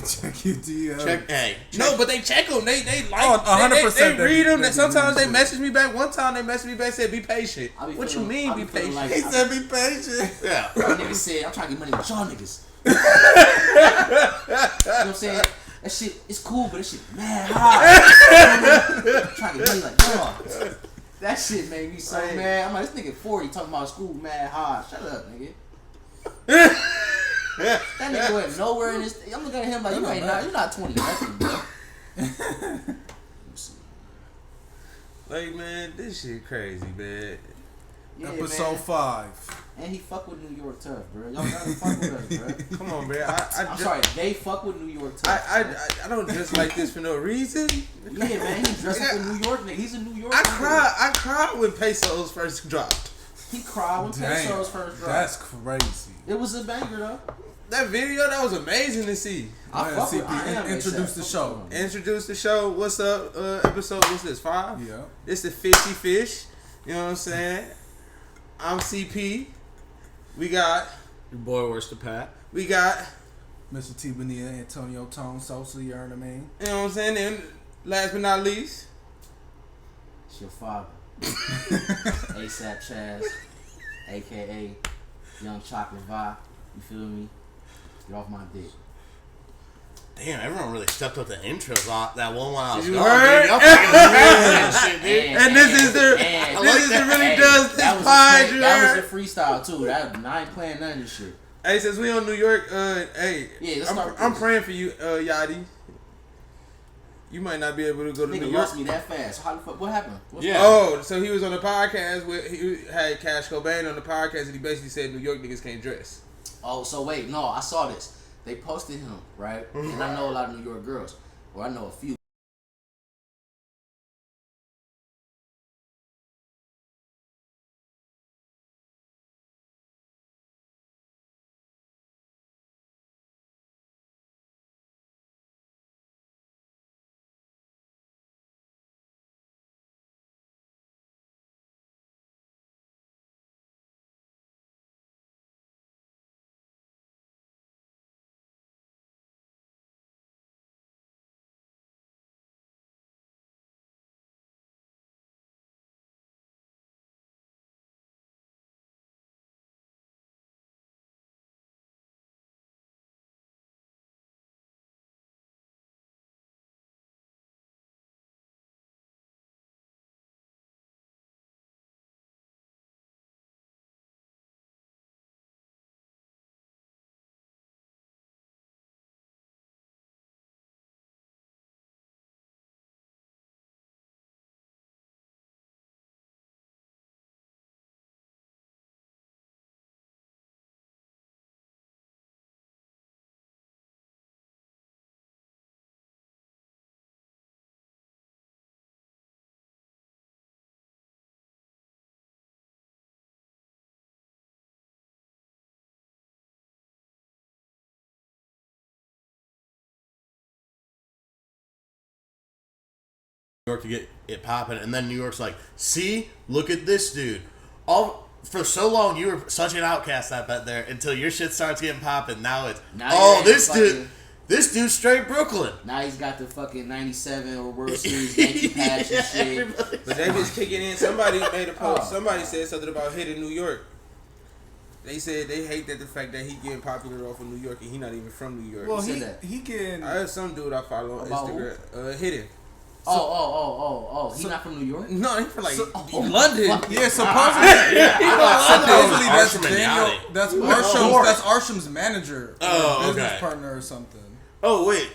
Check your DM. No, but they check them. They like. 100%. They read them. Sometimes they message me back. One time they messaged me back, said, "Be patient." What you mean, be patient? Like, he said, "Be patient." Yeah. That nigga said, "I'm trying to get money with y'all niggas." You know what I'm saying? That shit, it's cool, but that shit mad high. I'm trying to get money like y'all. That shit made me so mad. I'm like, this nigga 40 talking about school mad high. Shut up, nigga. That nigga went nowhere in this. I'm looking at him like, you're not 20 nothing, bro. Like, man, this shit crazy, man. Yeah, Episode 5. And he fuck with New York tough, bro. Y'all gotta fuck with us, bro. Come on, man. I'm sorry, they fuck with New York tough. I don't dress like this for no reason. Yeah, man, he dressed up in New York, nigga. He's a New York. I cried when Pesos first dropped. He cried when Pesos first dropped. That's crazy. It was a banger though. That video, that was amazing to see. Introduce the show. Introduce the show. What's up? Episode, what's this, 5? Yeah. It's the Fishy Fish. You know what I'm saying? I'm CP. We got your boy, Worst to Pat. We got Mr. T. Bonilla, Antonio Tone, Sosa, you know what I mean? You know what I'm saying? And last but not least, it's your father. ASAP Chaz, aka Young Chocolate Vibe. You feel me? Get off my dick. Damn, everyone really stepped up the intros. That one while I was you gone. heard? Y'all fucking shit, dude. And this is the really does this pod. That was a freestyle too. I ain't playing none of this shit. Hey, since we on New York, hey, yeah, I'm praying for you, Yachty. You might not be able to go to New York. Lost me that fast. How the fuck? What happened? So he was on the podcast with he had Cash Cobain on the podcast, and he basically said New York niggas can't dress. Oh, so wait, no, I saw this. They posted him, right? And I know a lot of New York girls. Or I know a few. York to get it popping, and then New York's like, see, look at this dude. All for so long you were such an outcast, I bet there, until your shit starts getting popping. Now it's this dude's straight Brooklyn. Now he's got the fucking 97 or World Series Yankee patch and shit. But they just kicking in. Somebody made a post. Somebody said something about hitting New York. They said they hate that the fact that he getting popular off of New York and he not even from New York. Well, he getting. I heard some dude I follow on Instagram. Hidden. He's not from New York? No, he's from London. Yeah, supposedly. Supposedly that's Arsham's manager. Business partner or something. Oh, wait,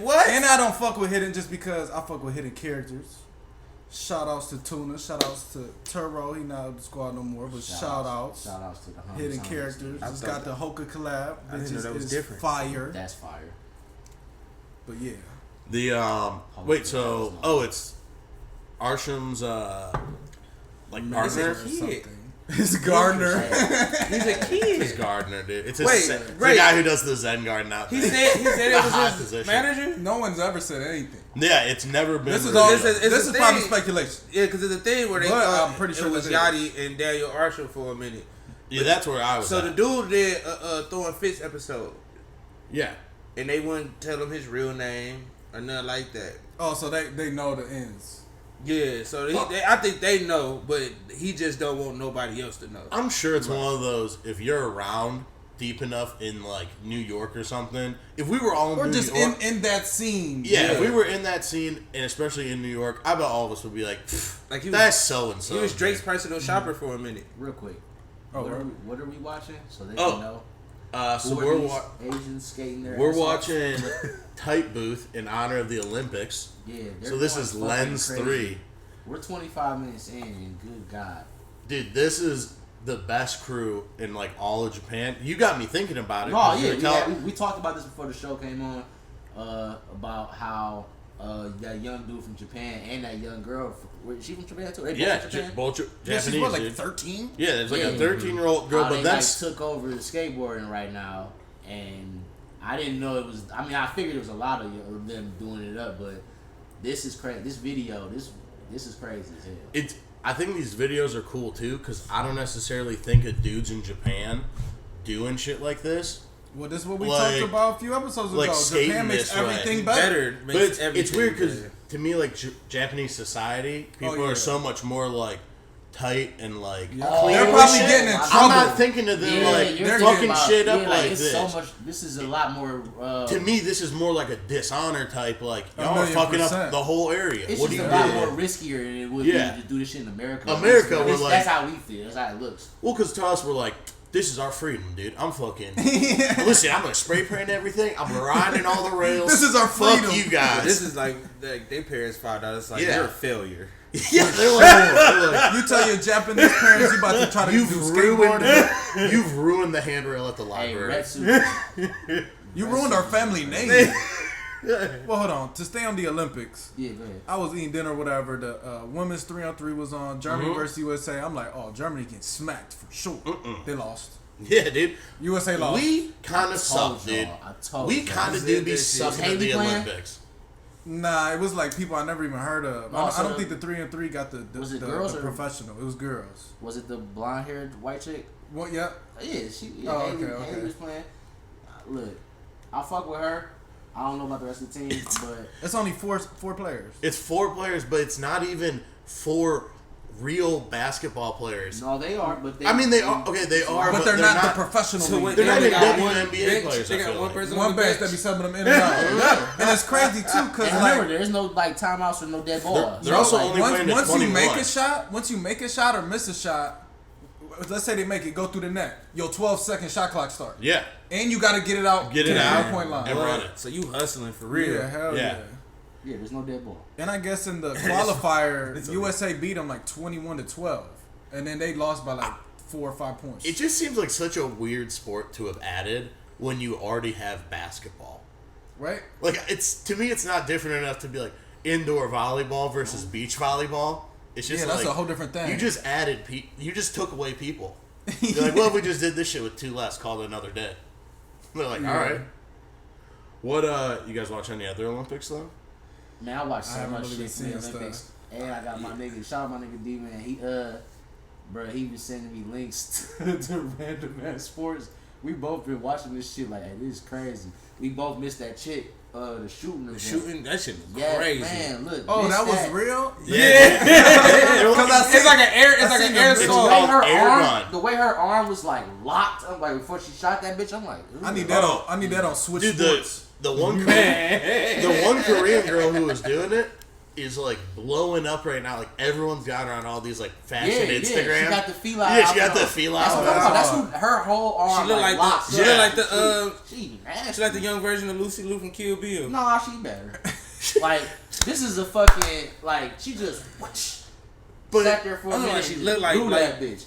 what? And I don't fuck with Hidden just because I fuck with Hidden characters. Shout outs to Tuna. Shout outs to Turo. He not with the squad no more, but shout outs to the Hidden characters. Just got the Hoka collab. I didn't know that was different. Fire. That's fire. But yeah. The it's Arsham's partner. It's Gardner. He's a kid. It's Gardner, dude. It's the guy who does the Zen garden out there. He said it was his manager. No one's ever said anything. Yeah, it's never been. This is probably speculation. Yeah, because it's a thing where they thought I'm pretty sure it was Yachty and Daniel Arsham for a minute. Yeah, that's where I was. So the dude did a Throwing Fits episode. Yeah. and they wouldn't tell him his real name or nothing like that. Oh, so they know the ends. Yeah, so I think they know, but he just don't want nobody else to know. I'm sure it's one of those, if you're around deep enough in like New York or something, if we were all in or New just York, in that scene. yeah, if we were in that scene, and especially in New York, I bet all of us would be like, that's so and so. He was Drake's personal shopper for a minute. Real quick. Oh, what are we watching? So they can know. So Asians skating their we're watching Tight Booth in honor of the Olympics. Yeah. So this is Lens crazy. 3. We're 25 minutes in, and good God, dude, this is the best crew in like all of Japan. You got me thinking about it. Oh yeah, we talked about this before the show came on. About how that young dude from Japan and that young girl, was she from Japan too? They both from Japan? Both Japanese. She's what, like 13? Yeah, there's like a 13-year-old girl, but that's took over the skateboarding right now, and I didn't know it was. I mean, I figured it was a lot of them doing it up, but this is crazy. This video, this is crazy as hell. I think these videos are cool too, because I don't necessarily think of dudes in Japan doing shit like this. Well, this is what we talked about a few episodes ago. Japan makes everything better. But it's weird because to me, like Japanese society, people are so much more like tight and like clean. They're probably getting in trouble. I'm not thinking of them like they're fucking shit up like it's this. So much. This is a lot more. To me, this is more like a dishonor type. Like y'all are fucking up the whole area. It's what do just you a lot do? more riskier than it would be to do this shit in America. We're like, that's how we feel. That's how it looks. Well, because to us, we're like, this is our freedom, dude. I'm fucking. Listen, I'm gonna spray paint everything. I'm riding all the rails. This is our freedom. Fuck you guys. This is like their parents $5. Like you're a failure. Yeah, they're like, you tell your Japanese parents you about to try to do skateboarding. You've ruined the handrail at the library. You ruined our family name. Well, hold on. To stay on the Olympics, go ahead. I was eating dinner, whatever. The women's 3-on-3 was on. Germany versus USA. I'm like, oh, Germany gets smacked for sure. They lost. Yeah, dude. USA lost. We kind of suck, dude. We kind of do be sucking at the Olympics. Nah, it was like people I never even heard of. I don't think the 3-on-3 got the girls the professional. It was girls. Was it the blonde-haired white chick? What? Yeah. Yeah, she. Yeah, oh, Haley was playing. Look, I fuck with her. I don't know about the rest of the team, but it's only four players. It's 4 players, but it's not even 4 real basketball players. No, they are, but I mean, they are. Okay, they are, but they're not the professional. So they're not even WNBA players. They got one person one bench that be subbing them in and out. And it's crazy too, because remember, there's no like timeouts or no dead ball. They're also only playing once you make a shot or miss a shot. Let's say they make it go through the net. Your 12-second shot clock start. Yeah. And you got to get it out. Get to it the out. Point line. And run it. So you hustling for real? Yeah, hell yeah. Yeah, there's no dead ball. And I guess in the qualifier, USA beat them like 21-12, and then they lost by like 4 or 5 points. It just seems like such a weird sport to have added when you already have basketball. Right? Like to me, it's not different enough to be like indoor volleyball versus beach volleyball. It's just that's like, a whole different thing. You just added you just took away people. You're like, well, we just did this shit with 2 less, called it another day. They're like, all right. What you guys watch any other Olympics though? Man, I watch so much really shit from the Olympics. Stuff. And I got my nigga, shout out my nigga D man. He was sending me links to random ass sports. We both been watching this shit like, hey, this is crazy. We both missed that chick. The shooting event. Shooting, that shit was crazy. Man, look. Oh, that was real? Yeah. It's like an airsoft. The way her arm was like locked. I'm like, before she shot that bitch, I'm like, I need that on Switch Sports. The one Korean girl who was doing it is like blowing up right now. Like everyone's got her on all these like fashion Instagram. She got the feel out. Yeah, she got the feel out. That's who her whole arm. She look like locked. She look like the she like the young version of Lucy Liu from Kill Bill. Nah, she better. Like this is a fucking like she just sat there for a minute. She look like that bitch.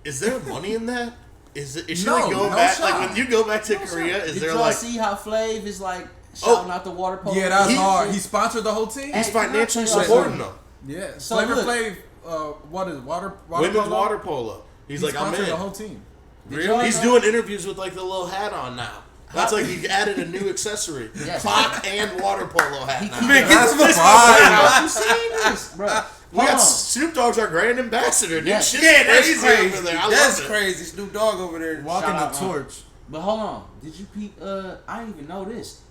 Is there money in that? Is she no, like going back? Like when you go back to Korea, is Did there y'all like see how Flav is like shouting out the water polo? Yeah, that's hard. He sponsored the whole team. He's financially supporting them. Yeah. So Flavor look, Flav, what is it, women's polo? water polo. He's like, I'm in. The whole team. Really? He's doing interviews with like the little hat on now. That's like he added a new accessory. Clock and water polo hat now. Man, get the fuck you seen this, bro? We got Snoop Dogg's our brand ambassador, dude. Yes. Shit's Yeah, that's crazy crazy. over there. I That's love it. crazy. Snoop Dogg over there Walking the torch. But hold on, did you peep? I didn't even know this.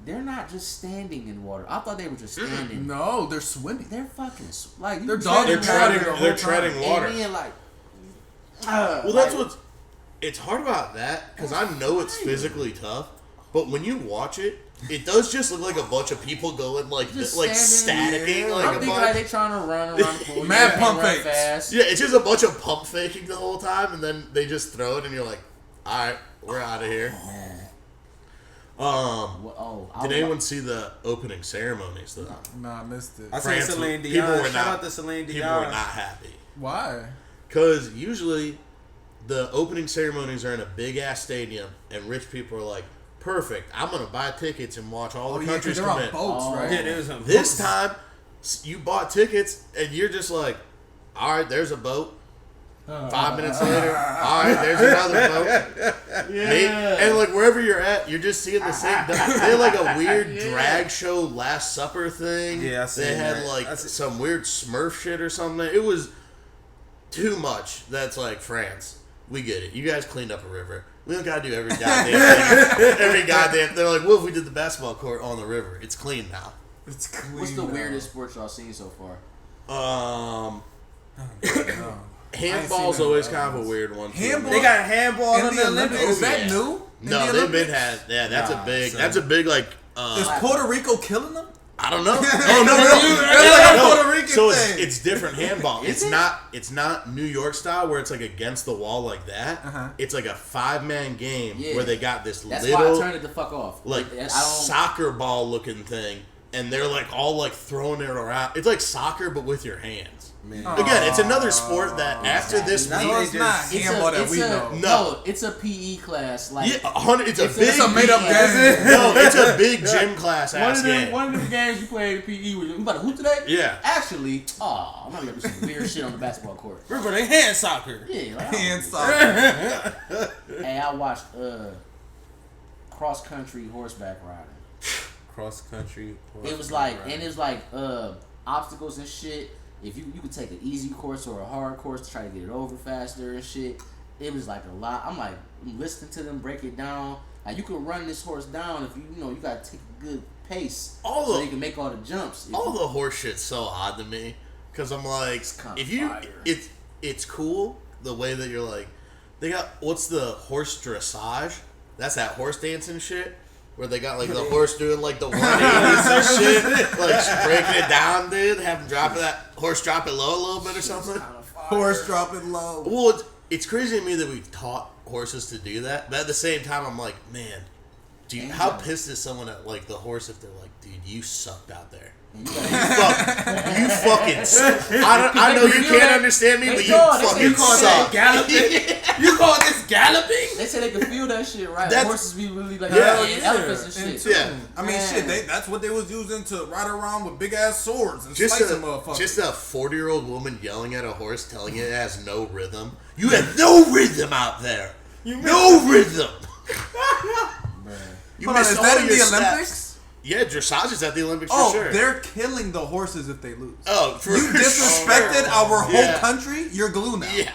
they're not just standing in water. I thought they were just standing. No, they're swimming. They're fucking like They're treading water. And then, like, well, that's what's. It's hard about that because I know it's physically tough, but when you watch it, it does just look like a bunch of people going like staticking like I'm a thinking bunch. like they trying to run around the pool. Mad pump run fakes. fast. Yeah, it's just a bunch of pump faking the whole time, and then they just throw it, and you're like, all right, we're out of here. Did anyone see the opening ceremonies though? No, I missed it. I seen Celine Dion. Shout out to Celine Dion. People were not happy. Why? Because usually the opening ceremonies are in a big ass stadium, and rich people are like, perfect, I'm gonna buy tickets and watch all the countries come in. Boats, right? Yeah, there's some This time, you bought tickets, and you're just like, all right, there's a boat. 5 minutes later, all right, there's another boat. Yeah. And like wherever you're at, you're just seeing the same. They had like a weird drag show, Last Supper thing. Yeah, I seen They had that. like some weird Smurf shit or something. It was too much. That's like France. We get it. You guys cleaned up a river. We don't gotta do every goddamn thing. Every goddamn. They're like, what if we did the basketball court on the river? It's clean now. It's clean. What's the now. weirdest sport y'all seen so far? Handball's always kind of a weird one. Handball? They got handball in the Olympics. Olympics. Is that new? No, they've been had. Yeah, that's a big like. Is Puerto Rico killing them? I don't know. Oh That's like a Puerto Rican so thing. it's different handball. It's not New York style where it's like against the wall like that. It's like a 5-man game where they got this That's little why I turned it the fuck off. like soccer ball looking thing, and they're like all like throwing it around. It's like soccer but with your hands. Man. Again, it's another sport that after this week, it's not handball that we know. No, it's a PE class. Like it's a made up game. No, it's a big gym class ass game. One of them games you played PE with. You about to hoop today? Yeah. Actually, I'm not gonna do some weird shit on the basketball court. Remember they hand soccer. Yeah, like, Hand soccer. Hey, I watched cross country horseback riding. Cross country. It was like obstacles and shit. If you could take an easy course or a hard course to try to get it over faster and shit. It was like a lot. I'm listening to them break it down. Like you could run this horse down if you gotta take a good pace so you can make all the jumps. All the horse shit's so odd to me because I'm like, it's cool the way that you're like, they got what's the horse dressage? That's that horse dancing shit. Where they got like the horse doing like the 180s and shit, like breaking it down, dude. Have him drop it low a little bit or something. Horse dropping low. Well, it's crazy to me that we've taught horses to do that, but at the same time, I'm like, man, how pissed is someone at like the horse if they're like, dude, you sucked out there. You fucking suck. I know you can't understand me, but you fucking suck. You call this galloping? They say they can feel that shit, right? Horses be really like elephants and shit. Yeah. I mean, shit, that's what they was using to ride around with big ass swords and slice them motherfuckers. Just a 40-year-old woman yelling at a horse, telling it has no rhythm. You have no rhythm out there. No rhythm. You missed all your steps. Olympics? Yeah, dressage is at the Olympics for sure. Oh, they're killing the horses if they lose. Oh, you disrespected our whole country. You're glue now. Yeah.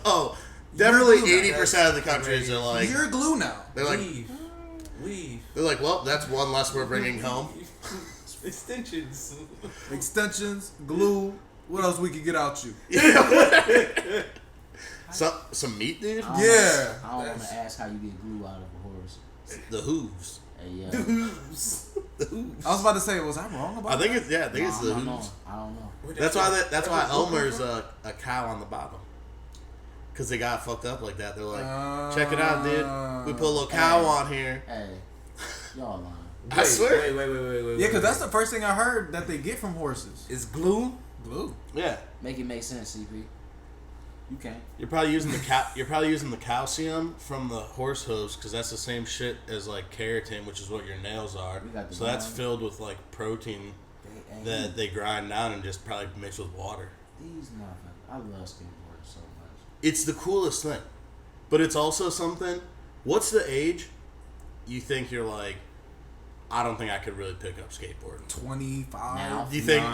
Oh, definitely 80% of the countries are like, you're glue now. They're like, leave. They're like, well, that's one less we're bringing home. Extensions, glue. What else we could get out you? Some meat, dude. Yeah. I don't want to ask how you get glue out of a horse. The hooves. The hooves. I was about to say, was I wrong about that? I think it's the hooves. I don't know. That's why Elmer's a cow on the bottom. Because they got fucked up like that. They're like, check it out, dude. We put a little cow on here. Hey, y'all lying. I swear. Wait. Yeah, because that's the first thing I heard that they get from horses. It's glue. Glue. Yeah. Make it make sense, CP. You can. You're probably using the calcium from the horse hooves because that's the same shit as like keratin, which is what your nails are. So that's filled with like protein that they grind down and just probably mix with water. These motherfuckers, I love skateboarding so much. It's the coolest thing, but it's also something. What's the age you think you're like, I don't think I could really pick up skateboarding? 25. Now? You think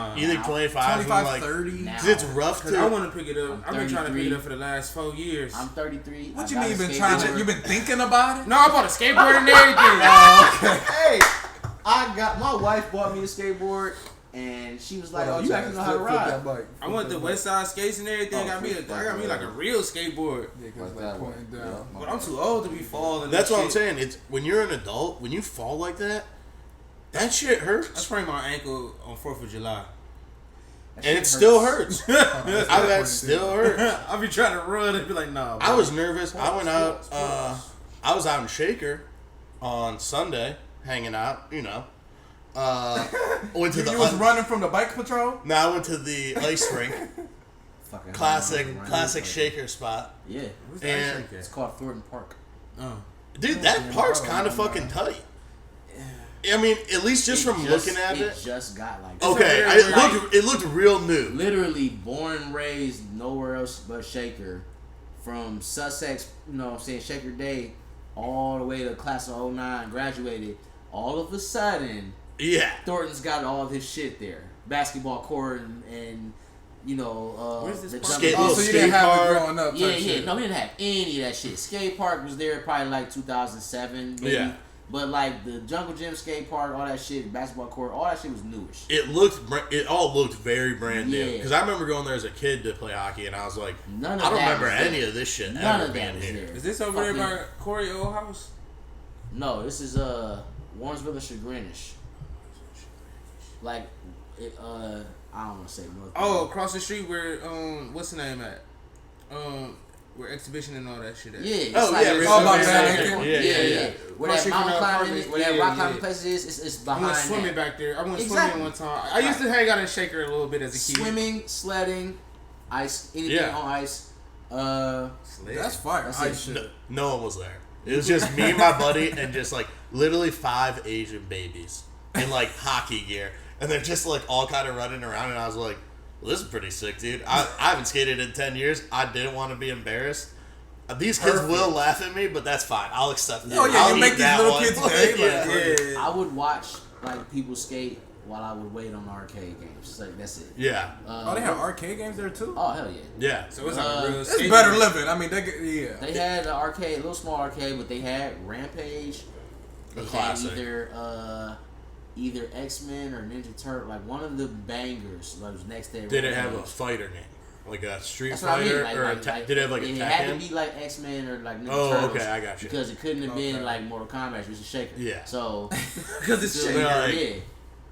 25? 25, like, 30. Because it's rough to. I want to pick it up. I've been trying to pick it up for the last 4 years. I'm 33. What you mean you've been trying to? You've been thinking about it? No, I bought a skateboard and everything. Oh, okay. Hey, My wife bought me a skateboard, and she was like, "Oh, you actually know how to ride." I went to West Side Skates and everything. I got me like a real skateboard. Yeah, cause like pointing down. But I'm too old to be falling. That's what I'm saying. It's when you're an adult, when you fall like that, that shit hurts. I sprained my ankle on 4th of July. And it still hurts. That still hurts. I'll be trying to run and be like, nah. Bro. I was nervous. I went out. I was out in Shaker on Sunday, hanging out. You know. Went to You was running from the bike patrol? No, I went to the ice rink. Fucking classic Shaker spot. Yeah. And it's called Thornton Park. Oh. Dude, that park's kind of fucking tight. I mean, at least just from looking at it. It just got like okay, it looked real new. Literally born and raised nowhere else but Shaker. From Sussex, you know what I'm saying, Shaker Day, all the way to class of 09, graduated. All of a sudden, yeah, Thornton's got all of his shit there. Basketball court and you know, where's this the park? So you didn't have it growing up. Yeah. No, we didn't have any of that shit. Skate park was there probably like 2007, maybe. Yeah. But like the Jungle Gym skate park, all that shit, basketball court, all that shit was newish. It all looked very brand new. Because I remember going there as a kid to play hockey, and I was like, I don't remember any of this shit ever being here. Is this over there by Corey old house? No, this is Warrensville and Chagrinish. Like, I don't want to say North. Oh, across the street where what's the name at? Where exhibition and all that shit at. Yeah. Oh, like, yeah. Yeah. Where that mountain climbing, where that rock climbing place is, it's behind. I went swimming back there. I went swimming one time. I used to hang out in Shaker a little bit as a kid. Swimming, sledding, ice, anything on ice. That's fire. Ice shit. No one was there. It was just me and my buddy and just like literally 5 Asian babies in like hockey gear. And they're just like all kind of running around, and I was like, well, this is pretty sick, dude. I haven't skated in 10 years. I didn't want to be embarrassed. These kids will laugh at me, but that's fine. I'll accept that. Oh, yeah, I'll you make these little one. kids day. I would watch like people skate while I would wait on arcade games. Like, that's it. Yeah. They have arcade games there too? Oh, hell yeah. Yeah. So it's like a real it's better living. I mean, They had an arcade, a little small arcade, but they had Rampage. They had either X-Men or Ninja Turtle, like one of the bangers was next day. Did it have a fighter name? Like a Street That's Fighter? what I mean. Did it have like a Tekken? It had to be like X-Men or like Ninja Turtles. Okay, I got you. Because it couldn't have been like Mortal Kombat. It was a Shaker. Yeah. So, because it's Shaker. Yeah.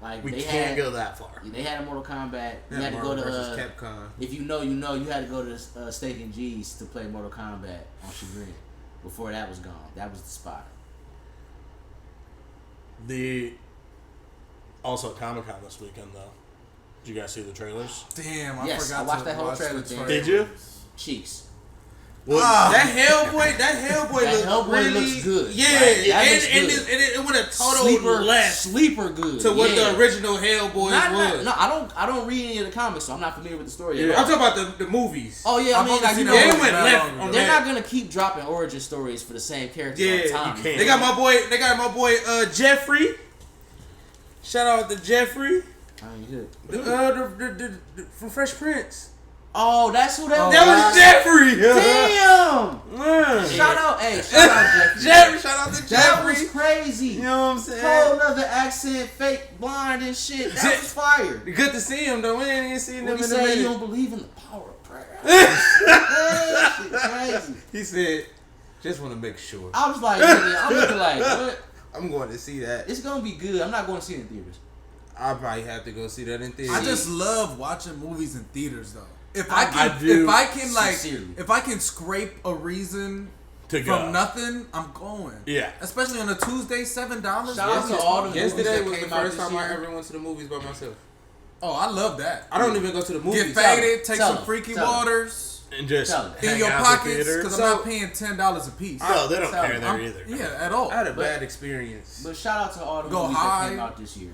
Like we can't go that far. They had a Mortal Kombat. You had to go to Capcom. If you know, you had to go to Steak and G's to play Mortal Kombat on Chagrin. Before that was gone, that was the spot. Also Comic-Con this weekend though. Did you guys see the trailers? Damn, I Yes, forgot I watched to that whole watch trailer the thing. Did you? Cheeks. Well, that Hellboy looks good. Yeah, right? and it went a total sleeper good to what the original Hellboy was. No, I don't read any of the comics, so I'm not familiar with the story. Yeah. I'm talking about the movies. Oh yeah, I mean, like, they went left. They're not gonna keep dropping origin stories for the same characters all the time. You can't. They got my boy Jeffrey. Shout out to Jeffrey. I ain't good. From Fresh Prince. Oh, that's who that was. That was Jeffrey. Damn. Shout out Jeffrey. Shout out to Jeffrey. That was crazy. You know what I'm saying? Whole other accent, fake blind and shit. That was fire. Good to see him though. We ain't even seen him in a say minute. You don't believe in the power of prayer. That shit crazy. He said, just want to make sure. I was like, I'm looking like, what? I'm going to see that. It's gonna be good. I'm not going to see it in theaters. I'll probably have to go see that in theaters. I just love watching movies in theaters though. If I can scrape a reason to from nothing, I'm going. Yeah. Especially on a Tuesday, $7. Shout out to all the Yesterday movies was that the came out first this time I year. ever went to the movies by myself. Oh, I love that. I don't even go to the movies. Get faded, take some freaky Tell waters. And just in your pockets, because I'm not paying $10 a piece. No, they don't care there either. Yeah, at all. I had a bad experience. But shout out to all the movies that came out this year.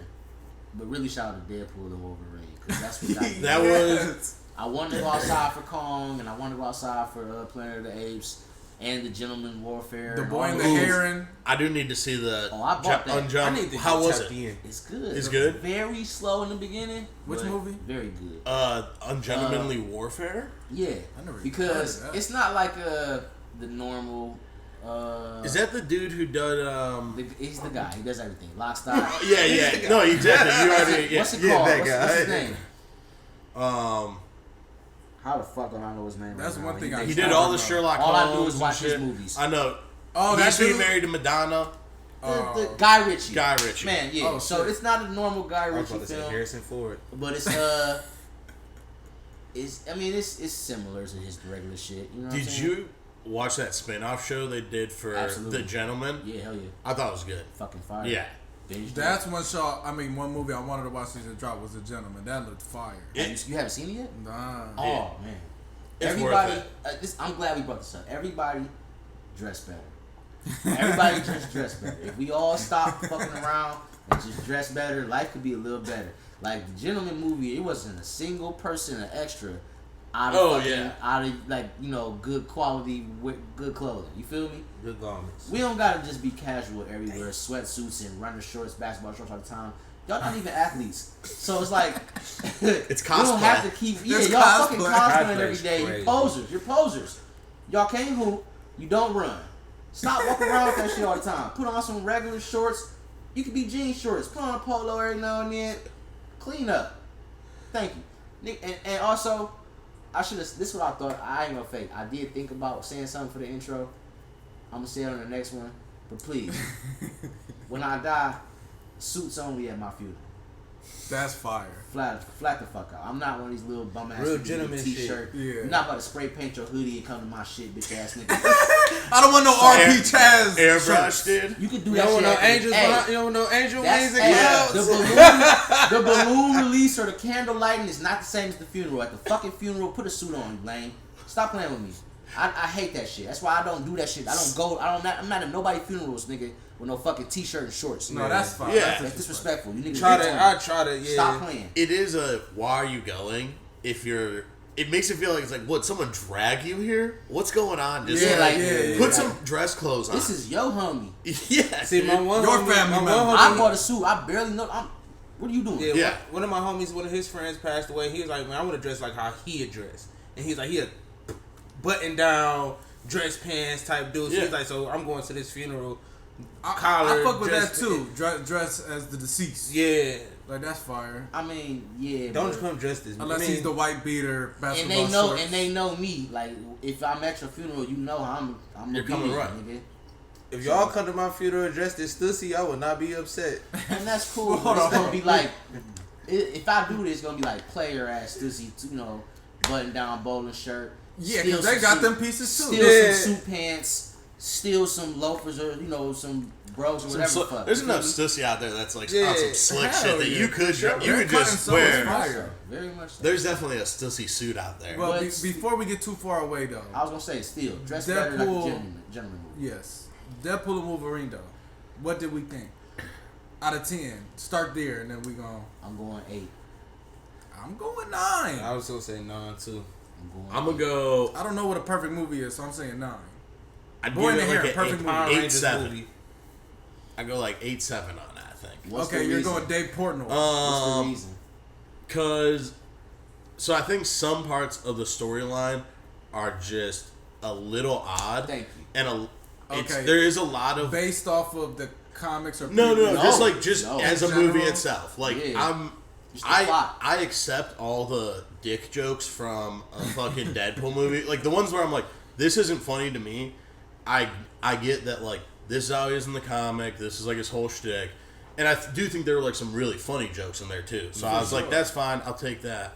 But really shout out to Deadpool and Wolverine, because that's what that was. I wanted to go outside for Kong, and I wanted to go outside for Planet of the Apes, and the Gentleman Warfare. The Boy and the Heron. I do need to see the I bought that. I need to How was it? It's good. It's good? Very slow in the beginning. Which movie? Very good. Ungentlemanly Warfare? Yeah. I never because it's not like the normal Is that the dude who did? He's the guy. He does everything. Lock, stock. Yeah. No, exactly. You already. Yeah. What's it called? That What's his name? How the fuck don't I know his name? That's right one now? thing He did all the Sherlock Holmes. All I do is watch his movies. I know. Oh, He's that dude? married to Madonna. The Guy Ritchie. Guy Ritchie. Man, yeah. Oh, so it's not a normal Guy I was Ritchie about to say film, Harrison Ford. but it's it's similar to his regular shit. You know what I'm Did saying? you watch that spin-off show they did for Absolutely. The Gentleman? Yeah, hell yeah. I thought it was good. Fucking fire. Yeah. That's one movie I wanted to watch since it dropped was The Gentleman. That looked fire. You haven't seen it yet? Nah. Oh man. It's Everybody, worth it. I'm glad we brought this up. Everybody dress better. Everybody just dress better. If we all stop fucking around and just dress better, life could be a little better. Like the Gentleman movie, it wasn't a single person an extra out of good quality with good clothing. You feel me? Good garments. We don't gotta just be casual everywhere, sweatsuits and running shorts, basketball shorts all the time. Y'all not even athletes, so it's like It's cosplay. We don't have to keep. Yeah, It's y'all fucking cosplay. cosplaying every day. Crazy. You're posers. You're posers. Y'all can't hoop. You don't run. Stop walking around with that shit all the time. Put on some regular shorts. You could be jean shorts. Put on a polo every now and then. Clean up. Thank you. And also, I should have. This is what I thought. I ain't gonna fake. I did think about saying something for the intro. I'm gonna say it on the next one. But please, when I die, suits only at my funeral. That's fire. Flat the fuck out. I'm not one of these little bum ass Real niggas gentleman with a t-shirt. shit. Yeah. You're not about to spray paint your hoodie and come to my shit, bitch ass nigga. I don't want no RP Chaz Airbrush, dude. You could do You that don't shit. want no at- angels hey, behind, you don't want no angel that's wings and clouds. the balloon release or the candle lighting is not the same as the funeral. At the fucking funeral, put a suit on, you lame. Stop playing with me. I hate that shit. That's why I don't do that shit. I'm not at nobody's funerals, nigga, with no fucking t-shirt and shorts. No, that's fine. Yeah. That's disrespectful. You niggas I try to, yeah. stop playing. It is a why are you going? If you're, it makes it feel like it's like what someone drag you here? What's going on? Just put some dress clothes on. This is yo homie. Yeah. See, my one Your homie, family my member. one I homie, bought a suit. I barely know. What are you doing? yeah, one of my homies, one of his friends passed away. He was like, man, I want to dress like how he had dressed. And he's like, he a button down, dress pants type dude. So he's like, so I'm going to this funeral. Collar, I fuck with dress that too. Dress as the deceased. Yeah. Like that's fire. I mean, yeah. Don't come dressed as me. Unless he's the white beater basketball and they know me. Like if I'm at your funeral, you know I'm You're coming right. nigga. If y'all come to my funeral dressed as Stussy, I would not be upset. And that's cool. But it's gonna be like, if I do this, it's gonna be like player ass Stussy, button down bowling shirt. Yeah, because they got them pieces too. Steal some suit pants. Steal some loafers or some bros or whatever. the fuck. There's enough stussy out there that's like on some slick Hell shit that yeah. you could Sure. you could just Cutting so wear. is fire. Very much so. There's definitely a stussy suit out there. Well, But- before we get too far away though. I was gonna say still dress better like a Deadpool- gentleman movie. Yes. Deadpool and Wolverine though. What did we think? Out of 10. Start there and then we gon' I'm going 8. I'm going 9. I was gonna say 9 too. I'm gonna go. I don't know what a perfect movie is, so I'm saying 9. I'd Boy in give the it Hair, like perfect an movie. Power 8, Rangers 7. movie. I go like 8-7 on that. I think. What's Okay, the you're reason? going Dave Portnoy. What's the reason? Cause, so I think some parts of the storyline are just a little odd. Thank you. And Okay. there is a lot of Based off of the comics or no, previous- just No. as a In movie general? itself. Like Yeah. Just the plot. I accept all the dick jokes from a fucking Deadpool movie. Like the ones where I'm like, this isn't funny to me. I get that like this is how he is in the comic. This is like his whole shtick. And I do think there were like some really funny jokes in there too. So I was like, that's fine. I'll take that.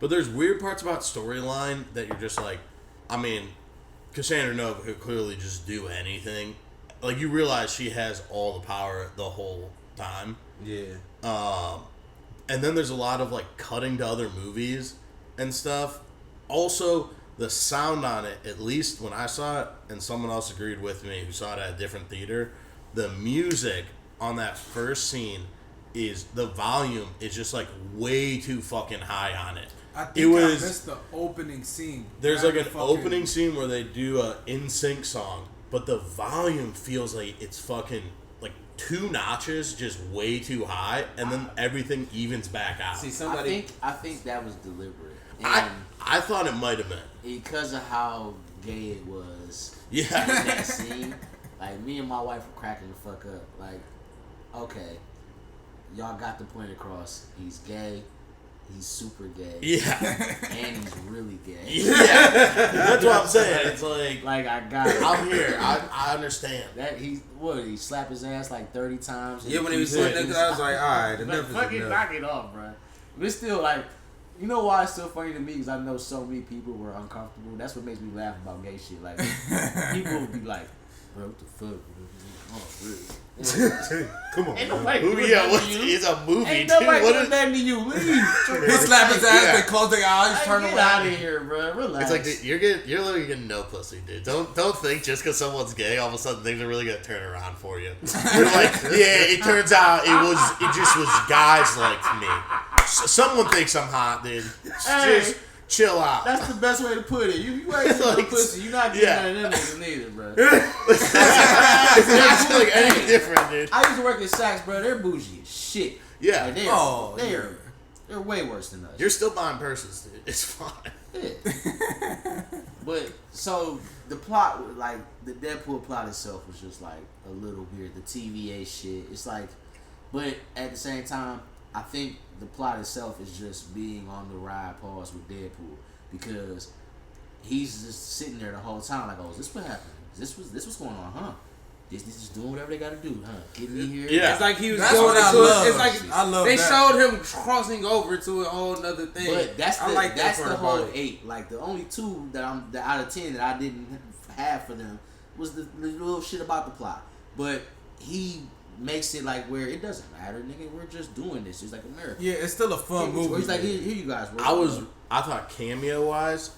But there's weird parts about storyline that you're just like, I mean, Cassandra Nova could clearly just do anything. Like you realize she has all the power the whole time. Yeah. And then there's a lot of like cutting to other movies and stuff. Also, the sound on it, at least when I saw it, and someone else agreed with me who saw it at a different theater, the music on that first scene the volume is just like way too fucking high on it. I think I missed the opening scene. There's like an opening scene where they do a NSYNC song, but the volume feels like it's fucking like 2 notches just way too high, and then everything evens back out. See, somebody. I think that was deliberate. I thought it might have been. Because of how gay it was, Yeah. In that scene, like me and my wife were cracking the fuck up. Like, okay, y'all got the point across. He's gay. He's super gay. Yeah. And he's really gay. Yeah. That's what I'm saying. It's like I got it. I'm here. I understand. That he slapped his ass like 30 times. Yeah, when he was sitting there, I was like, all right, enough is fucking enough. knock it off, bro. But it's still like, you know why it's still funny to me? Because I know so many people were uncomfortable. That's what makes me laugh about gay shit. Like, people would be like, bro, what the fuck? Oh, really? Come on. Ain't nobody Who? doing Yeah. nothing to you. It's a movie. Ain't Dude. nobody What doing is? nothing to you. Leave. He slap his ass, Yeah. they close their eyes, turn Get away. out of here, bro. Relax. It's like you're literally getting no pussy, dude. Don't think just because someone's gay, all of a sudden things are really gonna turn around for you. You're like, yeah. It turns out it just was guys like me. Someone thinks I'm hot, dude. Hey. Just chill out. That's the best way to put it. You ain't getting no Like, pussy. You're not getting yeah. none of them niggas neither, bro. It's not like any different, dude. I used to work at Saks, bro. They're bougie as shit. Yeah. Like, they're way worse than us. You're still buying purses, dude. It's fine. Yeah. But so the plot, like the Deadpool plot itself, was just like a little weird. The TVA shit. It's like, but at the same time, I think the plot itself is just being on the ride pause with Deadpool because he's just sitting there the whole time like, oh, is this what happened? This what's going on, huh? Disney's just doing whatever they gotta do, huh? Get me here. Yeah. It's like he was That's going what I into love. it. It's like I love they that. showed him crossing over to a whole nother thing. But that's I the like that that's part the about whole it. 8. Like the only 2 that out of 10 that I didn't have for them was the little shit about the plot. But he makes it like where it doesn't matter, nigga. We're just doing this. It's like America. Yeah, it's still a fun movie. He's like, here you guys. I thought cameo wise,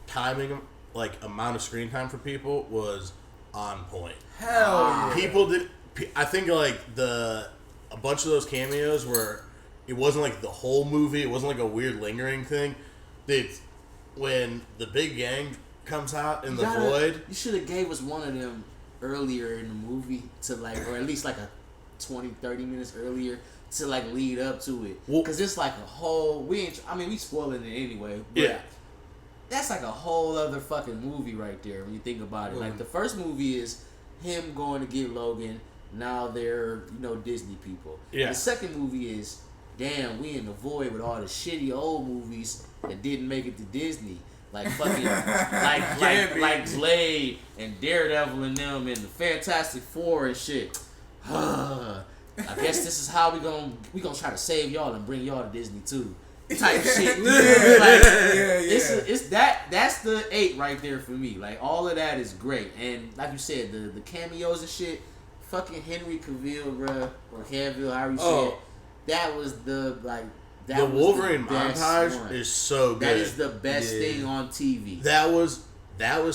timing, like amount of screen time for people was on point. Hell yeah. People did. I think like a bunch of those cameos where it wasn't like the whole movie. It wasn't like a weird lingering thing. When the big gang comes out in the void, You should have gave us one of them earlier in the movie to like, or at least like a 20-30 minutes earlier to like lead up to it. Because it's like a whole. We spoiling it anyway. But yeah. That's like a whole other fucking movie right there when you think about it. Like the first movie is him going to get Logan. Now they're Disney people. Yeah. The second movie is damn, we in the void with all the shitty old movies that didn't make it to Disney. Like fucking like Blade and Daredevil and them and the Fantastic Four and shit. I guess this is how we gonna try to save y'all and bring y'all to Disney too. Type shit. It's that's the 8 right there for me. Like all of that is great. And like you said, the cameos and shit, fucking Henry Cavill, bruh, or Cavill, however you say it. That was the Wolverine best montage one. is so good. That is the best thing on TV. That was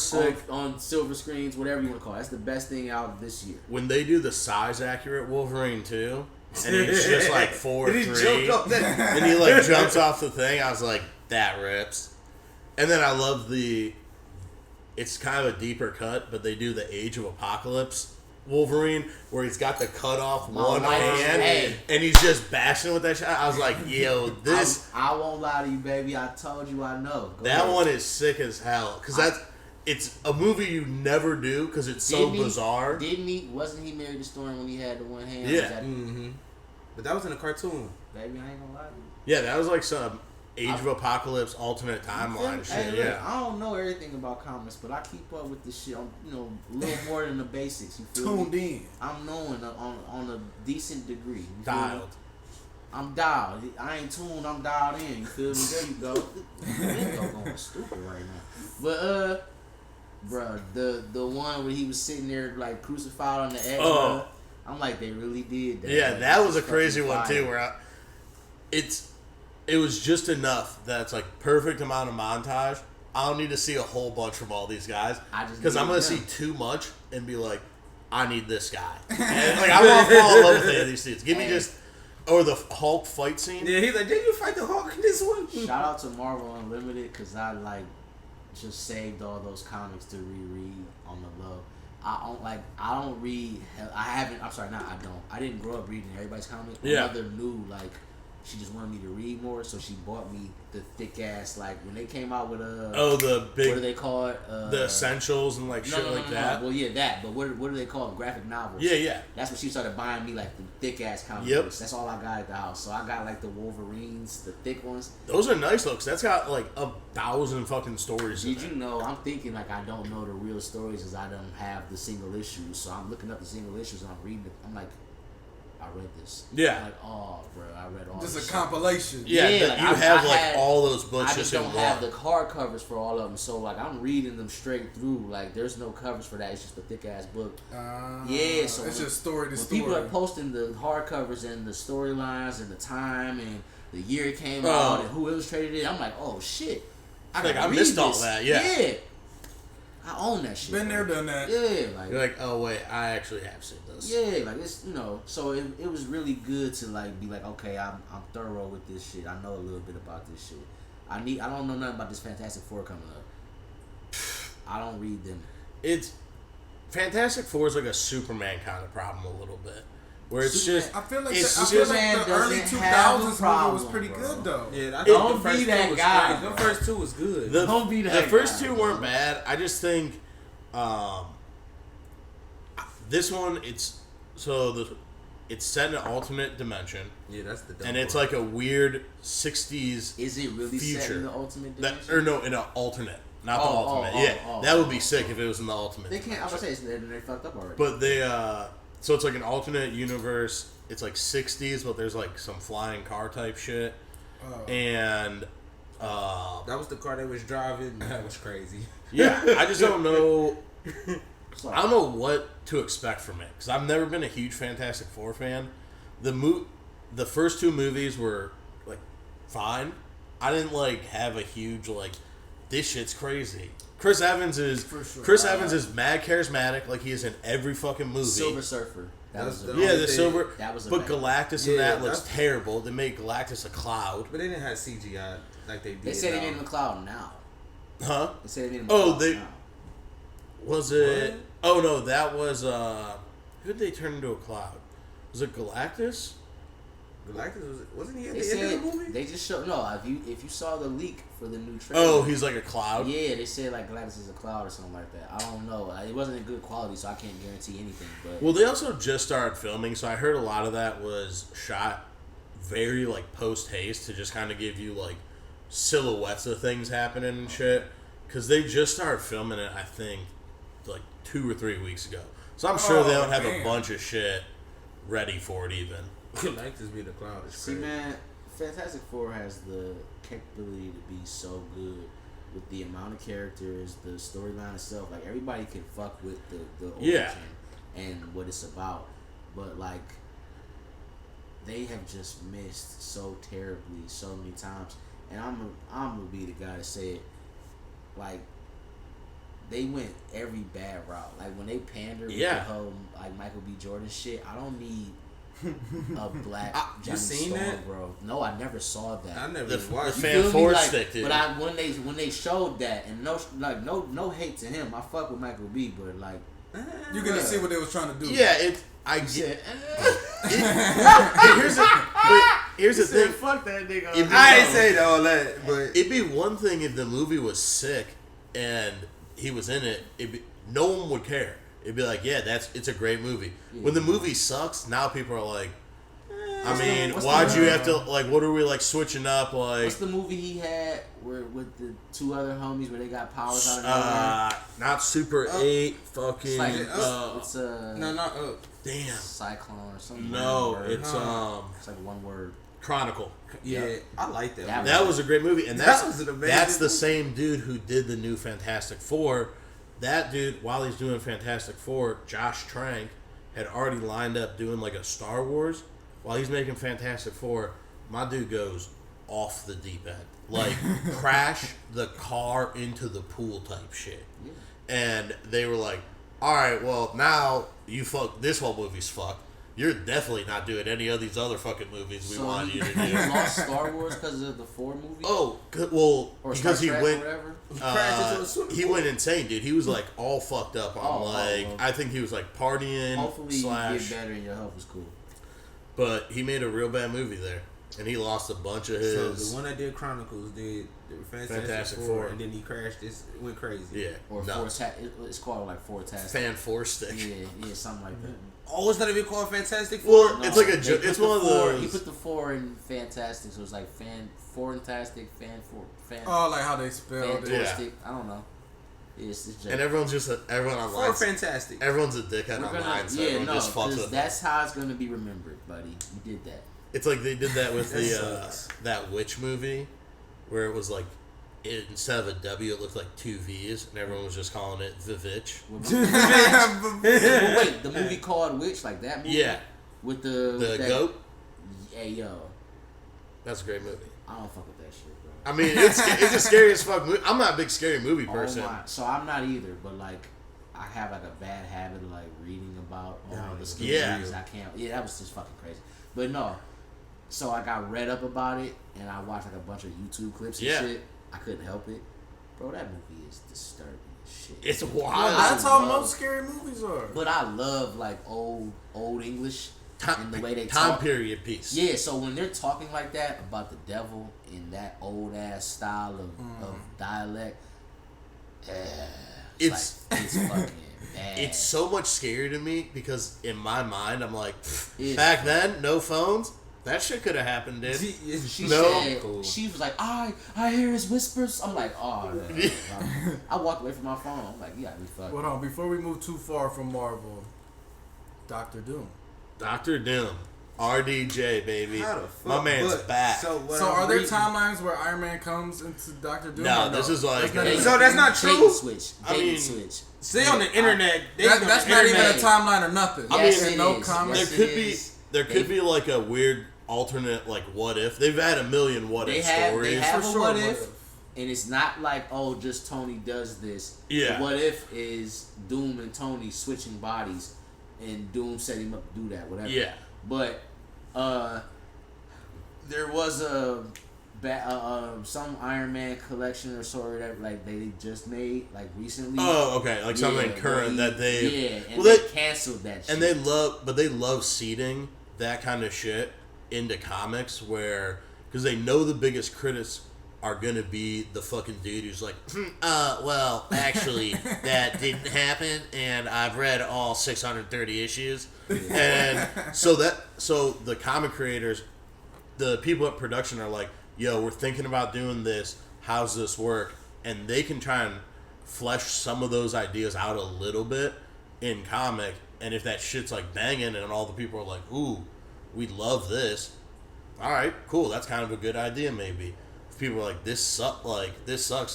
sick. On silver screens, whatever you want to call it. That's the best thing out of this year. When they do the size accurate Wolverine too, and he's just like 4'3", and he like jumps off the thing. I was like, that rips. And then I love it's kind of a deeper cut, but they do the Age of Apocalypse Wolverine where he's got the cut off one hand and he's just bashing with that shot. I was like, yo, this. I won't lie to you, baby. I told you I know. Go that ahead. one is sick as hell because it's a movie you never do because it's so bizarre. Wasn't he married to Storm when he had the one hand? Yeah. But that was in a cartoon. Baby, I ain't gonna lie to you. Yeah, that was like some Age of Apocalypse alternate timeline shit. Hey, look, yeah. I don't know everything about comics, but I keep up with this shit. I'm, a little more than the basics. You feel Tuned me? in. I'm knowing on a decent degree. You feel Dialed. me? I'm dialed. I ain't tuned. I'm dialed in. You feel me? There you go. Bingo going stupid right now. But bruh, the one where he was sitting there like crucified on the edge. Bruh, I'm like, they really did that. Yeah, like, that was a crazy one fire. too. Where it was just enough that it's like perfect amount of montage. I don't need to see a whole bunch from all these guys because I'm gonna see too much and be like, I need this guy. And like I want to fall in love with any of these dudes. Give me just the Hulk fight scene. Yeah, he's like, did you fight the Hulk in this one? Shout out to Marvel Unlimited because I just saved all those comics to reread on the low. I don't read. I didn't grow up reading everybody's comics. My mother knew she just wanted me to read more, so she bought me the thick ass, like when they came out with the big, what do they call it? The essentials and like shit like that. Well, yeah, that. But what do they call it? Graphic novels. Yeah. That's when she started buying me like the thick ass comic books. That's all I got at the house. So I got like the Wolverines, the thick ones. Those are nice though, 'cause that's got like 1,000 fucking stories. Did you know? I'm thinking like I don't know the real stories because I don't have the single issues. So I'm looking up the single issues and I'm reading it. I'm like, I read this. Yeah. I'm like, oh, bro, I read all this. Just a compilation. Yeah, like you have all those books. I just don't have the hardcovers for all of them. So like I'm reading them straight through. Like there's no covers for that. It's just a thick ass book. Yeah, so it's just story to story. People are posting the hardcovers and the storylines and the time and the year it came out and who illustrated it. I'm like, oh shit. I missed all that. Yeah. I own that shit. Been there, done that. Yeah, like you're like, oh wait, I actually have seen this. Yeah, like it's so it was really good to like be like, okay, I'm thorough with this shit. I know a little bit about this shit. I don't know nothing about this Fantastic Four coming up. I don't read them. It's Fantastic Four is like a Superman kind of problem a little bit. Where it's just, I feel like the early 2000s movie was pretty good though. Yeah, don't be that guy. The first two was good. Don't be that guy. The first two weren't bad. I just think this one it's set in an alternate dimension. Yeah, that's the dumb and it's part. like a weird 60s. Is it really future. set in the ultimate dimension? Or no, in an alternate. Not the ultimate. That would be sick if it was in the ultimate. They can't. I was gonna say they fucked up already. But they so it's like an alternate universe. It's like 60s, but there's like some flying car type shit. And that was the car they was driving. That was crazy. Yeah, I just don't know. I don't know what to expect from it because I've never been a huge Fantastic Four fan. The first two movies were like fine. I didn't like have a huge like this shit's crazy. Chris Evans is mad charismatic, like he is in every fucking movie. Silver Surfer. That was the silver. That was but Galactus in that looks terrible. They made Galactus a cloud. But they didn't have CGI like they did. They said they made him a cloud now. Huh? They said they made him a cloud now. Was it? What? Oh no, that was who did they turn into a cloud? Was it Galactus? Galactus wasn't he at the end of the movie? They just showed if you saw the leak for the new trailer. Oh, he's like a cloud. Yeah, they said like Galactus is a cloud or something like that. I don't know. It wasn't in good quality, so I can't guarantee anything. But well, they also just started filming, so I heard a lot of that was shot very like post haste to just kind of give you like silhouettes of things happening and shit. Because they just started filming it, I think, like 2 or 3 weeks ago. So I'm sure they don't have a bunch of shit ready for it even. Galactus being a cloud is crazy. See, man, Fantastic Four has the capability to be so good with the amount of characters, the storyline itself. Like, everybody can fuck with the origin and what it's about. But, like, they have just missed so terribly so many times. And I'm gonna be the guy to say it. Like, they went every bad route. Like, when they pandered with the whole, like, Michael B. Jordan shit, I don't need a black Johnny Storm, that? Bro. No, I never saw that. I never watched the fan force stick, dude. But when they showed that, and no hate to him, I fuck with Michael B. But like, you're gonna see what they was trying to do. Yeah, here's the thing. Fuck that nigga. I ain't say all that, but it'd be one thing if the movie was sick and he was in it. No one would care. It'd be like, yeah, it's a great movie. Yeah. When the movie sucks, now people are like, why'd you have to, like, what are we, like, switching up, like... What's the movie he had with the two other homies where they got powers out of nowhere? Not Super 8, fucking... It's no, not Up. Damn. Cyclone or something. No, it's like one word. Chronicle. Yeah, I like that. That was a great movie, and that's the movie. Same dude who did the new Fantastic Four. That dude, while he's doing Fantastic Four, Josh Trank had already lined up doing like a Star Wars. While he's making Fantastic Four, my dude goes off the deep end, like crash the car into the pool type shit. Yeah. And they were like, "All right, well now you fuck. This whole movie's fucked. You're definitely not doing any of these other fucking movies we wanted you to do." You lost Star Wars because of the 4 movie? Oh, well, or because he went. He went insane, dude. He was like all fucked up on I think he was like partying. Hopefully, you get better and your health is cool. But he made a real bad movie there. And he lost a bunch of his. So the one that did Chronicles did the Fantastic Four, and then he crashed. It went crazy. Yeah, or it's called like Fantastic. Fan-Four-Stick. Yeah, something like that. Oh, it's not even called Fantastic Four. Well, it's like it's one of those. He put the 4 in Fantastic, so it's like Fantastic, Fan. Oh, like how they spelled it. Fantastic. I don't know. It's just, and everyone's online. Four Fantastic. Everyone's a dickhead online, so everyone just fucks with that's how it's gonna be remembered, buddy. You did that. It's like they did that with that witch movie, where it was like instead of a W, it looked like 2 V's, and everyone was just calling it The Vitch. Wait, the movie called Witch, like that movie? Yeah. With the goat? Hey, yo. That's a great movie. I don't fuck with that shit, bro. I mean, it's a scary as fuck movie. I'm not a big scary movie person. So I'm not either, but like, I have like a bad habit of like reading about all the scary movies. I can't. Yeah, that was just fucking crazy. But no. So I got read up about it, and I watched like a bunch of YouTube clips and shit. I couldn't help it. Bro, that movie is disturbing as shit. It's wild. Well, that's how most scary movies are. But I love like old English and the way they time talk. period piece. Yeah, so when they're talking like that about the devil in that old ass style of dialect, it's fucking bad. It's so much scarier to me because in my mind I'm like, back then, no phones. That shit could have happened, dude. She said, she was like, I hear his whispers. I'm like, oh, yeah. I walked away from my phone. I'm like, you gotta be fucked. Hold on, before we move too far from Marvel, Dr. Doom. Dr. Doom. RDJ, baby. How the fuck? My man's back. So are there timelines where Iron Man comes into Dr. Doom? No, this is like... So that's not true? Switch. Switch. Stay on the internet. That's not even a timeline or nothing. Yes, I mean, comics. There could be like a weird alternate, like, what if. They've had a million what if stories. They have a what if, and it's not like, oh, just Tony does this. Yeah. The what if is Doom and Tony switching bodies, and Doom set him up to do that, whatever. Yeah. But there was some Iron Man collection or sort that like they just made like recently. Oh, okay, like something current that they they canceled that shit. And they love seeding that kind of shit into comics where because they know the biggest critics are gonna be the fucking dude who's like, well, actually, that didn't happen, and I've read all 630 issues, and so the comic creators, the people at production are like, yo, we're thinking about doing this. How's this work? And they can try and flesh some of those ideas out a little bit in comic, and if that shit's like banging, and all the people are like, ooh, we love this. All right, cool. That's kind of a good idea, maybe. People are like, this sucks.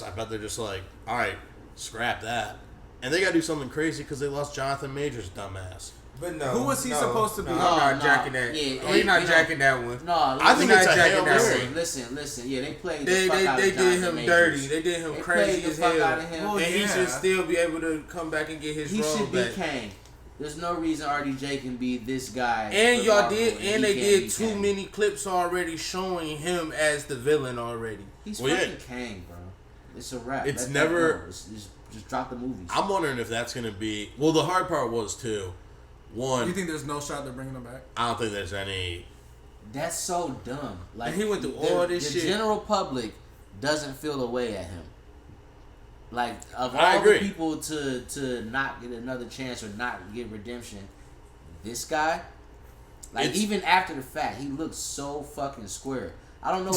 I bet they're just like, all right, scrap that, and they gotta do something crazy because they lost Jonathan Majors, dumbass. But no, who was he supposed to be? I'm not jacking that. Yeah, We're not jacking that one. No, I think it's a Hail Mary. Listen. Yeah, they played. They did him Majors. dirty. They did him crazy as hell. Well, and he should still be able to come back and get his role back. He should be Kang. There's no reason RDJ can be this guy. And y'all did, and they did too many clips already showing him as the villain already. He's fucking Kang, bro. It's a wrap. It's never. Just drop the movies. I'm wondering if that's gonna be. Well, the hard part was too. One. You think there's no shot they're bringing him back? I don't think there's any. That's so dumb. Like and he went through all this shit. The general public doesn't feel the way at him. Like of I all agree. the people to not get another chance or not get redemption, this guy, like even after the fact, he looks so fucking square. I don't know.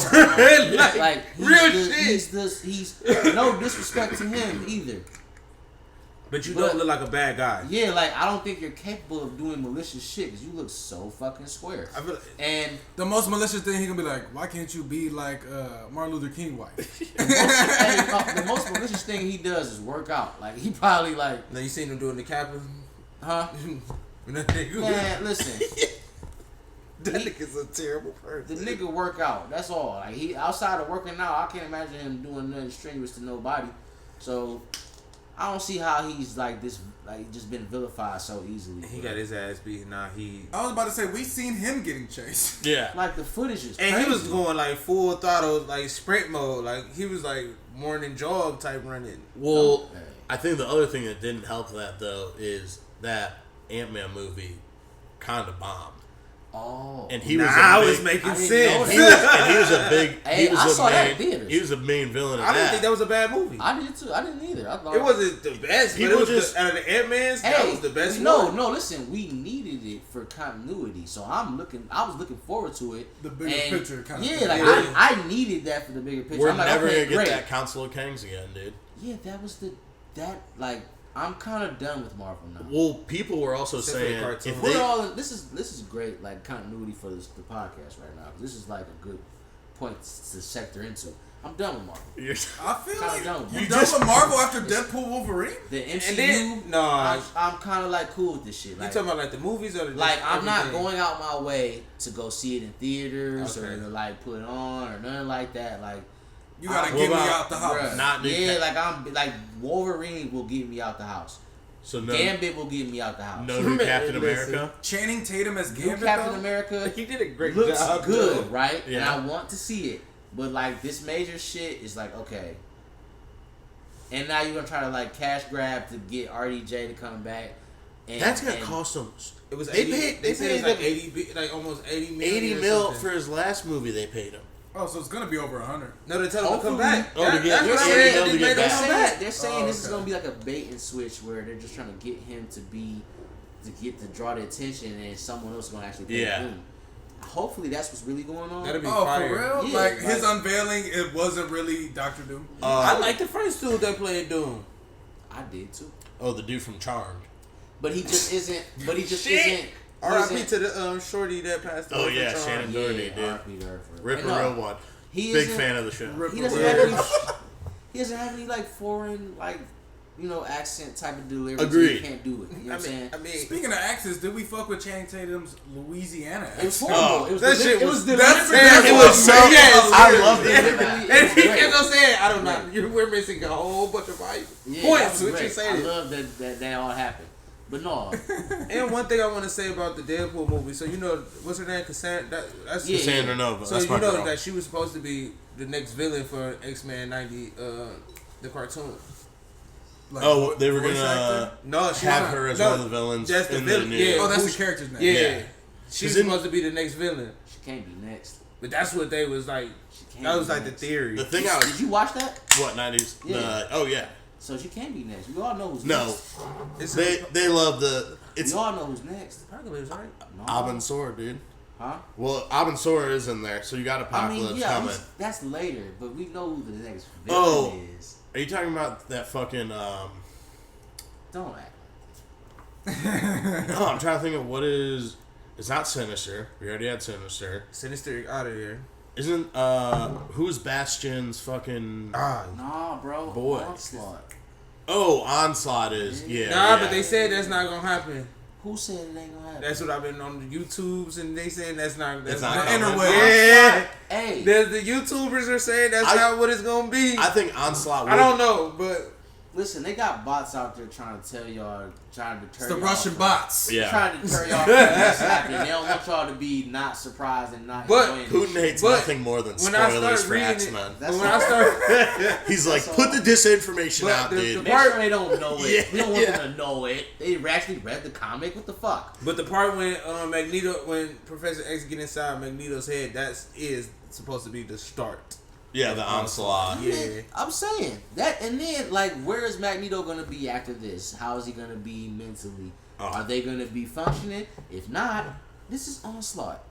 He's no disrespect to him either. But you don't look like a bad guy. Yeah, like I don't think you're capable of doing malicious shit because you look so fucking square. And the most malicious thing he gonna be like, why can't you be like Martin Luther King wife? the most malicious thing he does is work out. Like he probably like. Now you seen him doing the Kappa? Huh? Man, listen. That nigga's a terrible person. The nigga work out. That's all. Like he outside of working out, I can't imagine him doing nothing strenuous to nobody. So. I don't see how he's like this, like just been vilified so easily. He got his ass beat. Nah, I was about to say we seen him getting chased. Yeah, like the footage is. And crazy. he was going like full throttle, like sprint mode. Like he was like morning jog type running. Well, I think the other thing that didn't help that though is that Ant-Man movie kind of bombed. Oh, and he was making sense. He was a big. Hey, I saw that in theaters. He was a main villain. I didn't think that was a bad movie. I did too. I didn't either. I thought it wasn't the best. But it was out of the Ant-Mans. That was the best. No. Listen, we needed it for continuity, so I was looking forward to it. The bigger picture kind of. Yeah, like I needed that for the bigger picture. We're I'm like, never okay, gonna get great. that Council of Kings again, dude. Yeah, that was like. I'm kind of done with Marvel now. Well, people were also saying this is great, like continuity for the podcast right now. This is like a good point to sector into. I'm done with Marvel. I feel like done. You done with Marvel after Deadpool, Wolverine? The MCU. And then, I'm kind of like cool with this shit. Like, you talking about like the movies or I'm not going out my way to go see it in theaters or to like put it on or nothing like that. Like. You gotta get me out the house. Like Wolverine will get me out the house. So Gambit will get me out the house. No new Captain America. Channing Tatum as Gambit. Captain America. He did a great looks job. Good, right? Yeah. And I want to see it, but like this major shit is like okay. And now you're gonna try to like cash grab to get RDJ to come back. And, that's gonna cost them. It was they 80, paid. They said it was like 80, like almost 80 million. 80 mil for his last movie. They paid him. Oh, so it's gonna be over 100. No, they tell him to come back. They're saying this is gonna be like a bait and switch where they're just trying to get him to draw the attention, and someone else is gonna actually play Doom. Hopefully that's what's really going on. That'll be fire. For real? Yeah, like his unveiling, it wasn't really Dr. Doom. I like the first dude that played Doom. I did too. Oh, the dude from Charmed. But he just isn't. Isn't. R.I.P. to the shorty that passed away. Oh yeah, Shannon Doherty, dude. Rip a real one. Big fan of the show. He doesn't have any like foreign accent type of delivery. Agreed. He can't do it. You know what I'm saying? I mean, speaking of accents, did we fuck with Channing Tatum's Louisiana accent? It was horrible. It was so. Yes, I loved it. And he kept on saying, "I don't know. We're missing a whole bunch of points." What you saying? I love that all happened. But no. And one thing I want to say about the Deadpool movie, so you know, what's her name? Cassandra. That's Cassandra Nova. So that's you know that she was supposed to be the next villain for X-Men 90, the cartoon. Like, they were gonna have her as one of the villains. That's the villain. Oh, that's the character's name. Yeah. She's supposed to be the next villain. She can't be next. But that's what they was like. That was like the theory. The thing did you watch that? What 90s? Yeah. Oh yeah. So she can't be next. We all know who's next. No. They love the. We all know who's next. Apocalypse, right? No. Abin Sur, dude. Huh? Well, Abin Sur is in there, so you got Apocalypse coming. That's later, but we know who the next villain is. Are you talking about that fucking? Don't act. No, I'm trying to think of what is. It's not Sinister. We already had Sinister. Sinister out of here. Isn't who's Bastion's fucking Nah, bro. boy? Onslaught. Oh, Onslaught is But they said that's not gonna happen. Who said it ain't gonna happen? That's what I've been on the YouTubes, and they saying that's not the interweb. Yeah. Hey, the YouTubers are saying that's not what it's gonna be. I think Onslaught. I don't know, but listen, they got bots out there trying to tell y'all, trying to deter it's the y'all. Russian bots. Yeah. Trying to deter y'all from what's happening. They don't want y'all to be not surprised and not enjoying Putin hates nothing more than spoilers for X-Men. He's like, put the disinformation out, dude. Make sure they don't know it. We don't want them to know it. They actually read the comic. What the fuck? But the part when when Professor X get inside Magneto's head, that is supposed to be the start. Yeah, the Onslaught. Yeah. I'm saying that, and then like, where is Magneto gonna be after this? How is he gonna be mentally? Are they gonna be functioning? If not, this is Onslaught.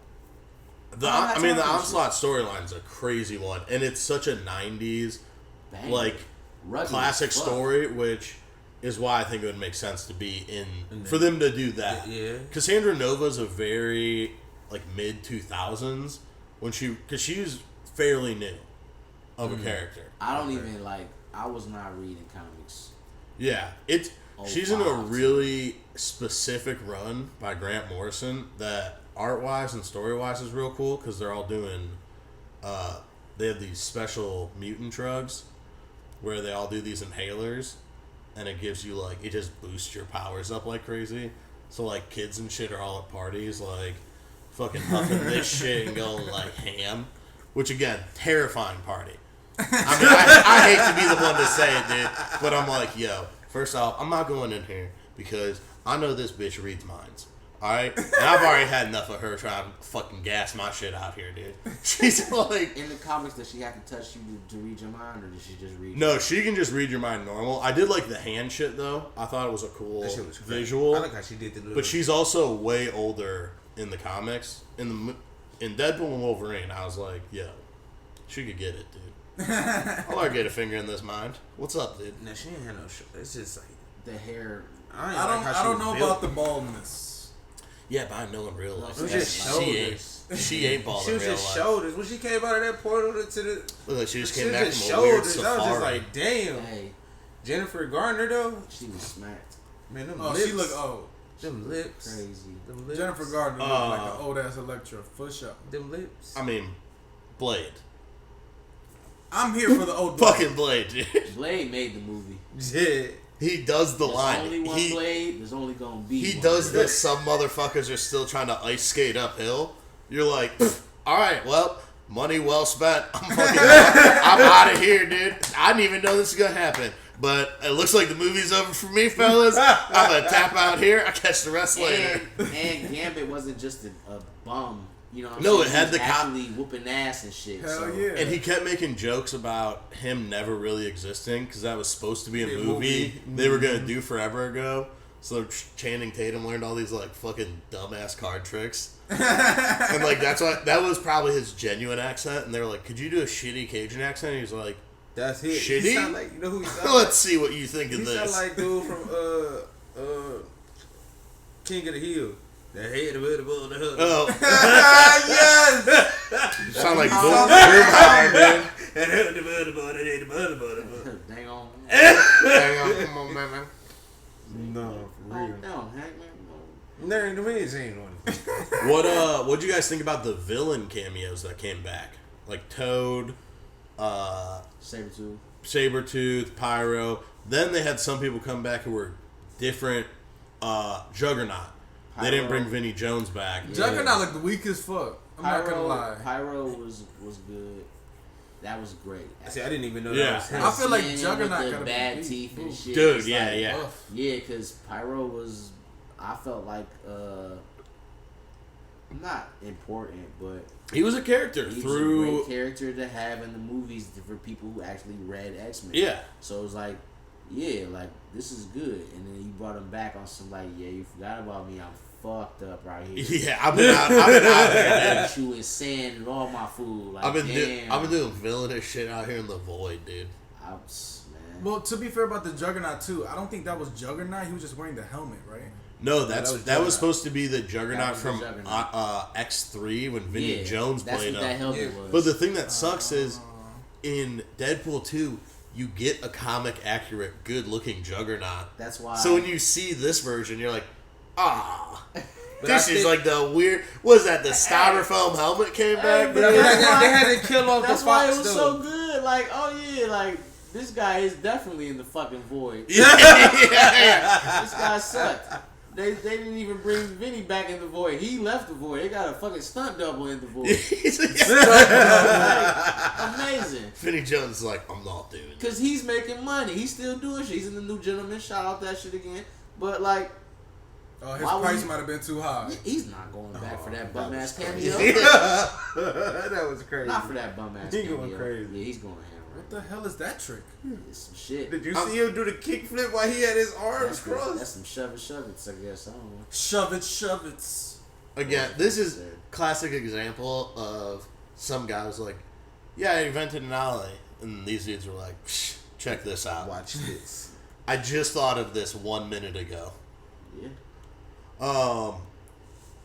The Onslaught storyline's a crazy one, and it's such a '90s Rugged classic story, which is why I think it would make sense to be for them to do that. Yeah. Cassandra Nova's a very mid 2000s because she was fairly new of a character. I don't even I was not reading comics. Yeah, she's in a really specific run by Grant Morrison that art-wise and story-wise is real cool because they're all doing they have these special mutant drugs where they all do these inhalers and it gives you it just boosts your powers up like crazy. So kids and shit are all at parties fucking huffing this shit and going ham, which again, terrifying party. I mean, I hate to be the one to say it, dude, but I'm yo, first off, I'm not going in here because I know this bitch reads minds. Alright? And I've already had enough of her trying to fucking gas my shit out here, dude. She's like... In the comics, does she have to touch you to read your mind, or does she just read No, she can just read your mind normal. I did like the hand shit, though. I thought it was a cool visual. I like how she did the little... But she's also way older in the comics. In Deadpool and Wolverine, I was like, yo, she could get it, dude. I'll let her get a finger in this mind. What's up, dude? No, she ain't had no shit. It's just like... The hair... I don't know about the baldness. Yeah, but I know in real life. It was just shoulders. She ain't bald in real life. She was just shoulders. When she came out of that portal to the... Look like she just came was back just from a weird shoulders. I was just like, damn. Hey, Jennifer Garner, though? she was smacked. Man, them Oh, lips. she look old. Them lips. Crazy. Them lips. Jennifer Gardner look like an old ass Electra for sure. Them lips. I mean, Blade. I'm here for the old Fucking Blade, dude. Blade made the movie. Yeah. He does the There's line. only one Blade. There's only gonna be. He one does Blade. this. Some motherfuckers are still trying to ice skate uphill. You're like, all right, well, money well spent. I'm out of here, dude. I didn't even know this was gonna happen. But it looks like the movie's over for me, fellas. I'm gonna tap out here. I catch the rest later. And Gambit wasn't just a bum. You know what I'm No, saying? it had He was the actually whooping ass and shit. Hell so. yeah. And he kept making jokes about him never really existing because that was supposed to be a movie they were gonna do forever ago. So Channing Tatum learned all these like fucking dumbass card tricks, and like that was probably his genuine accent. And they were like, "Could you do a shitty Cajun accent?" And he was like, That's it. Shitty? He sound like, you know who he sound "Let's see what you think of He this." sound like dude from King of the Hill. The head of the hood. Oh, Yes. you sound like Boomhauer, dude. Dang on. Hang on, come on, man. No, for Oh, real. no, Hank, man. There ain't no way it ain't one. What'd you guys think about the villain cameos that came back? Like Toad, Sabretooth. Sabretooth, Pyro. Then they had some people come back who were different. Juggernaut. They didn't bring Vinnie Jones back. Yeah. Juggernaut looked weak as fuck. I'm not gonna lie. Pyro was good. That was great. See, I didn't even know Yeah. that was him. I feel like Seeing him Juggernaut with gotta the be bad beat. teeth and shit. Dude, it's yeah, like, yeah. Ugh. Yeah, because Pyro was, I felt like, not important, but He was a character he was a through. great character to have in the movies for people who actually read X-Men. Yeah. So it was like, yeah, like, this is good. And then you brought him back on some, like, yeah, you forgot about me. I'm fucked up right here. Yeah, I've been out here, dude. Chewing sand and all my food. Like, I've been damn. doing villainous shit out here in the void, dude. Man. Well, to be fair about the Juggernaut too, I don't think that was Juggernaut. He was just wearing the helmet, right? No, that that was was supposed to be the Juggernaut That was the from Juggernaut. X3 when Vinnie Yeah, Jones that's played what that him. helmet Yeah. was. But the thing that sucks is in Deadpool 2, you get a comic accurate, good looking Juggernaut. That's why. So when you see this version, you're like, ah. But This I is think- like the weird. What is that? The styrofoam helmet came back. but I feel dude? like That's they why- had to kill off the That's why fox it was though. so good. Like, oh yeah, like this guy is definitely in the fucking void. yeah. This guy sucked. They didn't even bring Vinny back in the void. He left the void. They got a fucking stunt double in the void. Like, amazing. Vinnie Jones is like, I'm not doing it. Cause he's making money. He's still doing shit. He's in the New Gentleman. Shout out that shit again. But like, His Why would price you- might have been too high. he's not going back for that bum ass crazy. cameo. That was crazy. Not for that bum ass He cameo. going crazy. Yeah, he's going hammer. What the hell is that trick? It's some shit. Did you see him do the kickflip while he had his arms That's crossed? some shove it, I guess. I don't know. Shove it, shove it. Again, this is classic example of some guy was like, yeah, I invented an alley. And these dudes were like, Psh, check this out. Watch this. I just thought of this 1 minute ago. Yeah.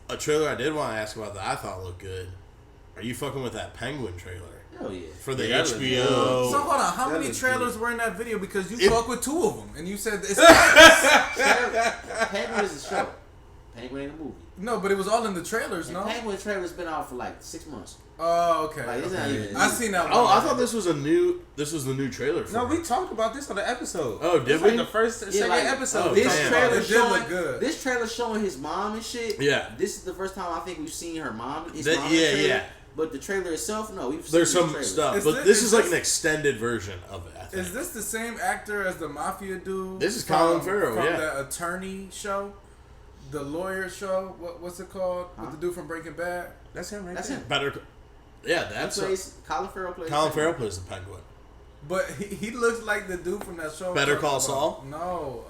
A trailer I did want to ask about that I thought looked good. Are you fucking with that Penguin trailer? Hell yeah. For the Yeah, that looks HBO. So hold on, how That many looks trailers were in that video? Because you It- fuck with two of them, and you said it's Penguin is a show. Penguin ain't a movie. no, but it was all in the trailers, And no? Penguin trailer's been out for like 6 months. Oh, okay. Like, it's not okay. even- I seen that one. Oh, I thought this was the new trailer for No, it. we talked about this on the episode. Oh, did It's we? like the first, second like, episode. oh, This damn. trailer It did showing look good. This trailer showing his mom and shit. Yeah. This is the first time I think we've seen her mom. His That- mom in the yeah, trailer. yeah. But the trailer itself, no, we've seen There's the some trailer. stuff, Is but this- this is is like this- an extended version of it, I think. Is this the same actor as the Mafia dude? This is Colin Farrell, from yeah. the Attorney show? the lawyer show. What's it called? Huh? With the dude from Breaking Bad. That's him right That's there. him. Better. Yeah, that's Colin Farrell plays. Colin Farrell plays the Penguin. But he looks like the dude from that show. Better Call Saul? No.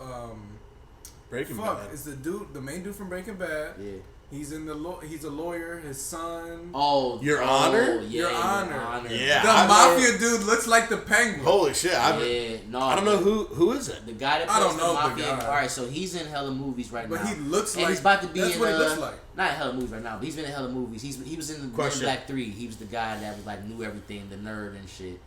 Breaking Fuck. Bad. It's the main dude from Breaking Bad. Yeah. He's in he's a lawyer. His son. Your Honor? Yeah, Your Honor. Yeah. The I mafia dude looks like the Penguin. Holy shit! I don't know who is it. The guy that I plays don't the know the mafia. guy. All right, so he's in hella movies right But now. he looks and like. he's about to be that's in. what he looks like. Not in hella movies right now, but he's been in hella movies. He was in the Men in Black 3. He was the guy that was like knew everything, the nerd and shit.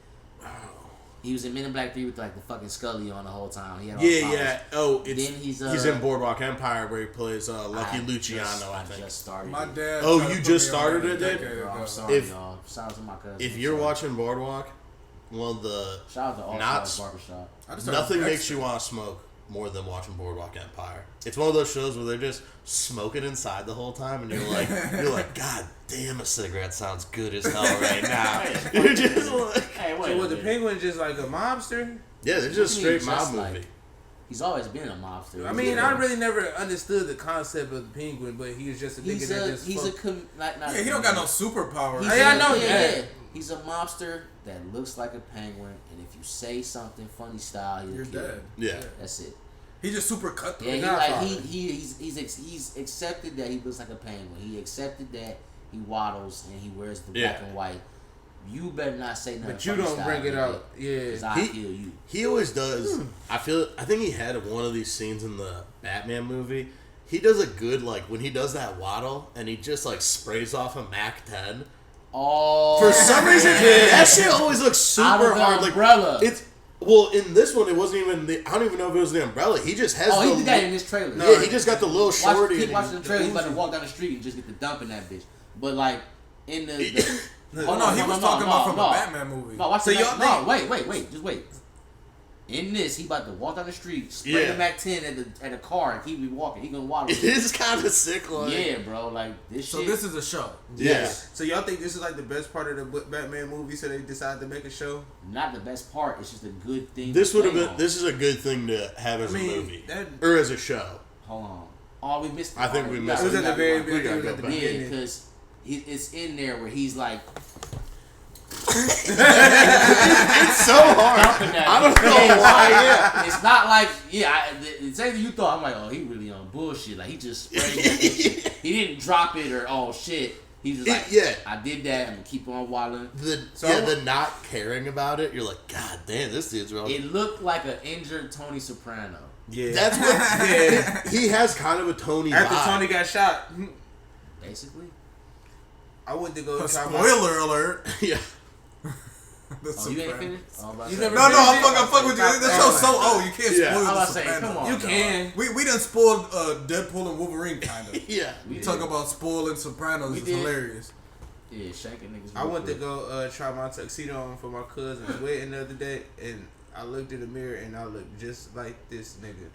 He was in Men in Black 3 with like the fucking Scully on the whole time. He had all the powers. Yeah. Oh, Then he's in Boardwalk Empire where he plays Lucky Luciano. I think. Just started. My dad. Oh, tried to you put just me on started that it, a Dave? decade Bro, I'm ago. sorry, If- y'all. Shout out to my cousin. If you're watching Boardwalk, one of the shout out to All not- Stars Barbershop. I just started nothing Dexter. makes you want to smoke more than watching Boardwalk Empire. It's one of those shows where they're just smoking inside the whole time, and you're like, God damn, a cigarette sounds good as hell right now. You're just like, Hey, wait. So a was the minute. Penguin just like a mobster? yeah, they're just What do you straight mean, mob just movie. like- He's always been a mobster. I mean, I really never understood the concept of the Penguin, but he was just a nigga He's that a just he's a fuck. not Yeah, he don't got no superpower. He's I a- know yeah, that. yeah. He's a mobster that looks like a penguin, and if you say something funny style, he'll You're kill dead. you. Yeah. That's it. He just super cut through. Yeah, he Godfather. like he's accepted that he looks like a penguin. He accepted that he waddles and he wears the black and white. You better not say nothing. But you funny don't style, bring it nigga, out. Yeah. 'cause I kill you. He always does. I think he had one of these scenes in the Batman movie. He does a good, like, when he does that waddle and he just, like, sprays off a Mac 10. Oh, For some reason, that shit always looks out super of the hard. Like, umbrella. well, in this one, it wasn't even I don't even know if it was the umbrella. He just has he did that in this trailer. Yeah, he just got the little shorty. Keep and watching the trailer. He's about to Uzi. walk down the street and just get the dump in that bitch. But like in the Oh no, he was talking about from the Batman movie. No, watch So the y'all no, wait, just wait. In this, he about to walk down the street, spray the Mac 10 at the car, and keep walking. He gonna waddle. It is kind of sick, like. Yeah, bro. Like this So shit. this is a show. Yeah. So y'all think this is like the best part of the Batman movie? So they decided to make a show. Not the best part. It's just a good thing. This to would have play been. on. This is a good thing to have as a movie or as a show. Hold on. Oh, we missed. I think we missed It was it. at the very We beginning. gotta It was go at the back. Yeah, beginning. because it's in there where he's like. It's so hard. I don't know why. Yeah. It's not like it's anything you thought. I'm like, oh, he really on bullshit. Like he just sprayed that bitch. He didn't drop it or oh shit. He was like, I did that. I'm gonna keep on waddling. The not caring about it. You're like, God damn, this dude's wrong. It looked like an injured Tony Soprano. Yeah. That's what. Yeah. He has kind of a Tony After vibe. Tony got shot, Basically. I went to go try my. Spoiler alert. Yeah. Oh, you ain't finished? Oh, I'm about to You say. never- No, I'm fucking with you. This show's so old. You can't Yeah. spoil I the was saying, Sopranos. come on. You can. We done spoiled Deadpool and Wolverine kind of. Yeah. We Talk did. about spoiling Sopranos We is did. hilarious. Yeah, shanking niggas. I real went to quick. go try my tuxedo on for my cousin's wedding the other day, and I looked in the mirror and I looked just like this nigga.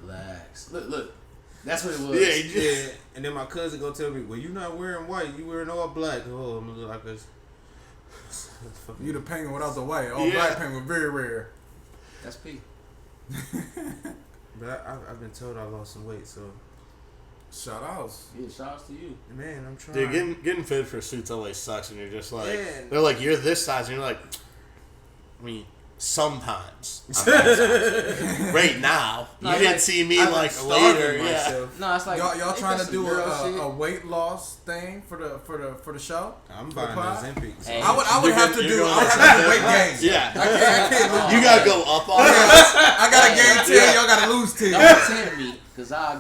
Relax. Look. That's what it was. Yeah. He just, Yeah, and then my cousin go tell me, "Well, you not wearing white, you wearing all black." Oh, I'm gonna look like this. You the penguin without the white. All Yeah. black penguin, very rare. That's P. But I've been told I lost some weight, so Shout outs. Yeah, shout outs to you. man, I'm trying. dude, getting fit for suits always sucks, and you're just like, Yeah. they're like, you're this size, and you're like, I mean, sometimes. I'm that size. Right now, No, you it's didn't like, see me I've like been later. starving Yeah. myself. No, it's like Y'all ain't trying that to some do girl shit? a weight loss thing for the show? I'm For buying the pod? Ozempic. So Hey. I would You're have to going- do you're I would going have to do to- weight gains. Yeah. I can't lose. You gotta go up on it. I gotta gain 10. Y'all gotta lose 10. Don't tempt me, cause I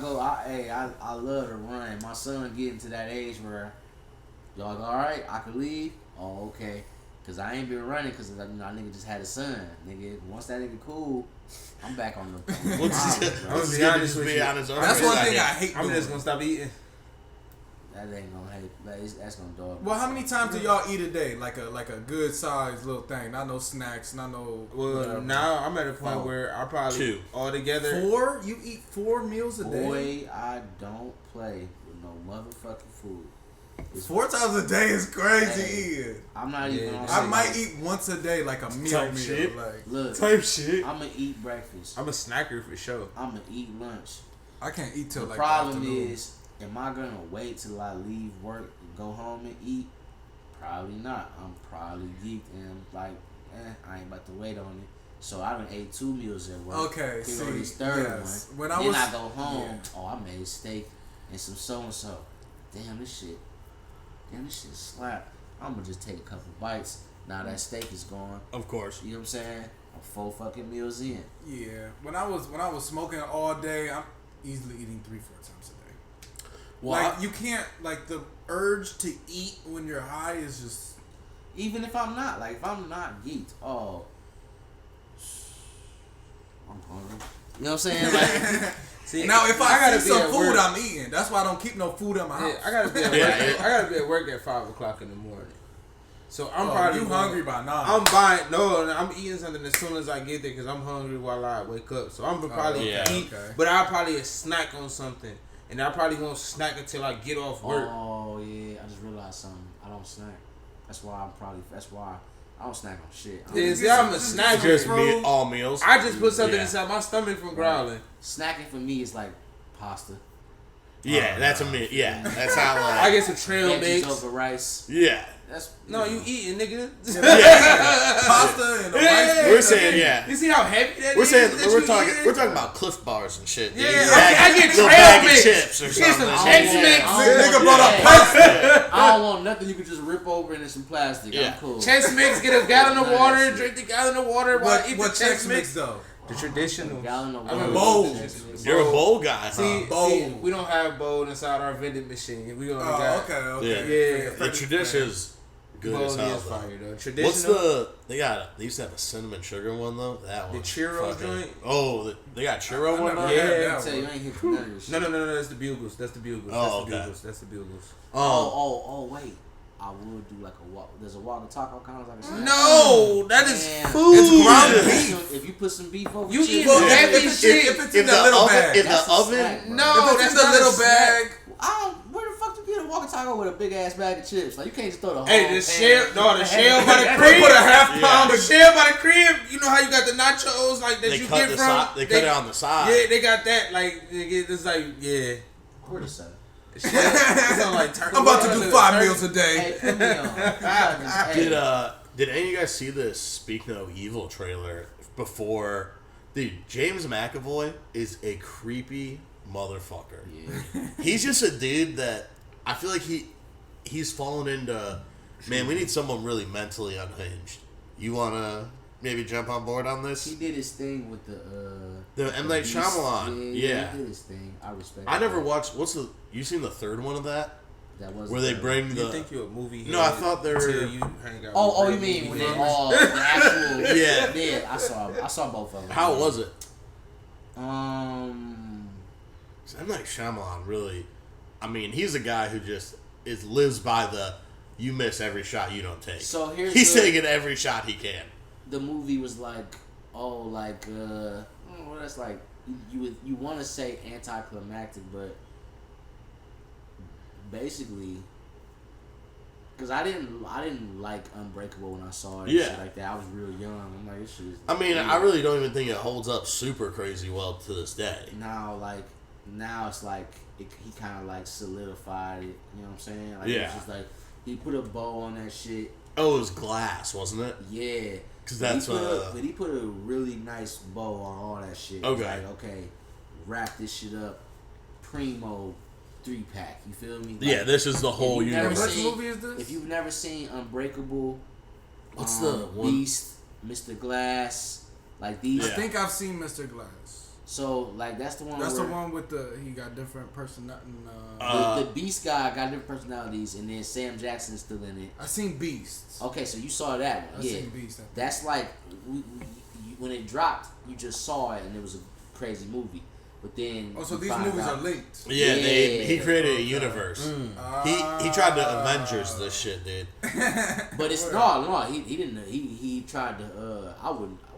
love to run. My son getting to that age where y'all go, all right, I could leave. Oh, okay. Cause I ain't been running, cause I nigga just had a son. Nigga, once that nigga cool, I'm back on the. I'm Just be honest with be you. honest. That's one thing I hate. I'm doing. just gonna stop eating. That ain't gonna hate. That's gonna dog. Well, how many times do y'all eat a day? Like a good sized little thing. Not no snacks. Not no. Well, whatever. now I'm at a point where I probably 2 altogether. 4? You eat 4 meals a day? Boy, I don't play with no motherfucking food. 4 times a day is crazy. Hey, I'm not even. I might eat once a day, like a meal. Shit. Like look, type shit. I'm gonna eat breakfast. I'm a snacker for sure. I'm gonna eat lunch. I can't eat till the like problem afternoon. is, am I gonna wait till I leave work and go home and eat? Probably not. I'm probably geeked and I'm like, I ain't about to wait on it. So I done ate 2 meals at work. Okay, Pick see, on this third yes. one. When Then I go home. yeah. Oh, I made steak and some so and so. Damn, this shit slap. I'm gonna just take a couple bites. Now that steak is gone. Of course. You know what I'm saying? I'm 4 fucking meals in. Yeah, when I was smoking all day, I'm easily eating 3-4 times a day. Well, like you can't like the urge to eat when you're high is just. Even if I'm not, like if I'm not geeked, oh, I'm hungry. You know what I'm saying? Like, See, now if I gotta see be some at food, work. I'm eating. That's why I don't keep no food in my house. I gotta be at work. I gotta be at work at 5 o'clock in the morning. So I'm probably you hungry by now. I'm buying I'm eating something as soon as I get there because I'm hungry while I wake up. So I'm probably eat, but I'll probably snack on something, and I probably won't snack until I get off work. oh yeah, I just realized something. I don't snack. That's why I don't snack on shit. Yeah, see, I'm a snacker. just all meals. I just put something inside my stomach from growling. Snacking for me is like pasta. Yeah, that's a meal. Yeah, that's how. I get some trail Veggies mix over rice. Yeah. That's No, you eating, nigga. Pasta and the rice. We're saying You see how heavy that We're is saying that we're you talking eating? we're talking about Cliff Bars and shit. Yeah, dude. I get Little trail bag mix. of chips or Get something. some I Chex don't Mix. want- Nigga brought up pasta. I don't want nothing you can just rip over into some plastic. Yeah. I'm cool. Chex Mix, get a gallon of water, drink the gallon of water while eat the What Chex Chex Mix though? The traditional. Gallon of I remember Bowl. the traditional. You're a bowl guy, huh? See, we don't have bowl inside our vending machine. We only got Okay. Yeah. The tradition's good bowl as hell. is Though. fire though. What's Traditional. they used to have a cinnamon sugar one though. That one. The churro joint? Oh, they got churro I one never now? had Yeah. that I tell you, I ain't hit for none of this shit. No. That's the bugles. That's the bugles. Oh, That's the okay. bugles. That's the bugles. Oh, wait. I would do like a walk. There's a walk and taco kind of like a snack. No, that is Damn. food. It's ground If beef. you- If you put some beef over You chips, eat Well, heavy if it's shit. if it's in the little bag. In the That's a oven? snack, bro. No, If it's that's in the not little a snack. bag. Where the fuck do you get a walk and taco with a big ass bag of chips? Like you can't just throw the whole. Hey, the shell, the shell by the They crib. put a half Yeah. pound The of shell by the crib. You know how you got the nachos like that They you cut get the from. side. They cut it on the side. Yeah, they got that. Like it's like yeah. Where the sun? The shell, it's on like turkey. I'm about to do 5 meals a Hey, day. put me on. Hey. Did any of you guys see this Speak No Evil trailer before? Dude, James McAvoy is a creepy motherfucker. Yeah. He's just a dude that I feel like he's fallen into. Man, we need someone really mentally unhinged. You wanna maybe jump on board on this? He did his thing with The M. Night Beast. Shyamalan. Yeah. He did his thing. I respect. I never that. watched. You seen the third one of that? That was Where they bring You the. think you're a movie? No, I head thought they were- until you hang out Oh, with you real mean when movie they lovers. all the actual? Yeah. Yeah, I saw both of them. How was it? Um. 'Cause M. Night Shyamalan really. I mean, he's a guy who just lives by the. You miss every shot you don't take. So here's He's taking every shot he can. the movie was like, that's like you want to say anticlimactic, but basically, because I didn't like Unbreakable when I saw it. And Yeah. shit like that. I was real young. I'm like, this shit is. I mean, weird. I really don't even think it holds up super crazy well to this day. Now it's like he kind of like solidified it. You know what I'm saying? Like, Yeah. It's just like he put a bow on that shit. Oh, it was glass, wasn't it? Yeah. 'Cause But that's, but he put a really nice bow on all that shit. Okay. Like, okay, wrap this shit up, primo 3-pack. You feel me? Like, Yeah, this is the whole if you've never universe. seen- What movie is this? If you've never seen Unbreakable, What's the one? Beast, Mr. Glass, like these. I Yeah. think I've seen Mr. Glass. So like that's the one. That's where the one with he got different personality. the Beast guy got different personalities, and then Sam Jackson's still in it. I seen Beast. Okay, so you saw that one. I Yeah, seen Beast. that's like when it dropped, you just saw it, and it was a crazy movie. But then Oh, so you these find movies out- are linked. Yeah, he Yeah. created a Okay. universe. Mm. He tried to Avengers this shit, dude. But it's no, he didn't. He tried to.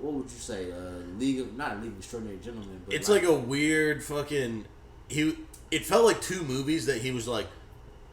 What would you say? Not League of Extraordinary Gentlemen. But It's like a weird fucking. It felt like two movies that he was like,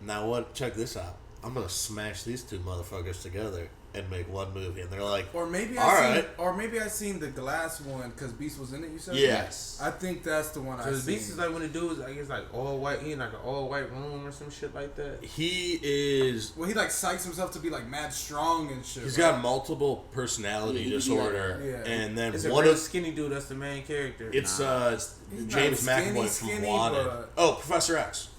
now what? Check this out. I'm gonna smash these two motherfuckers together and make one movie, and they're like, or maybe I seen the Glass one because Beast was in it. You said yes. I think that's the one I seen. Beast is like when the dude is like it's like all white, he in like an all white room or some shit like that. He is. Well, he like psychs himself to be like mad strong and shit. He's got multiple personality disorder, and then it's one a of skinny dude that's the main character. It's James McAvoy from Wanted. Oh, Professor X.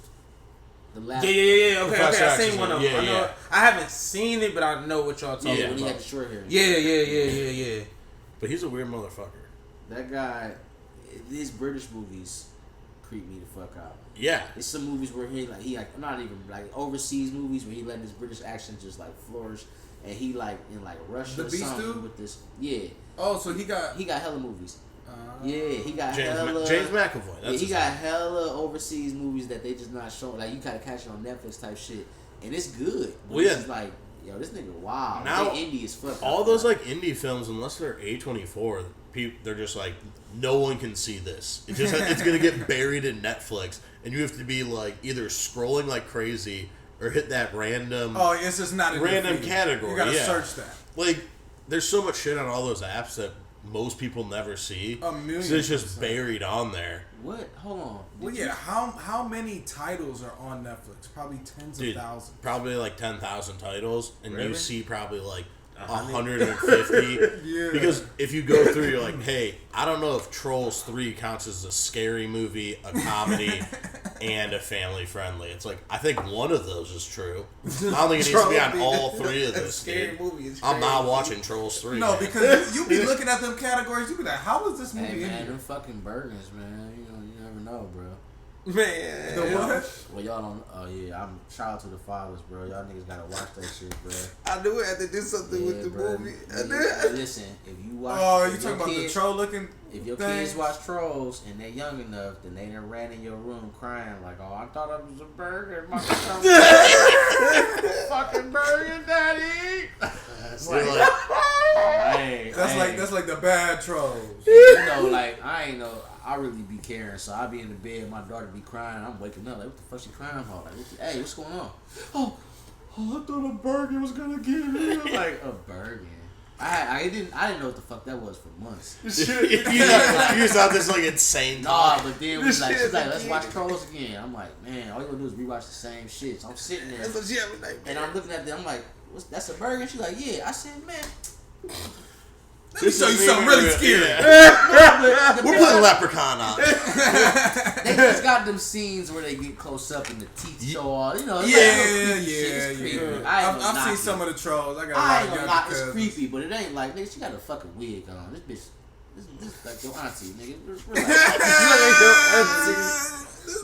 The last Okay, I seen one of them. I know. Yeah. I haven't seen it, but I know what y'all talking about. When he had the short hair. Yeah. But he's a weird motherfucker. That guy, these British movies creep me the fuck out. Yeah. It's some movies where he not even like overseas movies where he letting his British accent just like flourish, and he like in like Russia or something with this. Yeah. Oh, so he got hella movies. He got James McAvoy. That's he got hella overseas movies that they just not showing. Like you gotta catch it on Netflix type shit, and it's good. Well, it's like, yo, this nigga wild. Now indie as fuck. All those like indie films, unless they're A24, they're just like no one can see this. It's gonna get buried in Netflix, and you have to be like either scrolling like crazy or hit that random. Oh, it's just not in random category. You gotta search that. Like, there's so much shit on all those apps that most people never see. A million. So it's just buried on there. What? Hold on. Well, yeah. How many titles are on Netflix? Probably tens of thousands. Probably like 10,000 titles, and you see probably like 150. Yeah. Because if you go through, you're like, hey, I don't know if Trolls 3 counts as a scary movie, a comedy, and a family friendly. It's like, I think one of those is true. I don't think it needs to be on all three of those. Scary movie is I'm not watching Trolls 3. No, because you be looking at them categories, you be like, how is this movie in here? them fucking burgers, man. You never know, bro. Man. The what? Well, y'all don't. Oh yeah, I'm shout out to the fathers, bro. Y'all niggas gotta watch that shit, bro. I knew I had to do something with the movie. Listen, if you watch. Oh, you talking about the troll looking? If your kids watch Trolls and they're young enough, then they done ran in your room crying like, "Oh, I thought it was a burger, fucking burger, daddy." That's like the bad trolls. You know, like I really be caring, so I be in the bed, my daughter be crying, I'm waking up like, what the fuck she crying for? Like, hey, what's going on? Oh, I thought a burger was gonna get me. Like a burger. I didn't know what the fuck that was for months. You just thought this like insane. Nah, but then she's like, let's watch Trolls again. I'm like, man, all you gonna do is rewatch the same shit. So I'm sitting there, and I'm looking at them. I'm like, that's a burger? She's like, yeah. I said, man. Let me show you something really scary. Yeah. We're putting Leprechaun on. They just got them scenes where they get close up and the teeth show all. You know, yeah. I've seen some of the trolls. I ain't gonna lie, it's creepy, but it ain't like, nigga, she got a fucking wig on. This bitch, this like your auntie, nigga.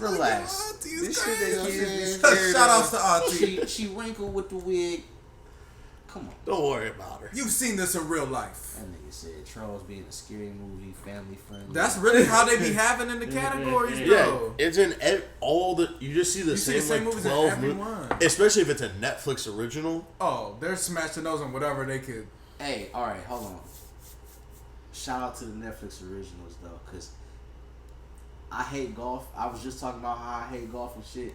Relax. This shit that kids be scared. Shout outs to auntie. She wrinkled with the wig. Come on. Don't worry about her. You've seen this in real life. That nigga said Trolls being a scary movie, family friendly. That's really how they be having in the categories, though. Yeah, it's in all the. You just see the same like 12 movies, especially if it's a Netflix original. Oh, they're smashing those on whatever they could. Hey, all right, hold on. Shout out to the Netflix originals though, cause I hate golf. I was just talking about how I hate golf and shit.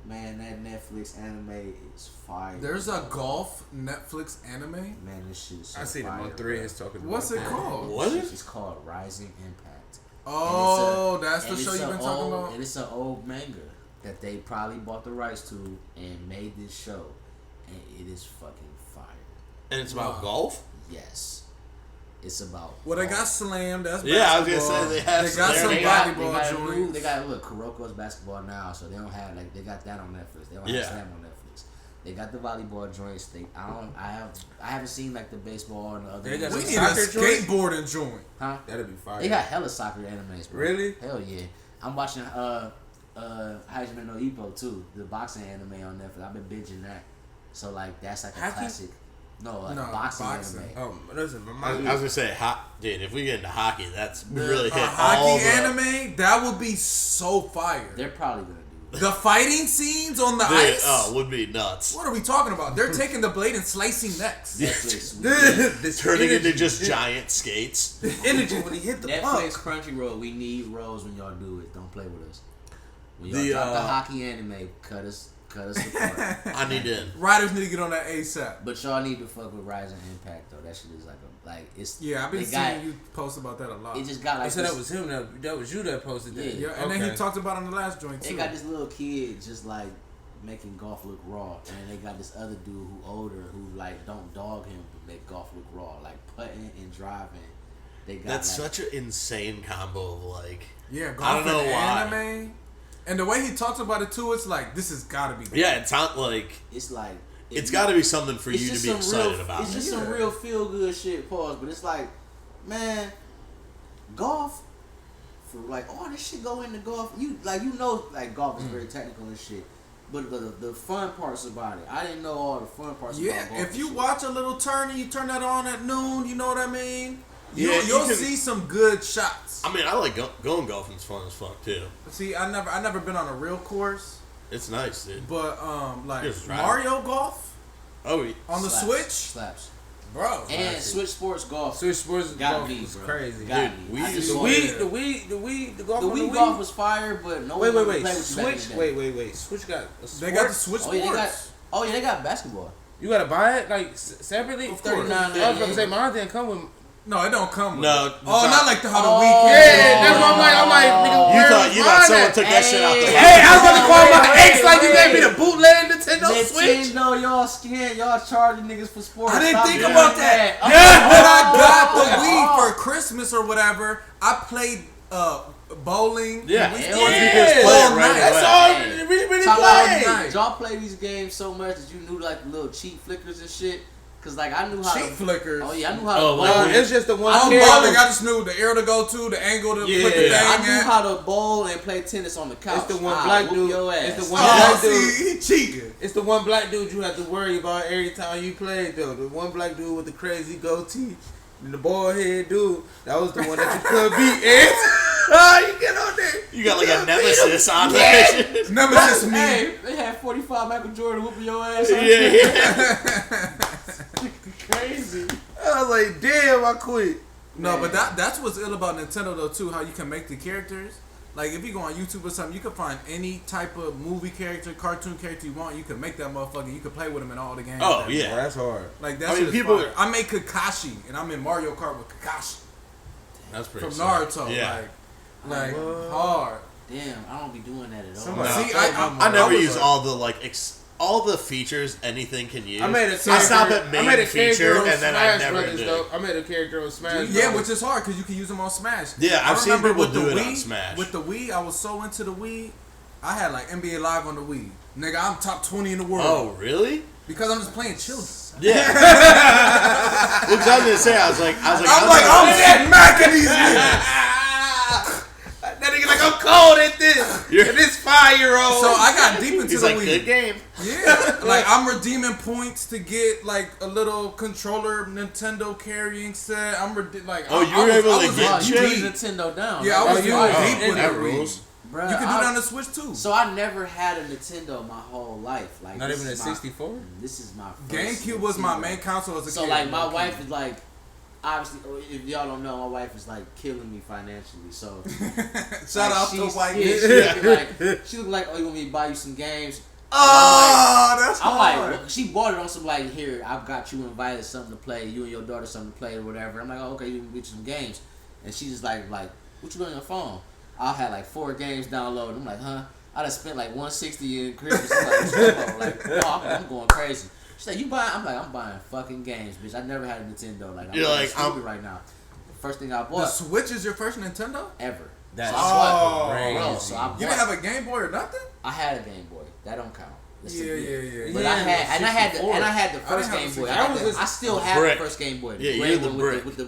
Man, that Netflix anime is fire. There's a golf Netflix anime? Man, this shit is so I see fire, them on 3 is talking about. What's it called? What is it? It's called Rising Impact. Oh, that's the show you've been talking about? And it's an old manga that they probably bought the rights to and made this show. And it is fucking fire. And it's about golf? Yes. It's about well, they got slammed. That's basketball. I was gonna say they got some volleyball joints. They got look, Kuroko's basketball now, so they don't have like they got that on Netflix. They don't have slam on Netflix. They got the volleyball joints. I haven't seen like the baseball and the other. They got we need a skateboarding joint. Huh? That'd be fire. They got hella soccer animes, bro. Really? Hell yeah. I'm watching Hajime no Ippo too, the boxing anime on Netflix. I've been binging that. So like that's like a classic. No, like boxing anime. Listen, I was gonna say, dude, if we get into hockey, we really hit hockey anime. That would be so fire. They're probably gonna do the fighting scenes on the ice. Oh, would be nuts. What are we talking about? They're taking the blade and slicing necks. Netflix, turning into just giant skates. The energy when he hit the Netflix, Crunchyroll. We need roles when y'all do it. Don't play with us. When y'all drop the hockey anime, cut us cut us apart. I need in. Writers need to get on that ASAP. But y'all need to fuck with Rising Impact though. That shit is it's. Yeah, I've been seeing you post about that a lot. It just got like. So that was him. That was you that posted that. Yeah, and then he talked about it on the last joint too. They got this little kid just like making golf look raw, and they got this other dude who older who like don't dog him but make golf look raw, like putting and driving. They got That's such an insane combo of like. Yeah, golf I don't know and why. anime. And the way he talks about it too, it's like this has got to be good. Yeah, it's not like. It's like. It's got to be something for you to be excited about. It's just some real feel good shit, pause. But it's like, man, golf, for like all this shit go into golf. Like golf is very technical and shit. But the fun parts about it, I didn't know all the fun parts about golf. Yeah, if you watch a little tourney, you turn that on at noon, you know what I mean? Yeah, You'll see some good shots. I mean, I like going golfing's fun as fuck too. See, I never been on a real course. It's nice, dude. But like Mario Golf on the slaps, Switch, slaps, bro. And Switch Sports Golf. Switch Sports golf me, was bro. crazy. Got Dude, me. the golf. The Wii golf was fire, but no one wait. played Switch. Wait. Switch got. They got the Switch Sports. They got basketball. You gotta buy it like separately. $39. I was gonna say mine didn't come with. No, it don't come with No. it. Oh, not like how the Wii came. Yeah, that's what I'm like, nigga. You thought someone took that shit out the Hey, I was about to call my ex like you gave me the bootleg Nintendo Switch. Nintendo, y'all scared. Y'all charging niggas for sports. I didn't Stop think doing about that. Yeah. When I got the Wii for Christmas or whatever, I played bowling. Yeah, and all night. That's all we really played. Y'all play these games so much that you knew like the little cheat flickers and shit. Cause like I knew how cheat flickers. Oh yeah, I knew how to bowl. It's just the one. I'm bowling. I just knew the air to go to, the angle to put the thing I knew at. how to bowl and play tennis on the couch. It's the one black dude. Your ass. It's the one black dude. He cheating. It's the one black dude you have to worry about every time you play though. The one black dude with the crazy goatee. And the bald head dude, that was the one that you could beat. You get on there. You got like a nemesis on there. Nemesis me. Hey, they had 45 Michael Jordan whooping your ass. Yeah. Crazy. I was like, damn, I quit. No, but that's what's ill about Nintendo though too. How you can make the characters. Like if you go on YouTube or something, you can find any type of movie character, cartoon character you want. You can make that motherfucker. You can play with them in all the games. Oh yeah, that's hard. Like that's people. I made Kakashi, and I'm in Mario Kart with Kakashi. That's pretty. From Naruto. Yeah. Like hard. Damn, I don't be doing that at all. No. See, I never use all the all the features anything can use. I stop at main feature and then I never Brothers, do. though. I made a character on Smash. Yeah, which is hard because you can use them on Smash. Yeah, I've seen people with do the it Wii, on Smash. With the Wii, I was so into the Wii. I had like NBA Live on the Wii. Nigga, I'm top 20 in the world. Oh, really? Because I'm just playing children. Yeah. Well, 'cause I was gonna say, I was like, I'm smacking these niggas. That nigga like, I'm cold at this. And this 5-year-old. So I got deep into He's the like, Wii. good game. Yeah, like I'm redeeming points to get like a little controller Nintendo carrying set. You were able to get shit. Nintendo down. Yeah, I was deep with that the rules. Wii. Bruh, you can do that on the Switch too. So I never had a Nintendo my whole life. Like not even a 64. This is my first GameCube was my main console as a kid. So like my wife is like, obviously, if y'all don't know, my wife is like killing me financially. So shout out to white. She look like, oh, you want me to buy you some games? That's I'm hard. like, she bought it on some like, here, I've got you invited something to play, you and your daughter something to play or whatever. I'm like, oh, okay, you can get you some games. And she's just like, what you doing on your phone? I had like 4 games downloaded. I'm like, huh? I done spent like $160 in Christmas. I'm like, I'm going crazy. She's like, you buying? I'm like, I'm buying fucking games, bitch. I never had a Nintendo. Like, I'm stupid right now. The first thing I bought. The Switch is your first Nintendo? Ever. That's so you didn't have a Game Boy or nothing? I had a Game Boy. That don't count. Yeah. But I had the first Game Boy. I still have the first Game Boy. The gray one with the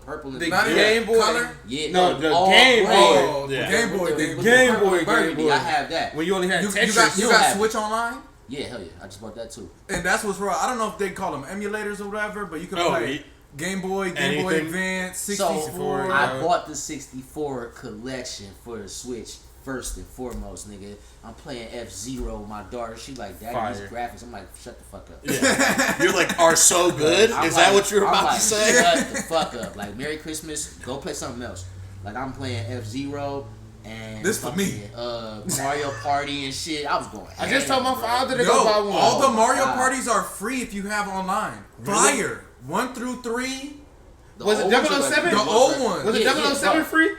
purple and the Game Boy color. Yeah, no, the Game Boy. The Game Boy. The Game Boy. I have that. When you only had Tetris. You got Switch Online? Yeah, hell yeah. I just bought that too. And that's what's wrong. I don't know if they call them emulators or whatever, but you can play Game Boy, Game Boy Advance, 64. So I bought the 64 collection for the Switch. First and foremost, nigga, I'm playing F-Zero with my daughter. She like, Daddy, these graphics. I'm like, shut the fuck up. Yeah. You're like, are so good? Is that what you're about to say? Shut the fuck up. Like, Merry Christmas. Go play something else. Like, I'm playing F-Zero. And this for me. Mario Party and shit. I was going. I just told my father to Yo, go buy one. all the Mario parties are free if you have online. Really? Fire. 1 through 3. Was it 007? The old one. Was it 007 free?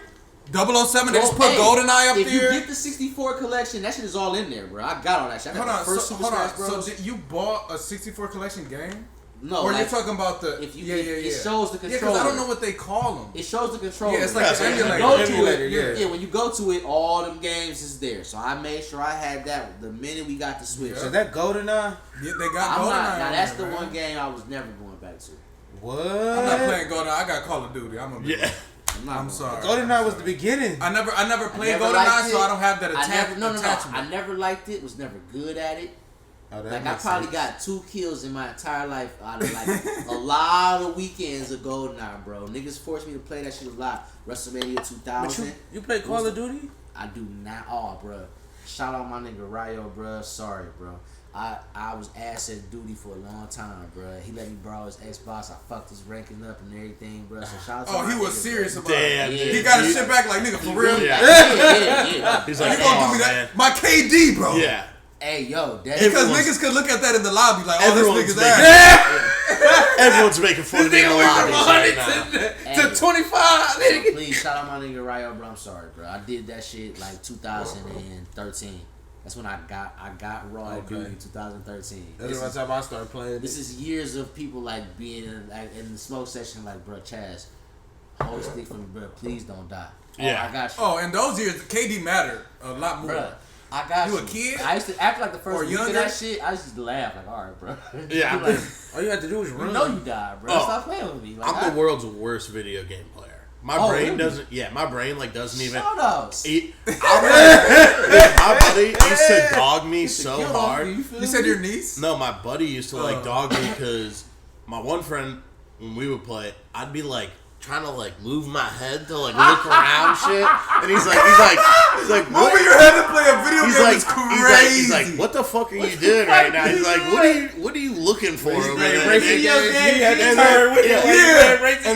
007, they just put GoldenEye up if there. If you get the 64 collection, that shit is all in there, bro. I got all that shit. I got the first Super Smash Bros. So you bought a 64 collection game? No. Or you're talking about the... If you, it shows the controller. Yeah, because I don't know what they call them. It shows the controller. Yeah, it's like the emulator. Yeah, when you go to it, all them games is there. So I made sure I had that the minute we got the Switch. Yeah. Is that GoldenEye? Yeah, they got GoldenEye. Now that's the one game I was never going back to. What? I'm not playing GoldenEye. I got Call of Duty. I'm sorry. GoldenEye was the beginning. I never played GoldenEye, so I don't have that attachment. I never liked it. Was never good at it. Like I probably got 2 kills in my entire life out of like a lot of weekends of GoldenEye, bro. Niggas forced me to play that shit a lot. WrestleMania 2000. But you play Call of Duty? I do not. Oh, bro. Shout out my nigga Ryo, bro. Sorry, bro. I was ass at duty for a long time, bro. He let me borrow his Xbox. I fucked his ranking up and everything, bro. So shout out to my he was nigga, serious bro. about it. Yeah, he got his shit back like, nigga, for real? Yeah. He's like, you gonna do me that? My KD, bro. Yeah. Hey, yo, that's because niggas could look at that in the lobby like, this nigga's ass. Everyone's making fun of me in the lobby to 25. So please shout out my nigga Ryo, bro. I'm sorry, bro. I did that shit like 2013. That's when I got Raw at Duty 2013. That's the time I started playing. This is years of people like being in the smoke section like, bro, Chaz, hold stick for me, bro. Please don't die. Yeah. I got you. Oh, in those years, KD mattered a lot more. Bruh, I got you. You a kid? I used to, after like the first week of younger? that shit, I used to laugh like, all right, bro. Yeah. Like, all you had to do was run. you know you died, bro. Stop playing with me. Like, I'm the world's worst video game player. My brain doesn't. Yeah, my brain like doesn't even. Shoutouts. My buddy used to dog me so hard. You said your niece? No, my buddy used to like dog me because my one friend, when we would play, I'd be like trying to like move my head to like look around shit, and he's like, what? Moving your head to play a video game is crazy. He's like, what the fuck are you doing right now? He's like, what are you looking for over there? And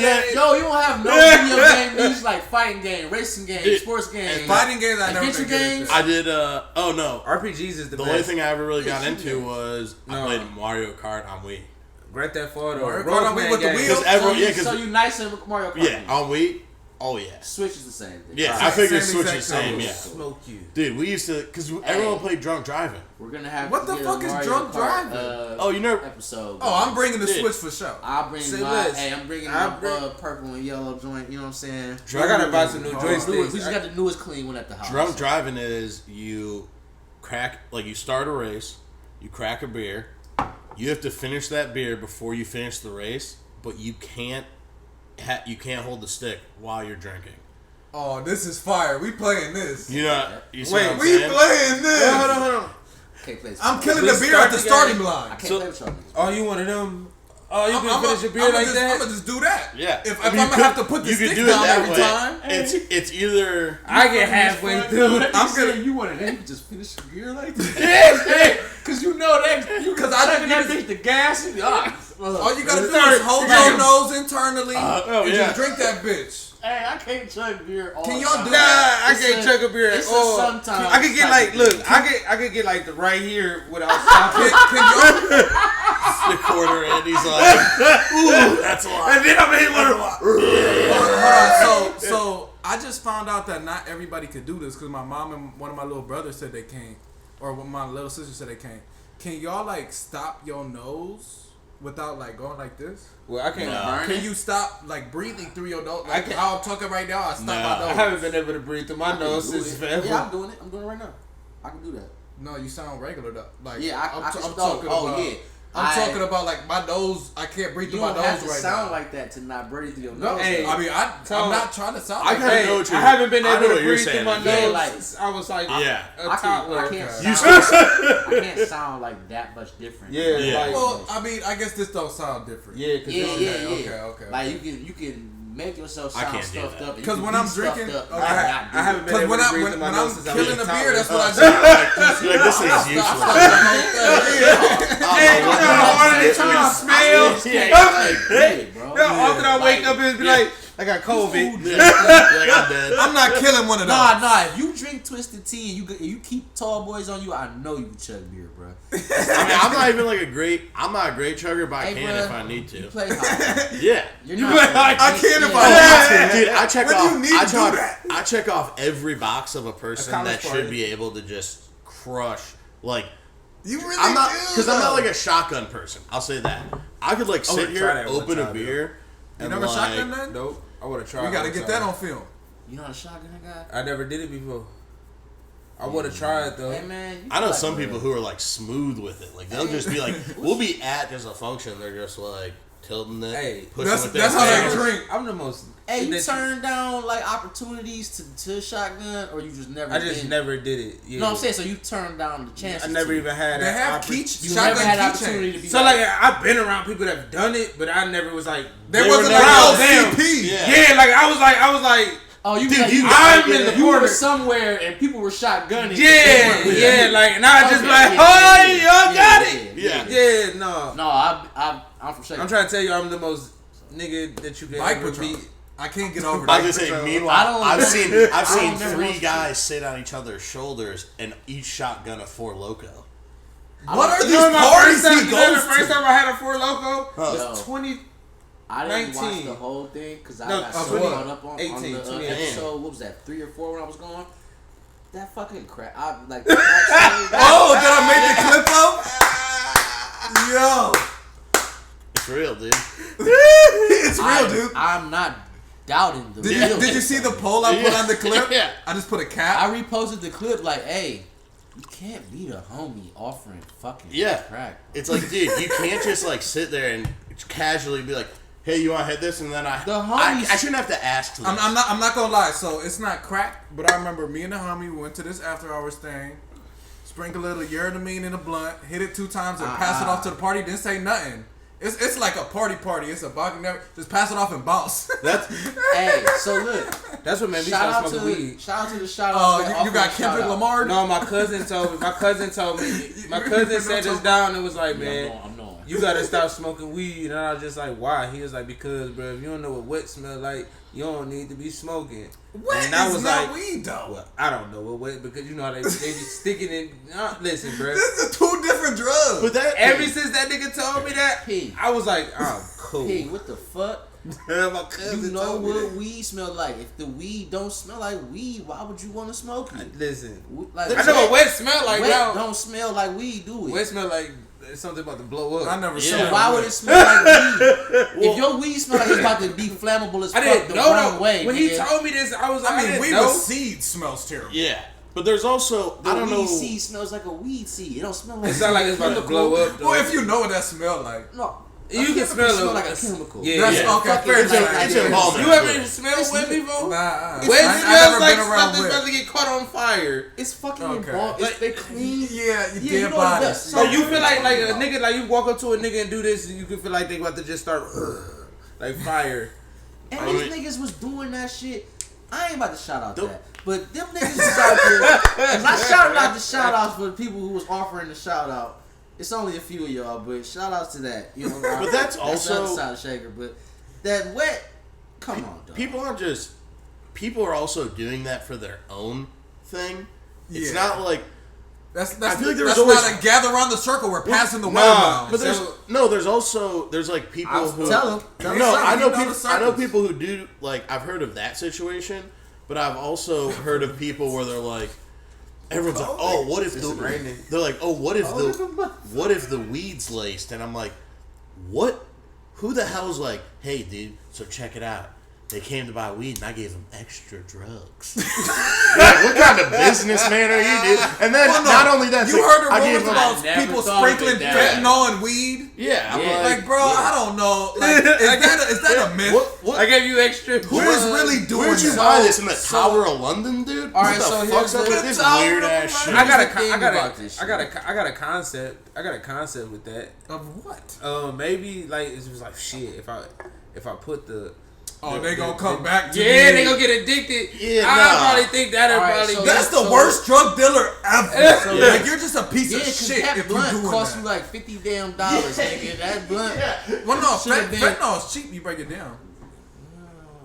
then, yo, you don't have no video game news like fighting game, racing game, sports game, fighting games. I never adventure games. I did. Oh no, RPGs is the best. only thing I ever really got into was I played Mario Kart on Wii. Grand Theft Auto. Mario Kart on Wii with the wheels. So you nice in Mario Kart. Yeah, on Wii. Oh yeah. Switch is the same thing. Yeah, I figured Switch is the same. same. Yeah. Smoke you, dude. We used to because everyone played drunk driving. We're gonna have. What the fuck is drunk driving? Oh, you know. Episode. Oh, I'm bringing the Switch for sure. I'm bringing my purple and yellow joint. You know what I'm saying? I gotta buy some new joysticks. We just got the newest clean one at the house. Drunk driving is you start a race, you crack a beer, you have to finish that beer before you finish the race, but you can't hold the stick while you're drinking. Oh, this is fire. We playing this. You know, you see Wait, what I'm we saying? playing this. Hold on. I'm killing the beer at the starting line. I can't play with y'all. Oh, you one of them? Oh, you can finish your beer like that? I'm gonna just do that. Yeah. If I'm gonna have to put the stick down every time. It's either I get halfway through. I'm gonna. You want to just finish your beer like that? Yeah, because you know that. Because I didn't that bitch the gas. All you gotta do is hold your nose internally and yeah. just drink that bitch. Hey, I can't chug beer all Can the y'all time. do that? I can't chug a beer at all. Sometimes I could get like, look, I could get like the right here without stopping. Can y'all? the quarter and he's like, ooh, that's a lot. And then I'm in Hold on. So I just found out that not everybody could do this because my mom and one of my little brothers said they can't, or my little sister said they can't. Can y'all like stop your nose without like going like this? Well, I can't. No. Can you stop like breathing through your nose? Like how I'm talking right now, I stop my I nose. haven't been able to breathe through my nose since forever. Yeah, I'm doing it. I'm doing it right now. I can do that. No, you sound regular though. Like yeah, I'm talking oh, about. yeah. I'm talking about like my nose. I can't breathe through my nose right now. You don't have to sound like that to not breathe through your nose. Hey, I mean, I'm not trying to sound like I that. haven't been able to breathe through my Yeah, nose like, since I was like yeah. a toddler. I can't sound like that much different. Yeah. Like, well, I mean, I guess this don't sound different. Yeah, Okay. Like you can make yourself sound stuffed up. Because when I'm drinking, I haven't been able to breathe through my nose since I was killing a a beer, that's what I toddler. do. Like, this is useless. Hey, you know how hard it is to smell? Hey, bro. Often I wake up and be like, I got COVID. Like, I'm dead. I'm not killing one of those. Nah. If you drink Twisted Tea and you keep Tall Boys on you, I know you can chug beer, bro. I mean, I'm not even like I'm not a great chugger, but I can bruh, if I need to. You play high. Yeah. You're not. I can if I want to. Dude, I check When off. you need to do that. I check off every box of a person college that party. should be able to just crush. Like, You really I'm not do, because I'm not though. like a shotgun person. I'll say that. I could like sit wanna here, try that one open a time, beer, You and never like, shotgun that? Nope. I would have tried. We gotta one get time. that on film. You not a shotgun guy? I never did it before. I would have tried though. Hey man, you I know like some a- people who are like smooth with it. Like they'll just be like, we'll be at just a function. They're just like tilting it, Hey, pushing That's with their how they fingers. drink. I'm the most. Hey, you that- turn down like opportunities to shotgun, or you just never? I just been- never did it. Yeah. You know what I'm saying? So you turned down the chances. I never to. even had They that. have opportunity. key You shotgun never had keychains. opportunity to be. So like I've been around people that have done it, but I never was like There they wasn't were like around no them. CP. Yeah, like I was like oh, you Dude, like, you I'm gotta in get the it. you corner. were somewhere and people were shotgunning. Yeah, like and I just Okay, like, yeah, oh, y'all got it. Yeah. Yeah, no. No, I'm from Shaker. I'm trying to tell you, I'm the most nigga that you can Bike ever patrol. beat. I can't get over I that. was gonna say, I meanwhile, don't I've remember- seen remember 3 most guys sit on each other's shoulders and each shotgun a 4 Loco. What are You these know my parties first time, he you know the goes first to? time I had a Four Loco Yo. was 20. I didn't watch 19. the whole thing because I No, got 20, so caught up on 18, the 20. episode. What was that? 3 or 4 when I was going. That fucking crap. I like. Oh, did I make the clip up? Yo, It's real, dude. it's real, dude. I'm not doubting the. Did you see the poll I put on the clip? Yeah. I just put a cap. I reposted the clip like, hey, you can't beat a homie offering fucking Yeah. crack. It's like, dude, you can't just like sit there and casually be like, "Hey, you want to hit this?" And then I shouldn't have to ask. This. I'm not gonna lie. So it's not crack, but I remember me and the homie went to this after hours thing. Sprinkle a little uridamine in a blunt, hit it 2 times, and pass it off to the party. Didn't say nothing. It's like a party. It's a bar. Never just pass it off and bounce. That's Hey, so look, That's what made me shout start out smoking to weed. shout out to the shout Oh, out. you got Kendrick Lamar. No, my cousin told me. My cousin sat us down and was like, man, I'm knowing. you gotta stop smoking weed. And I was just like, why? He was like, because, bro, if you don't know what wet smell like, you don't need to be smoking. What And I is was not like, weed though? Well, I don't know what wet, because you know how they be sticking in. Listen, bro. This is 2 different drugs. but that Ever since that nigga told me that, P. I was like, I'm cool. Hey, what the fuck? My cousin You know told me what that. weed smell like. If the weed don't smell like weed, why would you want to smoke it? Listen, Like, I know what wet smell like wet now. don't smell like weed, do it? Wet smell like something about to blow up. I never Yeah. So said why that. would it smell like weed? If your weed smell like it's about to be flammable as I fuck didn't the know wrong though. way, When nigga. he told me this, I was like, I mean, weed know. with seed smells terrible. yeah. But there's also the I don't weed know. seed smells like a weed seed. It don't smell like It sound like it's about to chemical. blow up. Though. Well, if you know what that smell like. No, You can smell like it. a chemical. Yeah, That's yeah. okay. Fair It's a- enough. it's a involvement. You ever smelled wet before? Nah, Wet I smells never like been around something's wet. about to get caught on fire. It's fucking Okay. involved. Like- They clean. Yeah, you dead know body. that. So you feel like a nigga, like you walk up to a nigga and do this, and you can feel like they about to just start like fire. And I these mean- niggas was doing that shit. I ain't about to shout out that. But them niggas was out there. Cause I shouted out the shout outs for the people who was offering the shout out. It's only a few of y'all, but shout outs to that. You know, But that's the also- other side of Shaker. But that wet, come on, dog. People aren't just. People are also doing that for their own thing. It's Yeah. not like That's I feel like there was that's always- not a gather around the circle. We're passing the weather nah, around. But there's So- there's also like people who Tell them. Tell no, them, I know you people. the I know circles. people who do like. I've heard of that situation, but I've also heard of people where they're like, everyone's like, oh, what if It's raining. They're like, oh, what if the weed's laced? And I'm like, what? Who the hell's like, hey, dude? So check it out. They came to buy weed and I gave them extra drugs. Like, what kind of businessman are you, dude? And then Well, no, not only that, you it's like, heard the I gave rumors them, about never people thought of it sprinkling that way. fentanyl and weed. yeah, I'm Yeah. Like, bro, I don't know. Like, is that a myth? what? I gave you extra. Who is really doing Where'd you that? buy this in the Tower of London, dude? All right, what so the here's fuck's up the- with this Tower of weird ass London. shit? I got Here's the thing about this shit. I got a concept. I got a concept with that. Of what? Maybe like it was like shit. If I put the Oh, they gonna come back to yeah, me. they gonna get addicted. Yeah, I nah. probably think that'll All right, probably. so be That's the So- worst drug dealer ever. So- Like, you're just a piece Yeah, of because shit that if you blunt doing cost that. you like $50 nigga. That blunt. Well, no, Should've been- fentanyl's cheap. You break it down.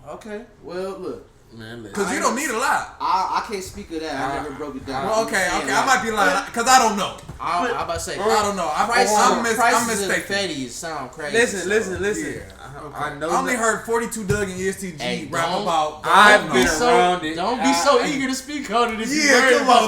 Okay. Well, look. Man, because you don't need a lot. I can't speak of that. I never broke it down. Well, okay. I might be lying because I don't know. I'm about to say. I don't know. I'm mistaken. Fetties sound crazy. Listen. Yeah. I know. I only heard 42 Doug and ESTG rap about. I've been around it. Don't be so eager to speak on it. If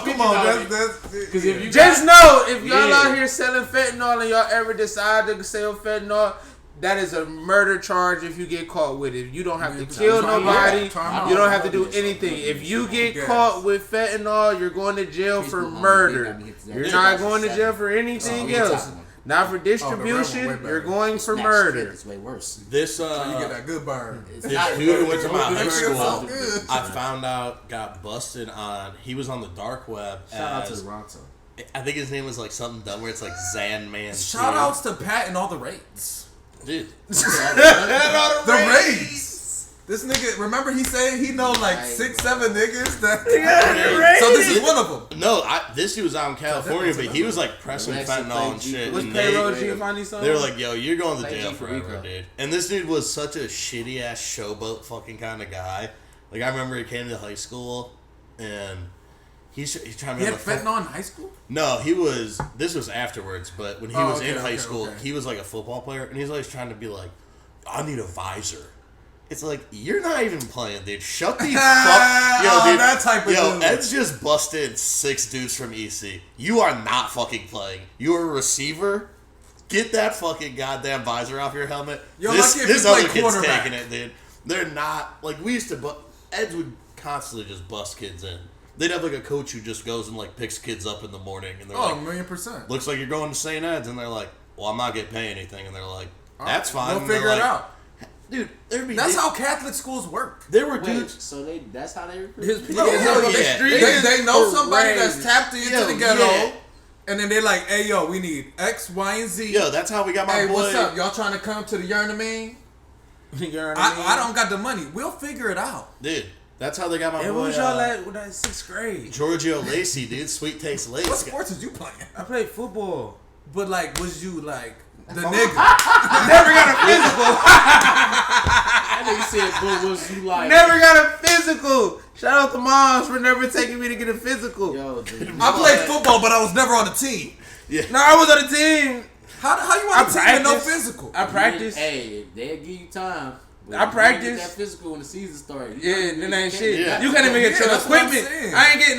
come on. Because if you just know if y'all out here selling fentanyl and y'all ever decide to sell fentanyl, that is a murder charge if you get caught with it. You don't have to kill nobody. You don't have to do anything. If you get caught with fentanyl, you're going to jail for murder. You're not going to jail for anything else. Not for distribution. You're going for murder. It's way worse. This you get that good burn. This dude who went to my high school, I found out got busted on. He was on the dark web. Shout out to Toronto. I think his name was like something dumb where it's like Zan Man. Shout outs to Pat and all the raids. Dude. The raids. This nigga, remember he said he know like 6-7 niggas that. So this is one of them. No, this dude was out in California, but he was like pressing fentanyl and shit. Was and Payroll Giovanni son? They were like, "Yo, you're going to jail forever, dude." And this dude was such a shitty ass showboat fucking kind of guy. Like I remember he came to high school, and he's trying to. He had fentanyl in high school? No, he was. This was afterwards, but when he was in high school, he was like a football player, and he's always trying to be like, "I need a visor." It's like, you're not even playing, dude. Shut the fuck. Yo, dude. That type of Yo, dude. Ed's just busted 6 dudes from EC. You are not fucking playing. You're a receiver. Get that fucking goddamn visor off your helmet. Yo, this other kid's taking it, dude. They're not, like, we used to, Eds would constantly just bust kids in. They'd have, like, a coach who just goes and, like, picks kids up in the morning. And they're like, 1,000,000%. Looks like you're going to St. Ed's. And they're like, well, I'm not getting paid anything. And they're like, that's fine. We'll figure it out. Dude, that's how Catholic schools work. There were dudes. So that's how they recruit. They know somebody that's tapped into the ghetto, and then they're like, "Hey, yo, we need X, Y, and Z." Yo, that's how we got my boy. Hey, what's up? Y'all trying to come to the Yarnamine? I don't got the money. We'll figure it out, dude. That's how they got my boy. What was y'all at when I was 6th grade? Giorgio Lacey, dude. Sweet Taste Lacey. What sports was you playing? I played football. But like, was you like the nigga? Never got a physical. I think he said, but was you like? Never got a physical. Shout out to moms for never taking me to get a physical. Yo, dude. I played football, but I was never on the team. Yeah. No, I was on the team. How you on the team with no physical? I practiced. Hey, they'll give you time. I practiced. That physical when the season started. Yeah, then ain't shit. Yeah. You can't even get your equipment. I ain't get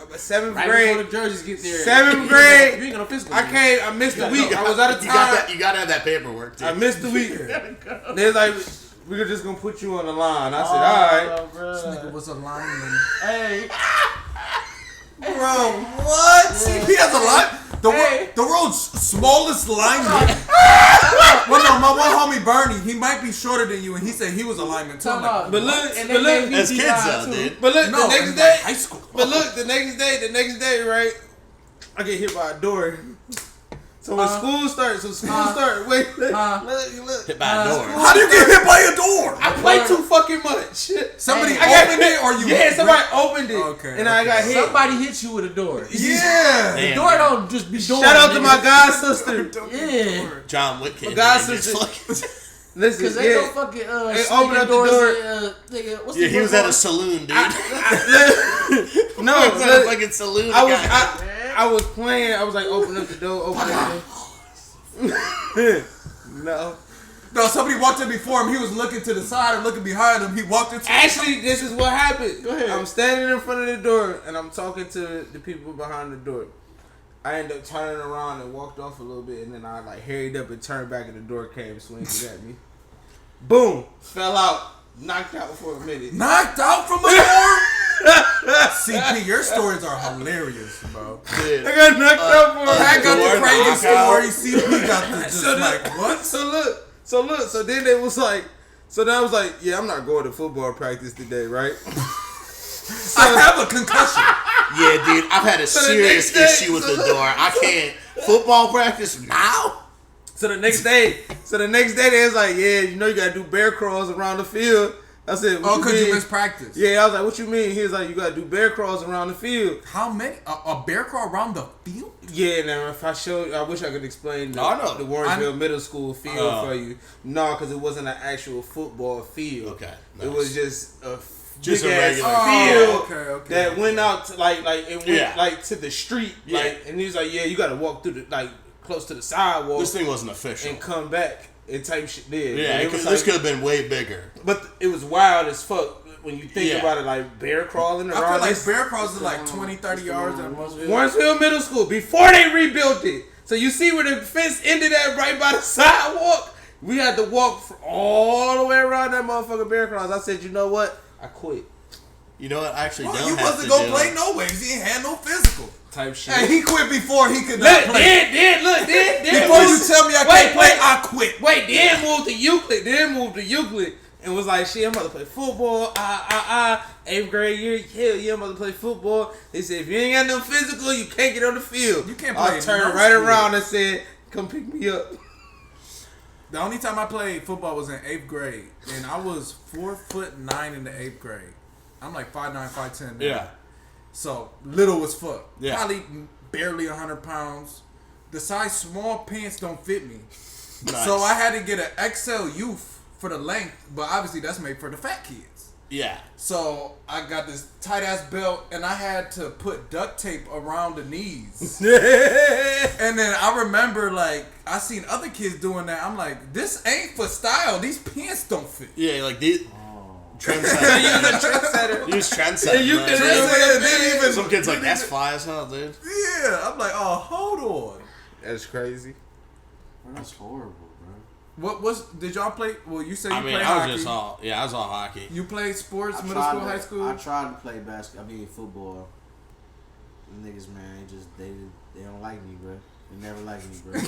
7th right grade. before the jerseys get there. 7th grade. You ain't got no physical. I missed the week. I was out of time. You gotta have that paperwork, dude. I missed the week. They're like, we're just gonna put you on the line. I said, all right. This nigga was a lineman. Hey. Bro, what? CP has a line? The world's smallest lineman. Well, no, my one homie Bernie, he might be shorter than you, and he said he was a lineman too. But look, as kids though, dude. But look, the next day, high school. But look, the next day, right? I get hit by a door. So when school starts, wait, look. Hit by a door. How do you get hit by a door? I play too fucking much. Somebody opened it, or you? Yeah, somebody opened it. Okay. And I got hit. Somebody hit you with a door. Yeah. The door don't just be door. Shout out to my god sister. Yeah. John Whitkin. My god sister. Listen, because they don't fucking they open up the door. Nigga, what's he was at a saloon, dude. No, he was at a fucking saloon. I was playing. I was like, open up the door, No, somebody walked in before him. He was looking to the side and looking behind him. He walked into. Actually, this is what happened. Go ahead. I'm standing in front of the door and I'm talking to the people behind the door. I ended up turning around and walked off a little bit, and then I like hurried up and turned back, and the door came swinging at me. Boom! Fell out, knocked out for a minute. Knocked out from a door? CP, your stories are hilarious, bro. Dude. I got knocked out for a minute. I got the crazy story. CP got the just like what? So then they was like, then I was like, yeah, I'm not going to football practice today, right? I have a concussion. Yeah, dude, I've had a serious issue with the door. I can't football practice now. So the next day they was like, yeah, you know you gotta do bear crawls around the field. I said, "Oh, because you missed practice." Yeah, I was like, "What you mean?" He was like, "You gotta do bear crawls around the field." How many? A bear crawl around the field? Yeah, now if I showed, I wish I could explain the Warrensville Middle School field for you. No, because it wasn't an actual football field. Okay, nice. It was just a just big a regular field that went out to it went like to the street, and he was like, "Yeah, you gotta walk through the close to the sidewalk." This thing wasn't official and come back and type shit. Yeah, because this could have been way bigger. But it was wild as fuck when you think about it, like bear crawling around. I feel like bear crawls are like 20, 30 yards at most. Warrensville Middle School before they rebuilt it. So you see where the fence ended at right by the sidewalk? We had to walk all the way around that motherfucking bear crawls. I said, you know what? I quit. You know what? I actually don't you have wasn't gonna play no ways. He ain't had no physical. Type shit. Hey, he quit before he could not play. Then before you tell me I can't play, I quit. Wait, then moved to Euclid. And was like, shit, I'm about to play football. 8th grade year, hell yeah, I'm about to play football. They said, if you ain't got no physical, you can't get on the field. You can't play. I turned right around and said, come pick me up. The only time I played football was in 8th grade, and I was 4'9" in the 8th grade. I'm like 5'9", 5'10" now. Yeah. So little as fuck. Yeah. Probably barely 100 pounds. The size small pants don't fit me. Nice. So I had to get an XL youth for the length, but obviously that's made for the fat kids. Yeah. So I got this tight ass belt, and I had to put duct tape around the knees. And then I remember, like, I seen other kids doing that. I'm like, this ain't for style. These pants don't fit. Yeah, like these. Trendsetter. You was a trendsetter. You was trendsetter. You didn't even. Some kids like, that's fly as hell, dude. Yeah, I'm like, oh, hold on. That's crazy. Bro, that's horrible, bro. Did y'all play? Well, you said you played I hockey. was I was all hockey. You played sports, middle school, high school? I tried to play football. The niggas, man, they don't like me, bro. They never liked me, bro.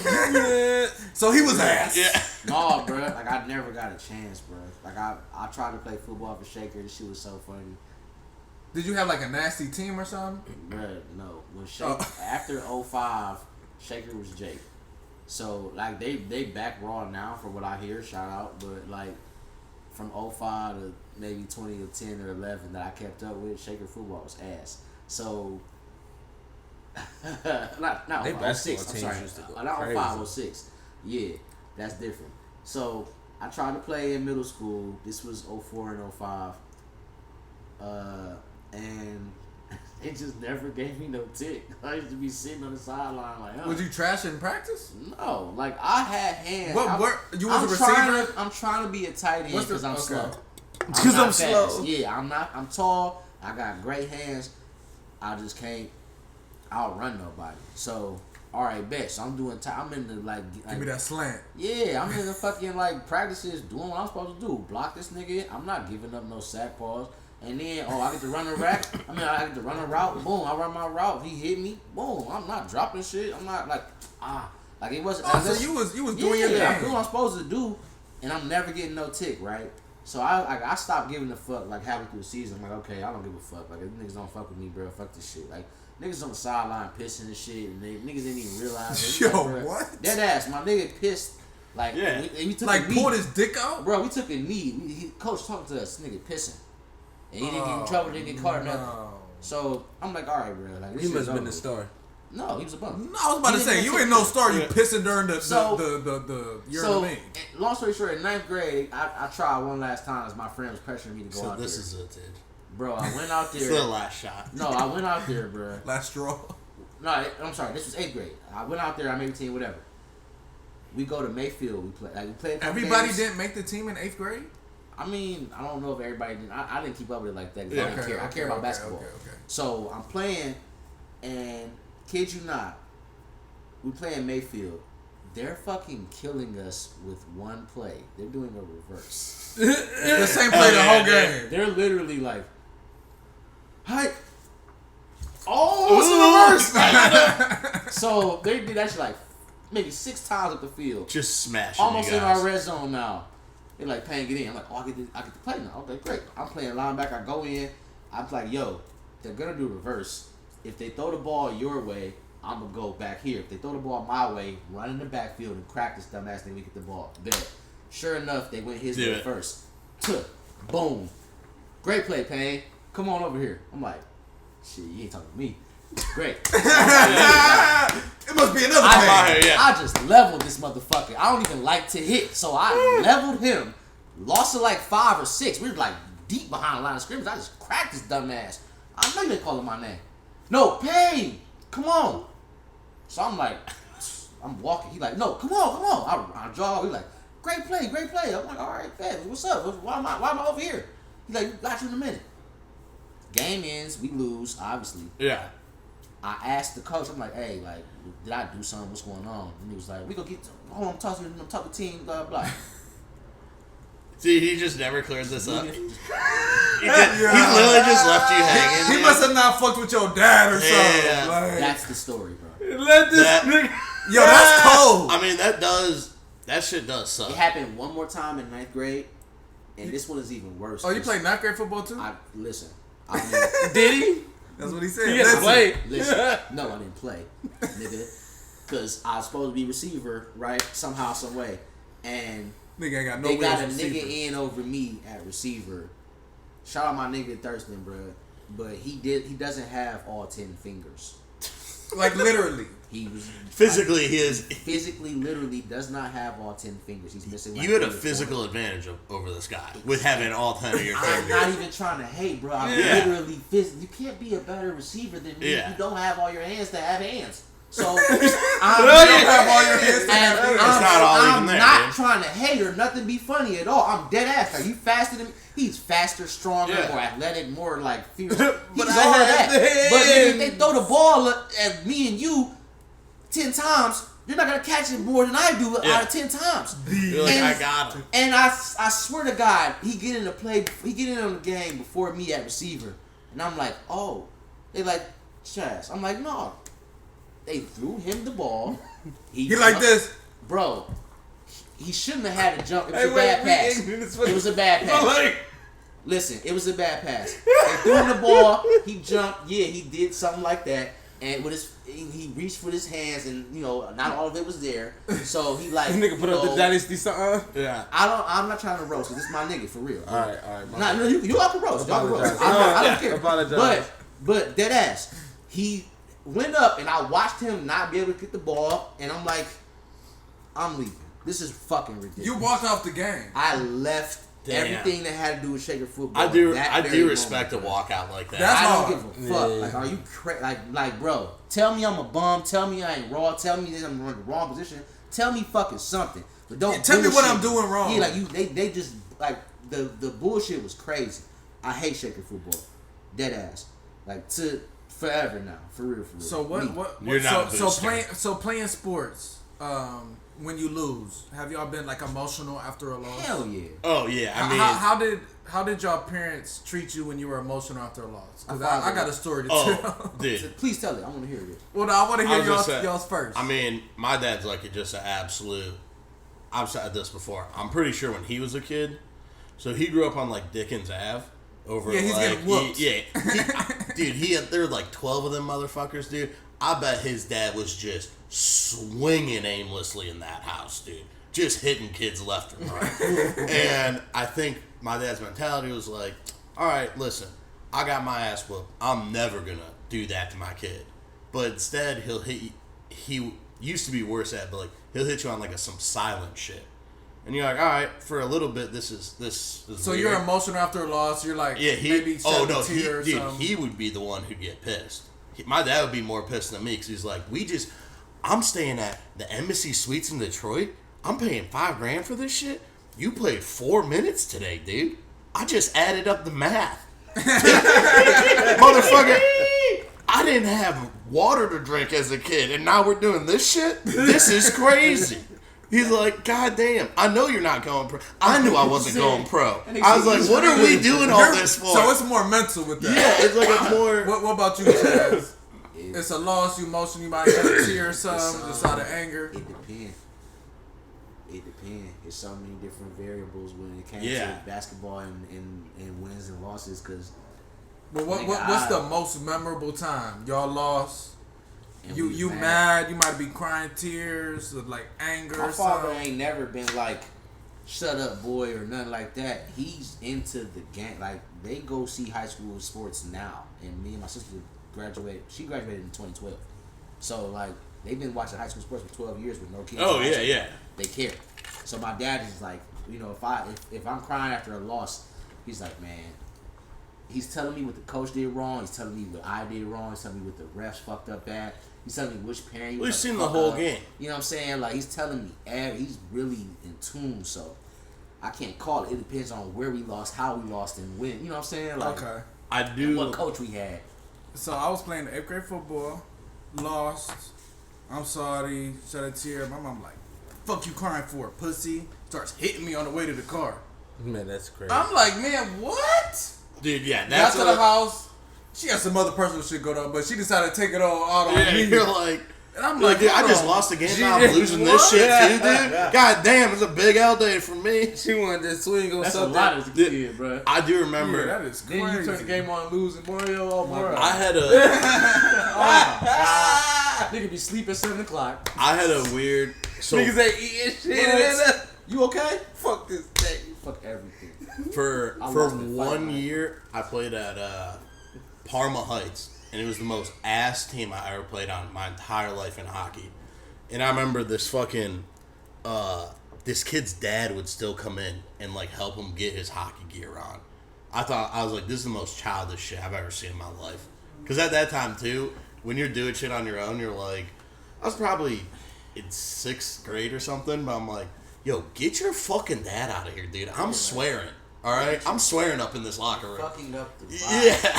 So he was ass. Yeah. No, bro. Like, I never got a chance, bro. Like, I tried to play football for Shaker. This shit was so funny. Did you have like a nasty team or something? Bro, no. When after 05, Shaker was Jake. So, like, they back Raw now for what I hear, shout out. But, like, from 05 to maybe 2010 or 11 that I kept up with, Shaker football was ass. So, not they 06, I'm sorry. Not 05, 06. Yeah, that's different. So, I tried to play in middle school. This was 04 and 05. And it just never gave me no tick. I used to be sitting on the sideline like, huh. Was you trash in practice? No, like I had hands. You was a receiver? I'm trying to be a tight end because I'm slow. Because I'm slow. Yeah, I'm tall. I got great hands. I just can't outrun nobody. So, all right, bet. So I'm in the like. Give me that slant. Yeah, I'm in the fucking like practices doing what I'm supposed to do. Block this nigga. I'm not giving up no sack balls. And then, I get to run a rack. I get to run a route. Boom, I run my route. He hit me. Boom, I'm not dropping shit. I'm not like, like it wasn't. So you was doing your thing. I'm doing what I'm supposed to do, and I'm never getting no tick, right? So I stopped giving a fuck like halfway through the season. I'm like, okay, I don't give a fuck. Like, if niggas don't fuck with me, bro. Fuck this shit. Like, niggas on the sideline pissing and shit, and niggas didn't even realize. Yo, like, what? That ass, my nigga pissed. Like, yeah. we took like a knee. pulled his dick out, bro. We took a knee. Coach talking to us, nigga pissing. And he didn't get in trouble, didn't get caught or nothing. So I'm like, all right, bro. Like, this he must have been over. the star. No, he was a bum. No, I was about to say, you ain't no star. You pissing during the year of the league. Long story short, in 9th grade, I tried one last time as my friend was pressuring me to go out there. So this is it, dude. Bro, I went out there. It's the last shot. No, I went out there, bro. Last straw. No, I'm sorry. This was 8th grade. I went out there. I made the team, whatever. We go to Mayfield. We play. Everybody games. didn't make the team in 8th grade? I mean, I don't know if everybody did. I didn't keep up with it like that because I didn't care. I care about basketball. Okay. So I'm playing, and kid you not, we playing Mayfield. They're fucking killing us with one play. They're doing a reverse. The same play the whole game. They're literally like, hi. Oh, it's a reverse. So they did that shit like maybe 6 times up the field. Just smashing Almost you in guys. our red zone now. They're like paying it in. I'm like, I get to play now. Okay, great. I'm playing linebacker. I go in. I'm like, yo, they're gonna do reverse. If they throw the ball your way, I'm gonna go back here. If they throw the ball my way, run in the backfield and crack this dumbass thing. We get the ball. Bet. Sure enough, they went his way first. Boom. Great play, Payne. Come on over here. I'm like, shit, you ain't talking to me. Great. It must be another Payne. I just leveled this motherfucker. I don't even like to hit, so I leveled him. Lost to like 5 or 6. We were like deep behind the line of scrimmage. I just cracked his dumb ass. I know you ain't calling my name. No, Payne, come on. So I'm like, I'm walking. He like, no, come on. I jog. He like, great play. I'm like, all right, fast. What's up? Why am I over here? He like, got you in a minute. Game ends. We lose, obviously. Yeah. I asked the coach. I'm like, hey, like, did I do something? What's going on? And he was like, we gonna get. Hold on, I'm talking to team. Blah blah. See, he just never clears this up. He literally just left you hanging. He must have not fucked with your dad or something. Yeah. Like, That's the story, bro. Let this nigga. yo, that's cold. I mean, that shit does suck. It happened one more time in 9th grade, and this one is even worse. Oh, you played 9th grade football too? Listen. I mean, Did he? That's what he said. He had to play. listen. No, I didn't play, nigga. Because I was supposed to be receiver, right? Somehow, some way. And Nigga ain't got no they got a receiver. nigga in over me at receiver. Shout out my nigga Thurston, bro. But he doesn't have all 10 fingers. Like literally. He was Physically, he is. physically, literally does not have all 10 fingers. He's missing. Like You had a 3 or 4. physical advantage over this guy with having all 10 of your I'm fingers. not even trying to hate, bro. I'm Yeah. literally you can't be a better receiver than me. Yeah. You don't have all your hands to have hands. So I'm have all your hands to have hands. It's not all even there, not dude. trying to hate or nothing be funny at all. I'm dead ass. Are you faster than me? He's faster, stronger, Yeah. more athletic, more like fierce. But He's I all had that. the But nigga, if hands. they throw the ball at me and you 10 times, you're not gonna catch it more than I do Yeah. out of 10 times. You're like, And- I got him. And I swear to God, he get in on the game before me at receiver. And I'm like, oh. They like, Chaz. I'm like, no. They threw him the ball. He like this. Bro, he shouldn't have had to jump. It was Hey, a wait, bad we pass. ignorant as It was a bad pass. Like, Listen, it was a bad pass. They threw him the ball. He jumped. Yeah, he did something like that. And with he reached with his hands, and not all of it was there. So he like, this nigga put up the dynasty something. Yeah. I'm not trying to roast. This is my nigga for real. All right. Nah, no, you all can roast. Y'all can roast. Apologize. I don't care. Apologize. But dead ass. He went up, and I watched him not be able to get the ball, and I'm like, I'm leaving. This is fucking ridiculous. You walked off the game. I left Damn. everything that had to do with shaker football. I do that very respect a moment, bro. walkout like that. That's I hard. don't give a fuck. Yeah. Like, are you like, bro? Tell me I'm a bum. Tell me I ain't raw. Tell me that I'm in the wrong position. Tell me fucking something. But don't Yeah, tell me what bullshit I'm doing wrong. Yeah, like they just like the bullshit was crazy. I hate shaker football. Dead ass. Like to forever now. For real. So what You're not a booster. playing sports, when you lose, have y'all been like emotional after a loss? Hell yeah. Oh yeah, I mean, how did y'all parents treat you when you were emotional after a loss? Because My father- I got a story to oh, tell. dude. Please tell it. I want to hear it. Well, no, I want to I hear was just saying- y'all's first. I mean, my dad's like just an absolute. I've said this before. I'm pretty sure when he was a kid, so he grew up on like Dickens Ave. Over Yeah, he's like, getting whooped. Dude, there were like 12 of them motherfuckers, dude. I bet his dad was just swinging aimlessly in that house, dude. Just hitting kids left and right. And I think my dad's mentality was like, all right, listen, I got my ass whooped. I'm never going to do that to my kid. But instead, he'll hit you. He used to be worse at it, but like, he'll hit you on like some silent shit. And you're like, all right, for a little bit, this is so weird. you're emotional after a loss. You're like, maybe shed a tear or something. he would be the one who'd get pissed. My dad would be more pissed than me because he's like, I'm staying at the Embassy Suites in Detroit. I'm paying $5,000 for this shit. You played 4 minutes today, dude. I just added up the math. Motherfucker, I didn't have water to drink as a kid, and now we're doing this shit? This is crazy. He's like, God damn, I know you're not going pro. I knew I wasn't going pro. I was like, what are we doing all this for? So it's more mental with that. Yeah, it's like a more... What about you, Chaz? It's a loss, you emotional, you might shed a tear or something, just out of anger. It depends. It's so many different variables when it came Yeah. to basketball and wins and losses. Cause But what's the most memorable time y'all lost? and You we you mad? You might be crying tears of like anger My or father something. ain't never been like shut up boy or nothing like that. He's into the game. Like, they go see high school sports now. And me and my sister graduated. She graduated in 2012. So, like, they've been watching high school sports for 12 years with no kids. Oh, yeah. They care. So my dad is like, you know, if I'm crying after a loss, he's like, man, he's telling me what the coach did wrong. He's telling me what I did wrong. He's telling me what the refs fucked up at. He's telling me which parent. We've seen the whole game. You know what I'm saying? Like, he's telling me, he's really in tune. So I can't call it. It depends on where we lost, how we lost, and when. You know what I'm saying? Like, Okay. I do. What coach we had. So I was playing 8th grade football, lost. I'm sorry, shed a tear. My mom like, fuck you crying for, pussy. Starts hitting me on the way to the car. Man, that's crazy. I'm like, man, what? Dude, yeah, Got that's to the house. She had some other personal shit going on, but she decided to take it all out on me. You're like, and I'm like, dude, I hold just on. lost the game. Now I'm losing this shit too, dude. God damn, it's a big L day for me. She wanted to swing on That's something. a lot as a kid, bro. I do remember. Yeah, that is crazy. Then you turn the game on and lose and Mario. Oh, bro. I had a, Nigga be sleep at 7 o'clock. I had a weird. So Niggas ain't eating shit. What? You okay? Fuck this thing. Fuck everything. for I for lost the fight, 1 man. year, I played at Parma Heights, and it was the most ass team I ever played on my entire life in hockey. And I remember this fucking this kid's dad would still come in and like help him get his hockey gear on. I was like, this is the most childish shit I've ever seen in my life. Because at that time too, when you're doing shit on your own, you're like, I was probably in 6th grade or something, but I'm like, yo, get your fucking dad out of here, dude. I'm swearing. All right, I'm swearing up in this locker room. Fucking up the vibe, Yeah,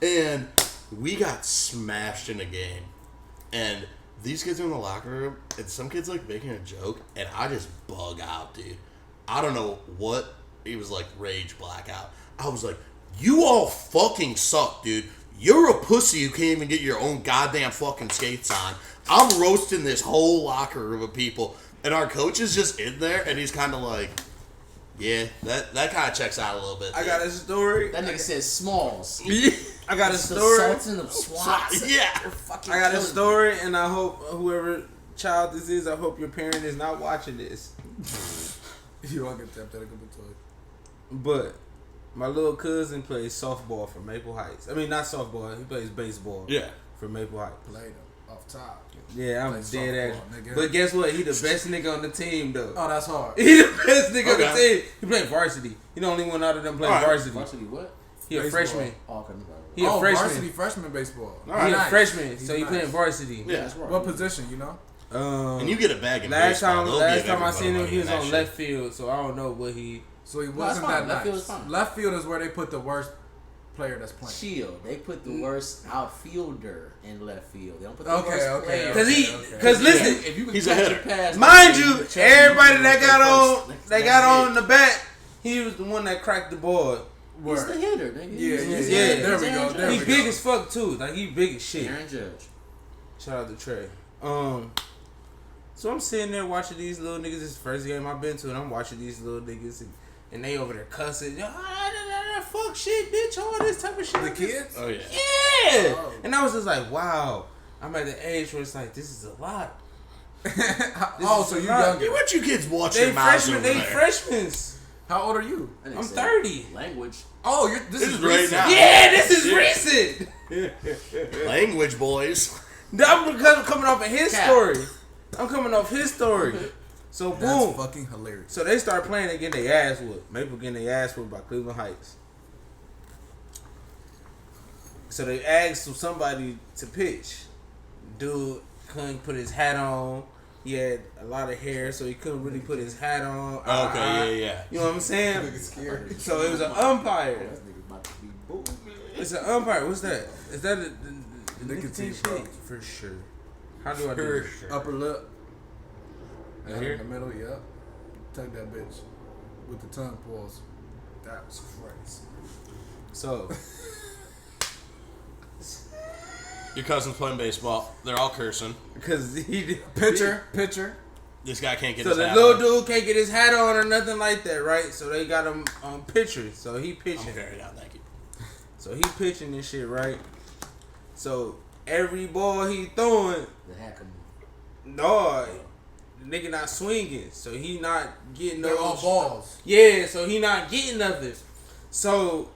bro. and we got smashed in a game, and these kids are in the locker room, and some kids like making a joke, and I just bug out, dude. I don't know what, it was like rage blackout. I was like, you all fucking suck, dude. You're a pussy who can't even get your own goddamn fucking skates on. I'm roasting this whole locker room of people, and our coach is just in there, and he's kind of like, yeah, that kind of checks out a little bit. I got a story. That nigga said Smalls. I got a It's the story. Sultan of SWAT. Yeah. Fucking I got a killing story, and I hope whoever child this is, I hope your parent is not watching this. You don't get that good toy. But my little cousin plays softball for Maple Heights. I mean, not softball. He plays baseball. Yeah. For Maple Heights. Played him off top. Yeah, I'm Play dead softball, ass. nigga. But guess what? He the best nigga on the team, though. Oh, that's hard. He the best nigga on the Okay. team. He played varsity. He the only one out of them playing Alright. varsity. Varsity what? He a Baseball. freshman. Oh, okay. He a freshman. Varsity freshman baseball. He Nice. a freshman, He's so he nice. playing varsity. Yeah. That's right. What position, you know? And you get a bag in Last baseball. time they'll I give seen everybody him, money he was in that on shit. left field, so I don't know what he. So he that's wasn't fine. that Left field nice. is fine. Left field is where they put the worst player that's playing. Shield. They put the worst outfielder in left field. They don't put the Okay, worst okay, player. Cause he, Okay. cause listen, If you can He's a catch hitter. your pass, mind you, check everybody you that got first. on, That's on it. the bat, he was the one that cracked the board. He's Word. the hitter, nigga. Yeah, He's yeah, Aaron there we Judge. go, there He we big go. as fuck too, like he big as shit. Aaron Judge. Shout out to Trey. So I'm sitting there watching these little niggas. This is the first game I've been to, and I'm watching these little niggas, and they over there cussing. Fuck shit, bitch, all this type of shit. The kids? Oh, yeah. Yeah. Oh. And I was just like, wow. I'm at the age where it's like, this is a lot. Oh, so you Right. younger. What you kids watch They your mouths freshmen. over They there? freshmen. How old are you? That nigga I'm said 30. Language. Oh, this This is is right recent. now. Yeah, this is recent. Language, boys. I'm coming off of his Cap. story. I'm coming off his story. So boom. That's fucking hilarious. So they start playing and getting their ass whooped. Maple getting their ass whooped by Cleveland Heights. So they asked somebody to pitch. Dude couldn't put his hat on. He had a lot of hair, so he couldn't really put his hat on. Okay, yeah. You know what I'm saying? Nigga scared. So it was an umpire. This nigga about to be booed. It's an umpire. What's that? Is that the Nicotine shit? pouch. For sure. How do I do this? Upper lip. Right And here? in the middle, yep. Take that bitch with the tongue pause. That was crazy. So Your cousin's playing baseball. They're all cursing. because he did Pitcher. This guy can't get So his the hat little on. dude can't get his hat on or nothing like that, right? So they got him on pitcher. So he pitching. I'm carried out, thank you. So he pitching this shit, right? So every ball he throwing, The hat come no, nigga not swinging, so he not getting They're all balls. Yeah, so he not getting nothing. So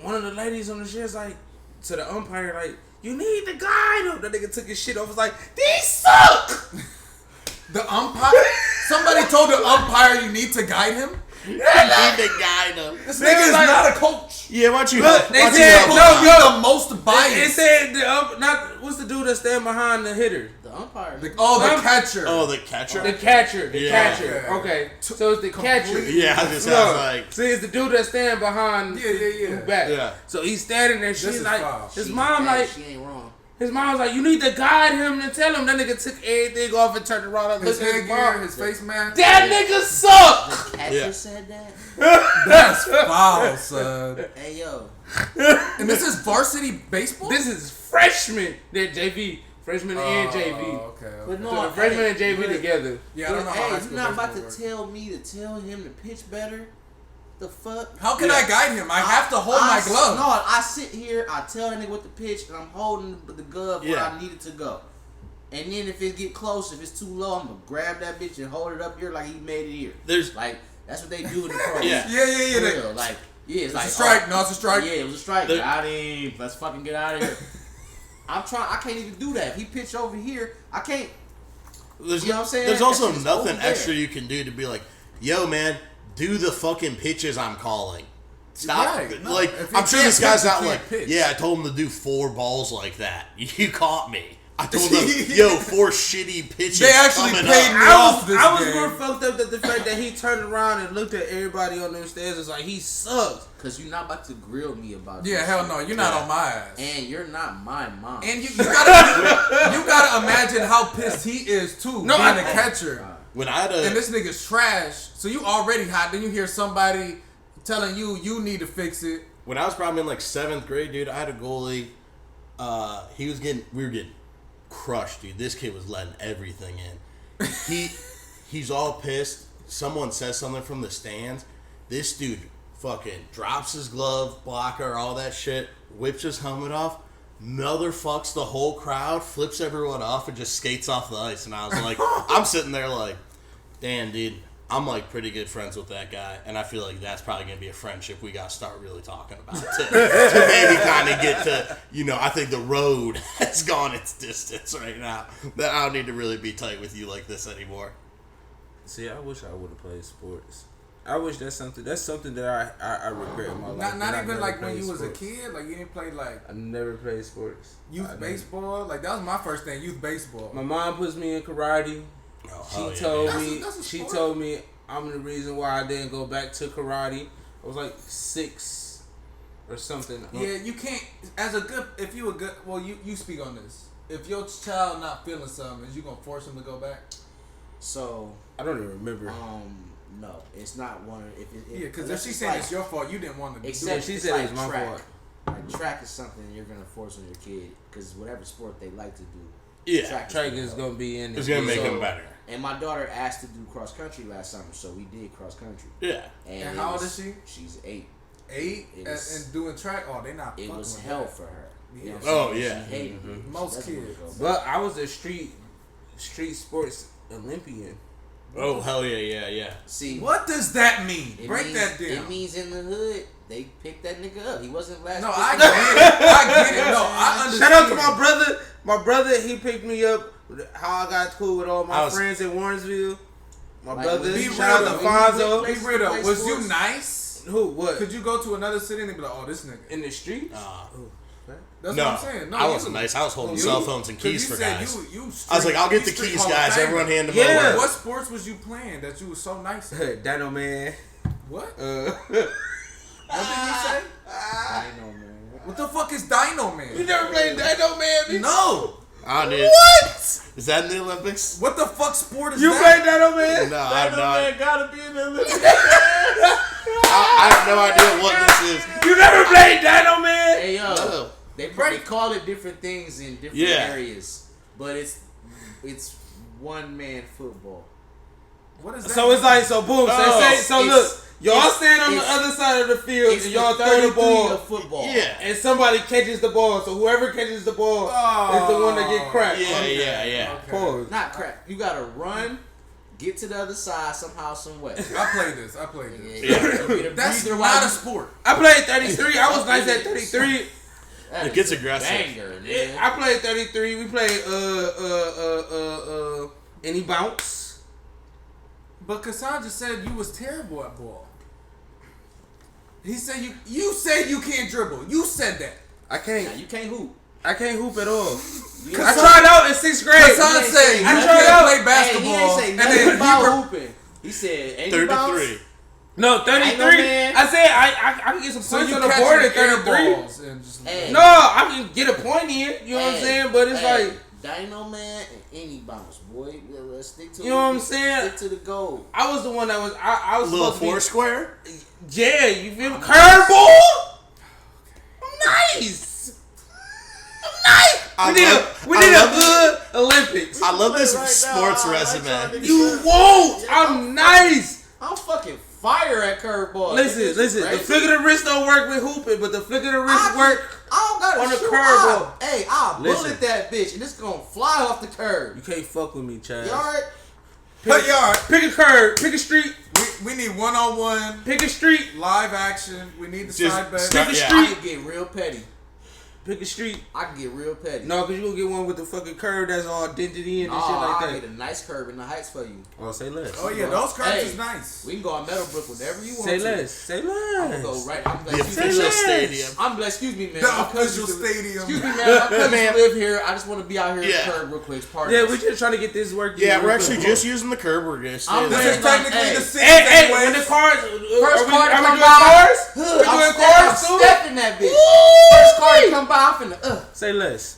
one of the ladies on the shit's like to the umpire, like, you need to guide him. That nigga took his shit off. Was like, these suck. The umpire. Somebody told the umpire you need to guide him. You need to guide him. This nigga is not a coach. Yeah, why don't you Look, help? they Why don't said, you help? You're the most biased. It said what's the dude that stand behind the hitter? The umpire. The catcher. Oh, the catcher? The catcher. The Yeah. catcher. Okay. So it's the catcher. Yeah, I just sounds like. See, it's the dude that stand behind Yeah. the back. Yeah. So he's standing there. She's is like, foul. his mom like, She ain't wrong. his mom was like, you need to guide him and tell him. That nigga took everything off and turned around and His looked at his headgear, mom. his face mask. That nigga suck. The catcher Yeah. said that. That's foul, son. Hey yo. And this is varsity baseball? This is freshman. They're JV. Freshman and JV. Okay. But So no, the freshman and JV together. Yeah, I don't know how high Hey, school you're not about baseball to works. tell me to tell him to pitch better? The fuck? How can I guide him? I have to hold my glove. No, I sit here, I tell that nigga what to pitch, and I'm holding the glove where I need it to go. And then if it get close, if it's too low, I'm gonna grab that bitch and hold it up here like he made it here. There's Like, that's what they do in the pros. Yeah. Yeah. For real. Like, yeah, it's like a strike. oh, No, it's a strike. Yeah, it was a strike. There- Got him. Let's fucking get out of here. I can't even do that. If he pitch over here, I can't. There's, You know what I'm saying? There's That also shit is nothing over there. extra you can do to be like, yo, man, do the fucking pitches I'm calling. Stop. Right, no. Like, If you I'm sure can't this guy's pitch, you not can't like, pitch. yeah, I told him to do 4 balls like that. You caught me. I told them, yo, 4 shitty pitches They actually coming paid up. me off this I was game. more fucked up that the fact that he turned around and looked at everybody on them stairs was like, he sucks. Cause you're not about to grill me about Yeah, this hell shit. no. You're not on my ass. And you're not my mom. And you gotta imagine how pissed he is too, No, being a catcher. When I had And a, this nigga's trash. So you already hot. Then you hear somebody telling you need to fix it. when I was probably in like 7th grade, dude, I had a goalie. We were getting crushed, dude. This kid was letting everything in. He's all pissed. Someone says something from the stands. This dude fucking drops his glove, blocker, all that shit, whips his helmet off, motherfucks the whole crowd, flips everyone off, and just skates off the ice. And I was like, I'm sitting there like, damn, dude, I'm like pretty good friends with that guy, and I feel like that's probably gonna be a friendship we gotta start really talking about to maybe kind of get to, I think the road has gone its distance right now. That I don't need to really be tight with you like this anymore. See, I wish I would have played sports. I wish that's something that I regret in my life. Not even like when you was a kid. Like you didn't play like I never played sports. youth baseball. Like that was my first thing. Youth baseball. My mom puts me in karate. Oh, She hell yeah, told dude. me. That's a She sport. told me I'm the reason why I didn't go back to karate. I was like 6 or something. Yeah, you can't. If you a good, well, you speak on this. If your child not feeling something, is you gonna force him to go back? So, I don't even remember. no, it's not one. Yeah, because if unless she it's said like- it's your fault, you didn't want to do Except it. she it's said like it was my track. fault. Like track is something you're gonna force on your kid because whatever sport they like to do, Yeah, Track is gonna be in. it's gonna make So- him better. And my daughter asked to do cross country last summer, so we did cross country. Yeah. And it how old was- is she? She's 8. 8 It was- and doing track. Oh, they not. It fucking was with hell that. for her. You know Yeah. what I'm Oh, saying? yeah. She hated it. Most She doesn't wanna kids. go back. But I was a street sports Olympian. Oh, hell yeah. See, What does that mean? it Break means, that down. It means in the hood they picked that nigga up. He wasn't last. No, pick. I get it. No, I understand. Shout out to my brother. My brother, he picked me up. How I got cool with all my I was- friends in Warrensville. My Like, brother, be shout real out to though. Fonzo. Be real though. Play Was you sports. nice? Who? What? Could you go to another city and they be like, oh, this nigga? In the streets? That's No, what I'm saying. No, I you- wasn't nice. I was holding you- cell phones and 'cause keys you for said guys. You I was like, I'll get the street keys, Hall of guys. Famer. Everyone hand them Yeah. over. What sports was you playing that you was so nice at? Dino Man. What? Uh, What did you say? I know, man. What the fuck is Dino you Man? never played Dino Man? No. I did. What? Is that in the Olympics? What the fuck sport is You that? played Dino Man? No, I'm not. gotta be in the Olympics. I have no idea what this is. You never played Dino Man? Hey yo, No. they call it different things in different Yeah. areas, but it's one man football. What is that? So it's like, so boom. Oh, So it's- look, y'all it's- stand on the it's- other side of the field It's and y'all throw the 33 ball. of football. Yeah. And somebody catches the ball, so whoever catches the ball is the one that get cracked. Yeah. Okay. Pause. Not crap. You gotta run get to the other side somehow, some way. I played this. Yeah. That's not a sport. I played 33. I was nice at 33. It gets aggressive. Banger, man. I played 33. We played any bounce. But Cassandra said you was terrible at ball. He said you said you can't dribble. You said that. I can't. Nah, you can't hoop. I can't hoop at all. Cassandra- I tried out in 6th grade. Cassandra said you I tried can't out. play basketball. Hey, he ain't say and nothing then about hooping. He said, ain't 33. No, 33. I know, man. I said I can get some So points you on the catch board air at 33. balls and just Hey. No, I can get a point in. You know what I'm saying? But it's like, Dino Man and any bounce, boy. Let's stick to you know what I'm saying? Stick to the goal. I was the one that was. I was Little supposed to be. four square. Yeah, you feel me? Curveball. I'm nice. I'm nice. We need a good Olympics. I love this Right sports now, I resume. like y'all niggas. You won't. I'm nice. I'm fucking fire at curveball. Listen. The flick of the wrist don't work with hooping, but the flick of the wrist work. I don't gotta on the shoot. curveball. I'll Listen. bullet that bitch and it's gonna fly off the curb. You can't fuck with me, Chad. You alright? But yard. Pick a curve. Pick a street. We need 1-on-1 Pick a street. live action. We need the Just side bet. start- Pick a yeah. I street. can get real petty. Pick a street. I can get real petty. No, because you gonna get one with the fucking curve that's all dented in and shit I'll like get that. a nice curve in the heights for you. Oh, say less. Oh yeah, those curves Hey. is nice. We can go on Meadowbrook whenever you want Say to. less. Say I'm gonna go less. right. I'm The like, official less. stadium. I'm blessed. Excuse me, man. The My cousins official live- stadium. Excuse me, man. My cousins Man. live here. I just want to be out here Yeah. in the curb real quick. Party. Yeah, we're just trying to get this work. Yeah, real we're quick. actually just using the curb. We're gonna stay I'm This there. is technically Hey. the sixth Hey, anyway. when the cars. First car to are we come doing by. cars? Hood. We doing cars I'm too? stepping that bitch. Woo! First car to come by, I'm finna. Say less.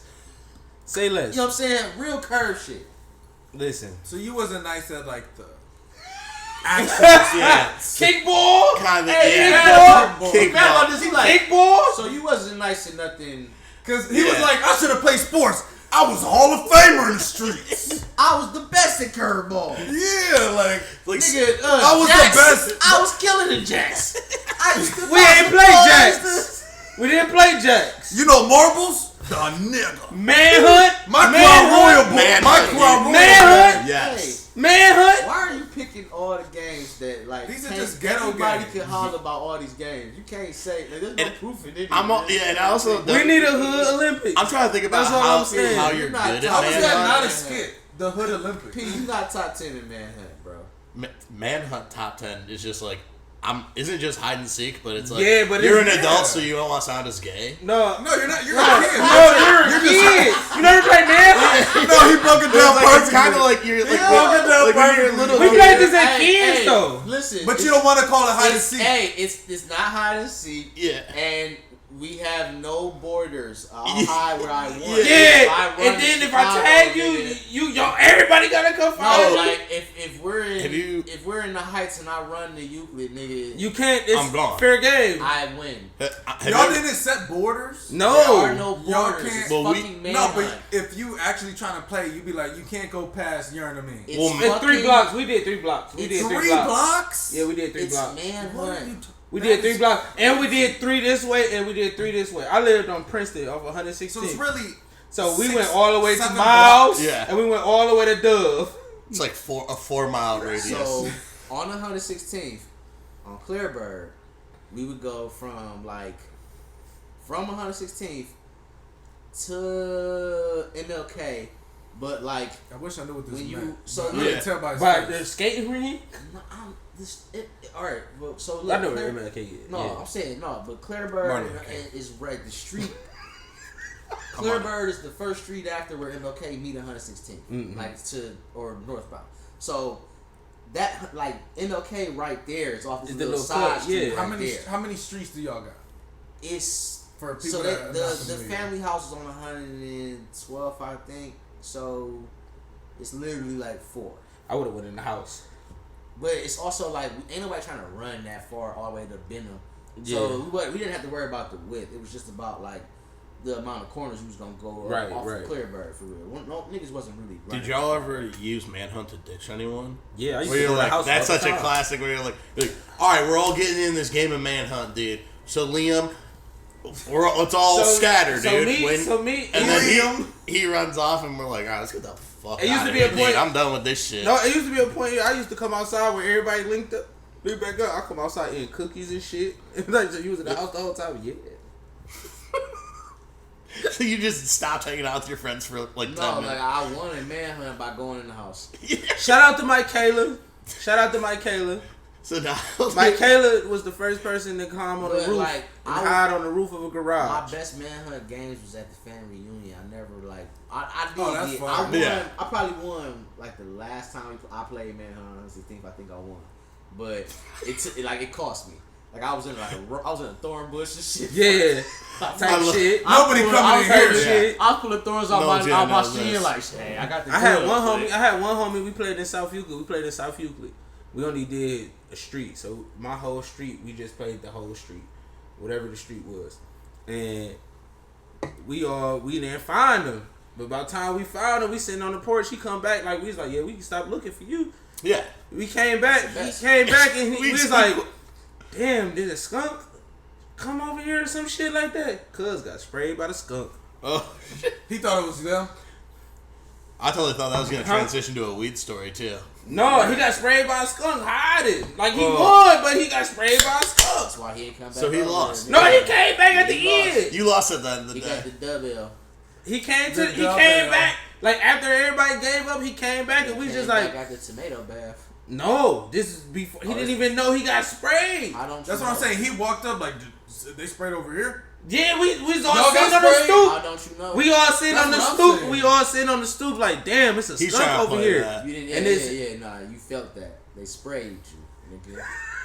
Say less. You know what I'm saying? Real curve shit. Listen. So you wasn't nice at like the Yeah. Kickball. Kinda, Hey, yeah. kickball. Kickball. Man, like this, he like. Kickball. So you wasn't nice to nothing. Cause he was Yeah. like, I should have played sports. I was a Hall of Famer in the streets. I was the best at curveball. Yeah, like Nigga, I was the Jacks, best. I was killing the Jacks. I used to We ain't play Jacks. We didn't play Jacks. you know marbles? The nigga. Manhunt. My Manhunt. Crown Royal boy. Man My Hunt, Crown dude. Royal. Man Hunt. Yes. Manhunt. Why are you picking all the games that like These are can't- just ghetto everybody games. can holler about all these games? You can't say like, there's no And proof in it. I'm all, yeah, and I also We need a hood Olympics. I'm trying to think about That's all I'm saying. how You're you're not good at How was that Manhunt. not a Manhunt. skit? The Hood Olympics. P, you not top 10 in Manhunt, bro. Manhunt top 10 is just like isn't just hide and seek, but it's like Yeah, but you're it's- an adult, so you don't want to sound as gay. No. No, you're not. You're No, a kid. you're a kid. You never played Manhunt? No, he broke it down It's perfectly. kind of like you're like, Yeah. like when you're a little We kid. played this as kids, though. Listen, But you don't want to call it hide and it's, seek. hey, it's not hide and seek. Yeah. And we have no borders. I'll hide where I want. Yeah. If I Yeah, run and to then if Chicago, I tag nigga, yo, everybody gotta come follow no, me. like if we're in Have you- if we're in the Heights and I run to Euclid, nigga, You can't. It's I'm gone. fair game. I win. Have Y'all you- didn't set borders. There No. are no Y'all borders. can't- It's But we- fucking No, manhunt. but if you actually trying to play, you be like, you can't go past. You know what I mean? It's Well, It's 3 fucking- blocks. We did 3 blocks. We It's did 3 3 blocks. blocks. Yeah, we did 3 It's blocks. What are you manhunt. t- We that did 3 is- blocks, and we did 3 this way, and we did 3 this way. I lived on Princeton off So 116. it's really. So we 6, went all the way to 7 Miles, blocks. Yeah. and we went all the way to Dove. It's like a 4-mile radius. So on the 116th, on Clearbird, we would go from 116th to MLK, but like I wish I knew what this when you meant. so I Yeah. can tell by his But face. the skating ring, all right. Well, so look, I know where Claire- MLK is. No, yeah. I'm saying no, but Martin Clearbird Luther King. is right. The street. Come on. Clearbird is the first street after where MLK meet 116th, Mm-mm. or northbound. So that MLK right there is off this It's the little little side cut, street yeah. right How many streets do y'all got? It's For people so that that are the not familiar. family house is on 112, I think. So it's literally 4. I would have went in the house. But it's also ain't nobody trying to run that far all the way to Benham. Yeah. So we didn't have to worry about the width. It was just about the amount of corners we was gonna go Right, off right. of Clearbird for real. No niggas wasn't really running. Did y'all ever use Manhunt to ditch anyone? Yeah, I used Where to you're go to the like, house that's all the such a time. classic where you're like, all right, we're all getting in this game of Manhunt, dude. So Liam, it's all scattered, dude. So me, and then he runs off, and we're like, all right, let's get the fuck It used out to of be a here. point- I'm done with this shit. No, it used to be a point. I used to come outside where everybody linked up. Link back up. I come outside eating cookies and shit. Like you was in the house the whole time. Yeah. So you just stopped hanging out with your friends for like 10 No, minutes. like I won a manhunt by going in the house. Shout out to Mike Kayla. So now, Mike Kayla was the first person to climb on the But, roof like, and hide on the roof of a My garage. best manhunt games was at the family reunion. I never like I did. Oh, that's get- fine. I won. Yeah. I probably won like the last time I played manhunt. Honestly, I think I won, but it cost me. Like I was in a thorn bush and shit. Yeah. Type shit. Nobody coming in here. Shit. I was pulling thorns off my shin like, hey, I got the. I had one homie. We played in South Euclid. We only did a street, so my whole street. We just played the whole street, whatever the street was, and we didn't find him. But by the time we found him, we sitting on the porch. He come back like we was like, yeah, we can stop looking for you. yeah. We came back. He came back and we was like, damn, did a skunk come over here or some shit like that? Cuz got sprayed by the skunk. Oh, He thought it was them. I totally thought that was gonna transition to a weed story too. No, he got sprayed by a skunk. Hide it. Like he won, but he got sprayed by a skunk. That's why he ain't come back. So he over lost. there. No, he came back at the He lost. end. You lost at the end of the He day. got the double. He came The back. Like after everybody gave up, he came back and we just like, got the tomato bath. no, this is before. He didn't even know he got sprayed. I don't. That's you what I'm know? saying. He walked up like, they sprayed over here. Yeah, we was all Y'all sitting got on the sprayed? stoop. How don't you know? We all sitting That's on the what I'm stoop. saying. We all sitting on the stoop like, damn, it's a He's skunk trying to over play here. that. You didn't. And it's- Nah, you felt that. They sprayed you,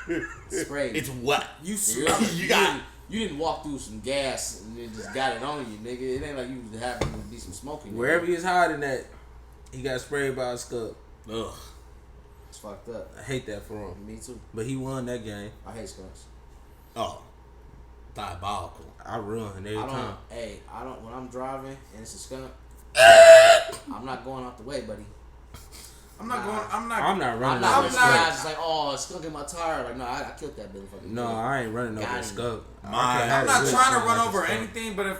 nigga. Sprayed. It's wet. You You got. You didn't walk through some gas and then just got it on you, nigga. It ain't like you was having to be some smoking. Wherever he was hiding at, he got sprayed by a skunk. Ugh. It's fucked up. I hate that for him. Me too. But he won that game. I hate skunks. Oh. Diabolical. I run every I time. don't. When I'm driving and it's a skunk, I'm not going out the way, buddy. I'm not going. I'm not. I'm not I'm running not over with a guys skunk. just like, oh, a skunk in my tire. Like, no, I killed that motherfucker. No, I ain't running over Got a him. skunk. I'm I'm not Good trying shit to run like a over skunk. anything, but if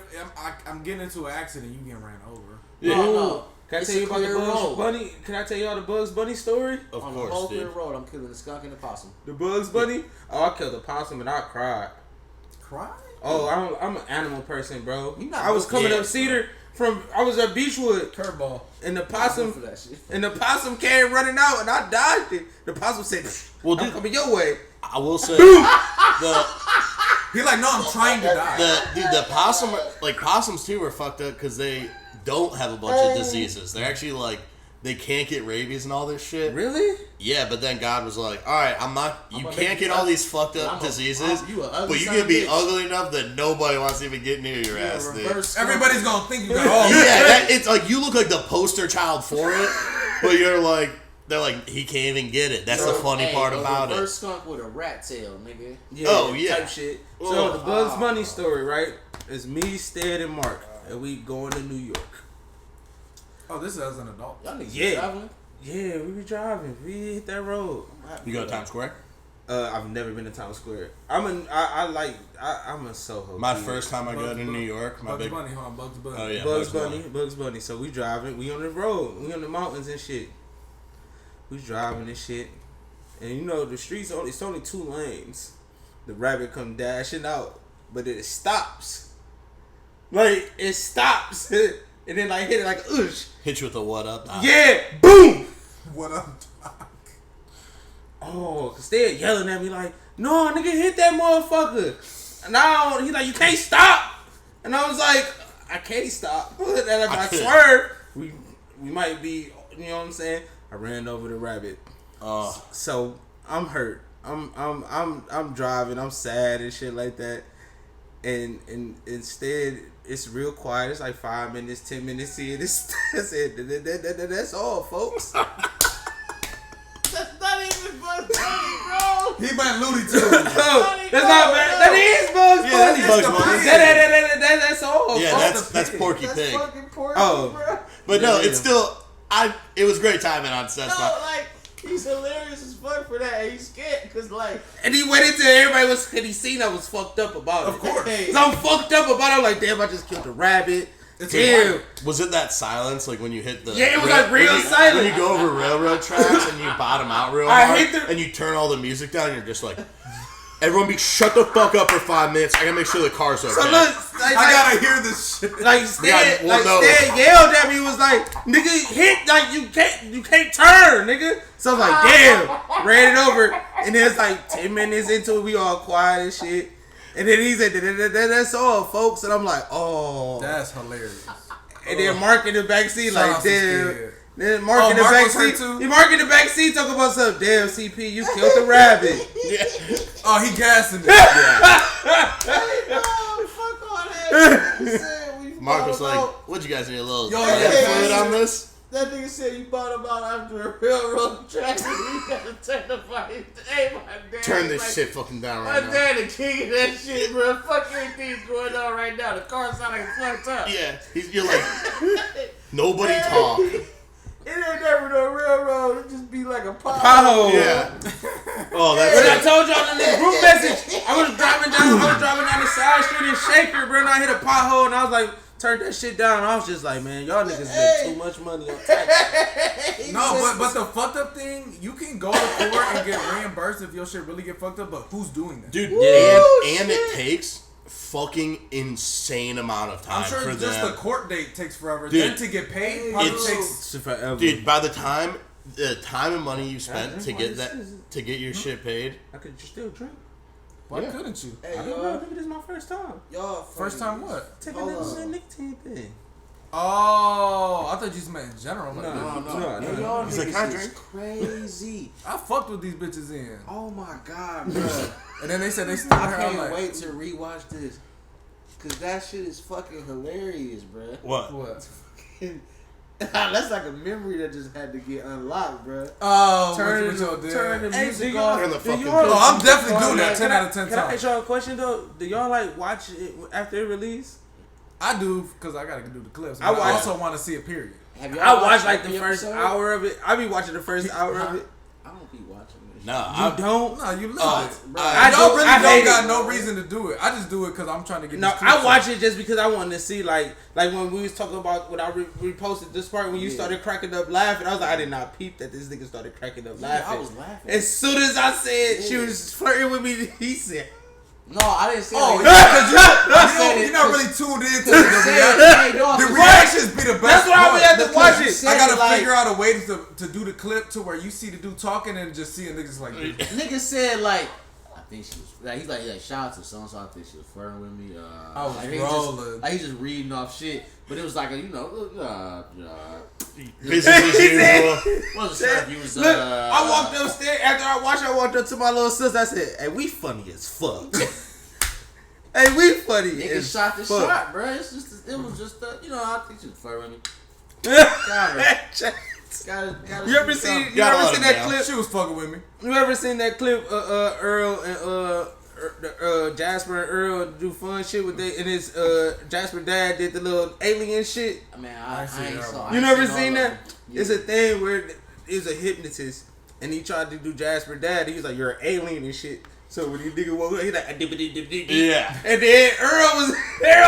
I'm getting into an accident, you get ran over. Yeah. No. Can I It's tell you a about the clear Bugs road. Bunny? Can I tell you all the Bugs Bunny story? Of On the whole course, clear dude. road, I'm killing the skunk and the possum. The Bugs Bunny? Oh, I killed a possum and I cried. Cry? Oh, I'm an animal person, bro. You not I was coming yeah. up Cedar I was at Beechwood Curveball. and the For possum that shit. came running out and I dodged it. The possum said, Well, I'm dude- coming your way. I will say the He's like, no, I'm trying to die. the possum, like possums too, are fucked up because they don't have a bunch of diseases. They're actually like they can't get rabies and all this shit. Really? Yeah, but then God was like, all right, you gonna can't make get you all ugly. these fucked up diseases, you a ugly but you son can of be a bitch. ugly enough that nobody wants to even get near your ass, dude. Reverse skunk. Everybody's gonna think you got all. Yeah, it's like you look like the poster child for it, but you're like, they're like, he can't even get it. That's the funny part about Reverse it. skunk with a rat tail, nigga. Yeah, Oh, yeah. type shit. So Oh. the Bugs Bunny story, right? Is me, Stead, and Mark, and we going to New York. Oh, this is as an adult. Y'all niggas Yeah. traveling? Yeah, we be driving. We hit that road. You go to Times Square? I've never been to Times Square. I'm a Soho. My kid. first time I go to New York, my Bugs big. Bunny, hold on, Bugs Bunny. Oh yeah, Bugs Bunny. So we driving. We on the road. We on the mountains and shit. We driving and shit. And you know the streets it's only 2 lanes. The rabbit come dashing out, but it stops. Like it stops, and then like hit it like oosh. Hit you with a what up? Nah. Yeah, boom. What up, Doc? Oh, cause they're yelling at me like, no, nigga, hit that motherfucker. And he's like, you can't stop. And I was like, I can't stop. And if I could. swerve, we might be, you know what I'm saying? I ran over the rabbit. So I'm hurt. I'm driving. I'm sad and shit like that. And instead, it's real quiet. It's like 5 minutes, 10 minutes in. That's it. That's all, folks. That's not even Bugs Bunny, bro. He went Looney Tunes. That's not bad. That is Bugs Yeah, Bunny. that's Bugs Bunny. That's all. Yeah, folks. that's Porky That's Pig. fucking Porky, Oh. bro. But no, Yeah. it's still. It was great timing on Seth's. No, like, he's hilarious as fuck for that. And he's scared, because, like, And he waited till everybody was, and he seen I was fucked up about it. Of course. hey, Cause I'm fucked up about it. I'm like, damn, I just killed a rabbit. It's damn. Was it that silence, like when you hit the? Yeah, it was like real silent. When you go over railroad tracks and you bottom out real hard, and you turn all the music down, and you're just like, everyone shut the fuck up for 5 minutes. I gotta make sure the car's okay. So look, I gotta hear this shit. Like Stan yelled at me, was like, nigga, hit, like you can't turn, nigga. So I was like, damn, ran it over, and then it's like 10 minutes into it, we all quiet and shit. And then he said, that's all, folks. And I'm like, oh. That's hilarious. And then Mark in the backseat, like, damn. Then Mark in the Mark was hurt backseat. too? Mark in the backseat talking about something. Damn, CP, you killed the rabbit. Yeah. Oh, he gassing it. Fuck all that. Mark was like, what'd you guys need a little yeah. fluid on this? That nigga said you bought him out after a railroad track and you gotta turn the fucking. Hey, my dad. Turn this shit fucking down My right now. dad the king of that shit, bro. Fuck everything's going on right now. The car sound like it's fucked up. Yeah, you're like, nobody talk. It ain't never no railroad. It just be like a Pothole. Yeah. Oh, that's But I it. told y'all in the group message, I was driving down the side street in Shaker, bro, and I hit a pothole, and I was like, turned that shit down. I was just like, man, y'all niggas make too much money on tax. No, but the fucked up thing, you can go to court and get reimbursed if your shit really get fucked up, but who's doing that? Dude, Yeah. and it takes fucking insane amount of time I'm sure for just them. the court date takes forever. Dude, Then to get paid probably it's- takes... Forever. Dude, by the time the time and money you spent to get your shit paid, I could still drink. Why Yeah. couldn't you? Hey, I don't know. Maybe this is my first time. Y'all First time what? Taking Hold that on. nicotine thing. Oh, I thought you just meant in general. Like, No. Hey, y'all He's like, niggas "Can I is drink?" crazy. I fucked with these bitches in. Oh my god, bro. And then they said they still I here. I'm can't like, wait to rewatch this. Cause that shit is fucking hilarious, bro. what? What? That's like a memory that just had to get unlocked, bro. Oh, Turn what y'all did. the Hey, music do off. Turn the fucking Oh, I'm definitely doing that 10 Can I- out of 10 Can I ask times. y'all a question though? Do y'all like watch it after it release? I do, because I gotta do the clips. I But I watch- also want to see it, period. Have y'all I watched like every the first episode? hour of it. I be watching the first hour of it. I don't be watching this. No, You don't? No, you love it. Bro. I Y'all do- really I don't hate got it. no reason to do it. I just do it because I'm trying to get No, these clips I watch out. it just because I wanted to see like when we was talking about when I reposted this part when you started cracking up laughing. I was like, I did not peep that this nigga started cracking up laughing. I was laughing. As soon as I said she was flirting with me, he said, No, I didn't say Oh, that. yeah, because you're not really tuned in to the reaction. The reactions be the best. That's why we part. had to watch it. I gotta like- figure out a way to do the clip to where you see the dude talking and just see a niggas like this. Nigga said like, I think she was. Like, he's like, yeah, shout out to so and so. I think she was flirting with me. I was like, he rolling. He's just reading off shit, but it was like a, business as usual. wasn't sure if he was. Look, I walked upstairs after I watched. I walked up to my little sister. I said, "Hey, we funny as fuck. Hey, we funny Nigga as shot the fuck." shot, bro. It's just, it was just, I think she was flirting with me. Gotta You ever do seen? something. You ever Gotta seen let that him clip? She was fucking with me. You ever seen that clip? Earl and Jasper and Earl do fun shit with they and his Jasper dad did the little alien shit. I mean, I ain't saw. You I never ain't seen all that? of them. Yeah. It's a thing where it's a hypnotist and he tried to do Jasper dad. He was like, "You're an alien and shit." So when he nigga woke up, he like, Yeah. And then Earl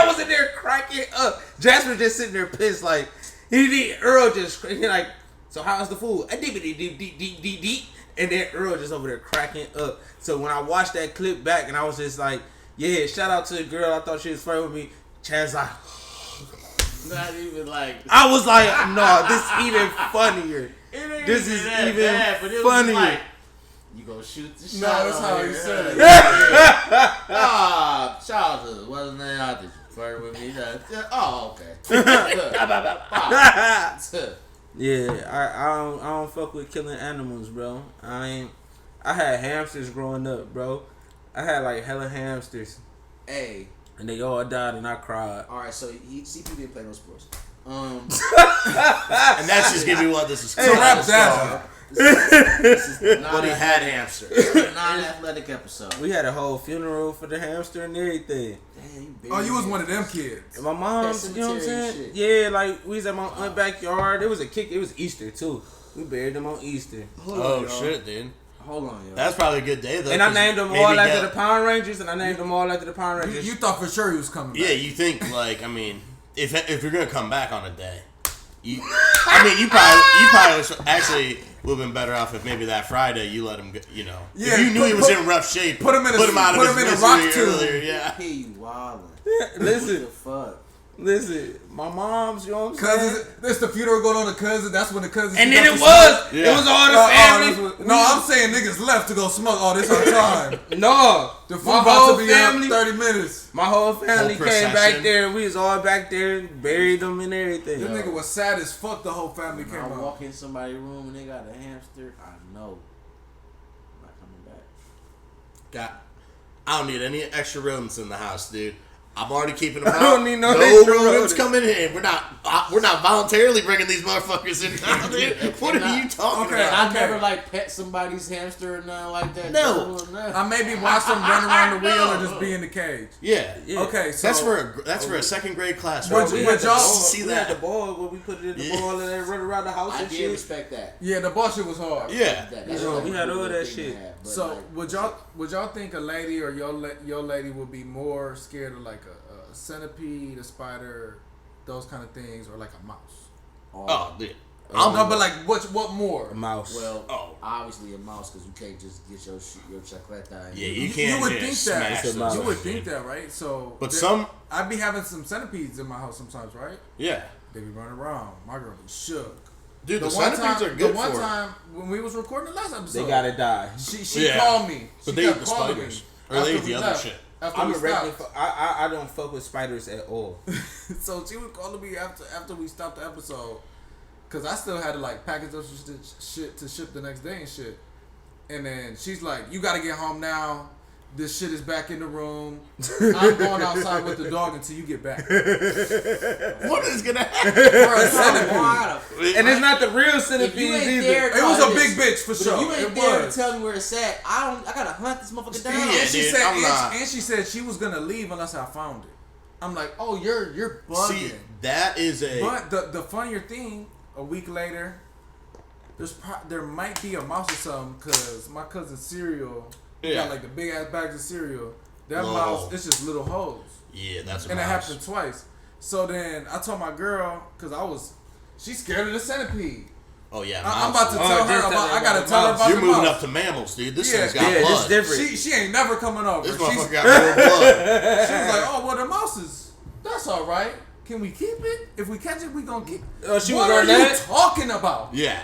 was in there cracking up. Jasper just sitting there pissed like Earl just he like, "So how's the food?" And then Earl just over there cracking up. So when I watched that clip back and I was just like, yeah, shout out to the girl. I thought she was flirting with me. Chad's like, Not even like. I was like, no, this is even funnier. It ain't This is that even bad, but it was funnier. like, you gonna shoot the shot. No, that's on how her. he said it. Ah, shout out to wasn't that out there flirting with me? Oh, okay. Yeah, I don't fuck with killing animals, bro. I had hamsters growing up, bro. I had like hella hamsters, Hey, and they all died, and I cried. all right. So CP didn't play no sports. And that's just giving me what this is. So wrap that up. This is But he had hamsters. a non-athletic episode. We had a whole funeral for the hamster and everything. Damn, Oh, you was one of them kids. And my mom's, That you know what I'm cemetery saying? shit. Yeah, like we was at my aunt's backyard. It was Easter too. We buried them on Easter. Oh shit, dude. Hold on, yo. That's probably a good day though. And I 'cause named them maybe all after that- the Power Rangers, and I named them all after the Power Rangers. You thought for sure he was coming back. Yeah, you think like I mean, if you're gonna come back on a day, you probably actually would have been better off if maybe that Friday you let him go, you know. Yeah, if you knew he was in rough shape, put him in a rock tube. Earlier, yeah. Hey, you wildin'. Listen. What the fuck? Listen, my mom's, you know what I'm saying? Cousins, there's the funeral going on to cousin. That's when the cousins. And then it was all the family. No, I'm saying niggas left to go smoke. Oh, this our time. No, The food my about whole to be family, up 30 minutes. my whole family Whole came back procession. there. We was all back there, buried them and everything. This nigga was sad as fuck. The whole family When came I out. walk in somebody's room and they got a hamster, I know I'm not coming back. I don't need any extra rodents in the house, dude. I'm already keeping them out. I don't need no no extra rodents rodents. coming in. We're not voluntarily bringing these motherfuckers in. Dude. What are you talking Okay, about? I never like pet somebody's hamster or nothing like that. No. I maybe watch them run around the wheel or just be in the cage. Yeah. Okay, so that's for a second grade class. Would right? you- We would had the y'all ball, see we that? had the ball where we put it in the ball and then run around the house I and did shit. respect that. yeah, the ball shit was hard. Yeah. That's Yeah, like we had a all good that thing shit. to have, but So like, would y'all think a lady or your lady would be more scared of like a centipede, a spider, those kind of things, or like a mouse? Oh, dude. No, but like what more? A mouse. well, obviously a mouse because you can't just get your chacleta. Yeah, you can't. You would just think smash that. It's a mouse. You those would things, think dude. that, right? So, But some. I'd be having some centipedes in my house sometimes, right? Yeah. They be running around. My girl be shook. Dude, the centipedes are good The one for it. time when we was recording the last episode, They gotta die. She Yeah. called me. But She they kept eat the calling spiders. me Or they after eat we the other left. shit. After I'm we a regular. stopped. I don't fuck with spiders at all. So she was calling me after we stopped the episode, cause I still had to like package up some shit to ship the next day and shit. And then she's like, "You gotta get home now. This shit is back in the room. I'm going outside with the dog until you get back." What is gonna happen? For a centipede. And it's not the real If centipedes you ain't either. there, It was no, a it big is. bitch for But sure. if you ain't It there to was. tell me where it's at, I gotta hunt this motherfucker down. Yeah, And she dude, said, I'm not- and she said she was gonna leave unless I found it. I'm like, "Oh, you're bugging." See, that is a. But the funnier thing, a week later, there might be a mouse or something, cause my cousin's cereal got like the big ass bags of cereal. That Little mouse, hole. it's just little holes, Yeah, that's a and it mouse. happened twice. So then I told my girl, cause she's scared of the centipede. Oh yeah, I'm mouse. about to tell her just about. tell I her gotta about tell her the about You're the moving mouse. up to mammals, dude. This Yeah, thing's got Yeah, blood. it's different. She ain't never coming over. This She's, motherfucker got real blood. she was like, "Oh, well, the mouses. That's all right. Can we keep it? If we catch it, we gonna keep." She What was are on you that? talking about? Yeah.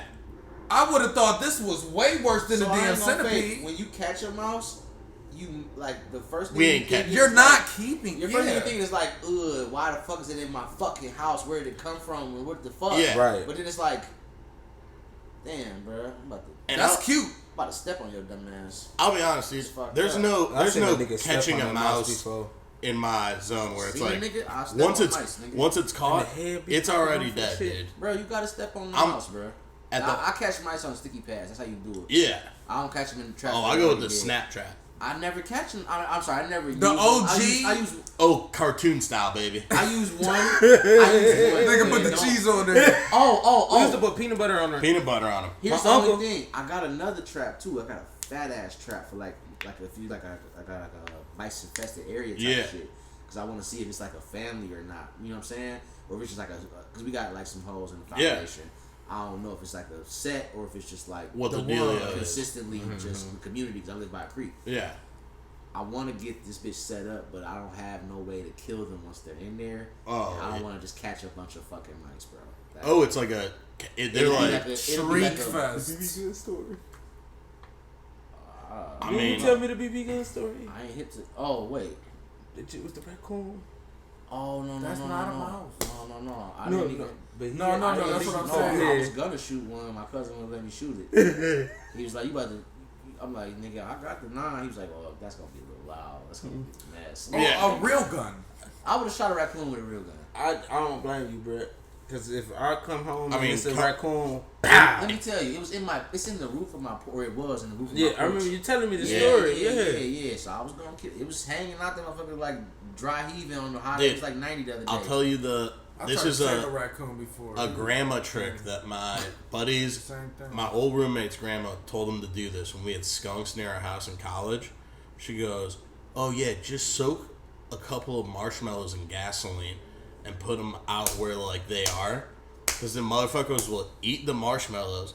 I would have thought this was way worse than So the I damn ain't gonna fake, centipede. when you catch a mouse, you like the first thing We you ain't think catch- is You're like- not keeping. Your Yeah. first thing you think is like, ugh, why the fuck is it in my fucking house? Where did it come from? And what the fuck? Yeah. Right. But then it's like, damn, bro, I'm And That's cute. about to step on your dumb ass. I'll be honest, dude. It's fucked There's up. no I seen a nigga step catching on a a mouse before. in my zone where it's See, like nigga, I'll step once on it's mice, nigga. once it's caught, And the head be it's popping already off and dead, shit. dude. Bro, you gotta step on the I'm- mouse, bro. At the- I catch mice on sticky pads. That's how you do it. Yeah. I don't catch them in the trap. Oh, I go with the snap trap. I never catch them. I'm sorry, I never. The use OG? Them. I use Oh, cartoon style, baby. I use one. I use one. Nigga put the Don't- cheese on there. We used to Oh. put peanut butter on her. Peanut butter on them. Here's My the uncle- only thing. I got another trap too. I got a fat ass trap for like if you I got like a mice infested area type Yeah. shit. Cause I want to see if it's like a family or not. You know what I'm saying? Or if it's just like cause we got like some holes in the Yeah. foundation. I don't know if it's like a set or if it's just like What the The dealio one is. consistently just the community. Cause I live by a creek. Yeah. I want to get this bitch set up, but I don't have no way to kill them once they're in there. Oh, And I don't yeah. want to just catch a bunch of fucking mice, bro. Oh, it's like a. They're It'll be like. a- Shriek fest. BB Gun story. I Did mean, you tell me the BB Gun story? I ain't hit to. Oh wait. It was the raccoon. Oh no no That's no not no a no. mouse. No. I No, didn't even. no. But he No, had- no, I no, didn't that's even what I'm know. saying. I was gonna shoot one. My cousin wouldn't let me shoot it. He was like, "You about to?" I'm like, "Nigga, I got the 9." He was like, "Oh, that's gonna be a little loud. That's gonna be a mess." Oh, Yeah. a real gun. I would have shot a raccoon with a real gun. I don't blame you, bro. Because if I come home I and mean, it's a come- raccoon, Let me tell you, it's in the roof of my or it was in the roof of my yeah, porch. I remember you telling me the Yeah. story. Yeah. So I was gonna kill. It was hanging out there, motherfucker, like dry heaving on the hot. It Dude, was like 90 the other day. I'll tell you this is a a raccoon before. grandma trick that my buddies, Same thing. my old roommate's grandma told him to do this when we had skunks near our house in college. She goes, "Oh yeah, just soak a couple of marshmallows in gasoline and put them out where like they are, because the motherfuckers will eat the marshmallows,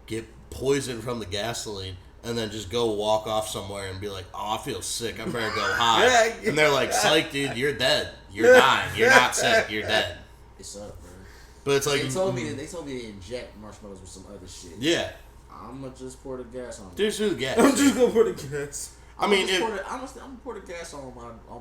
get poisoned from the gasoline, and then just go walk off somewhere and be like, oh, I feel sick, I better go high. And they're like, psych, dude, you're dead. You're dying. You're not sick. You're dead. It's up, bro. But it's like... They told me to inject marshmallows with some other shit. Yeah. I'm going to just pour the gas on it. Just do the gas. I'm just going to pour the gas. I'm going to pour the gas on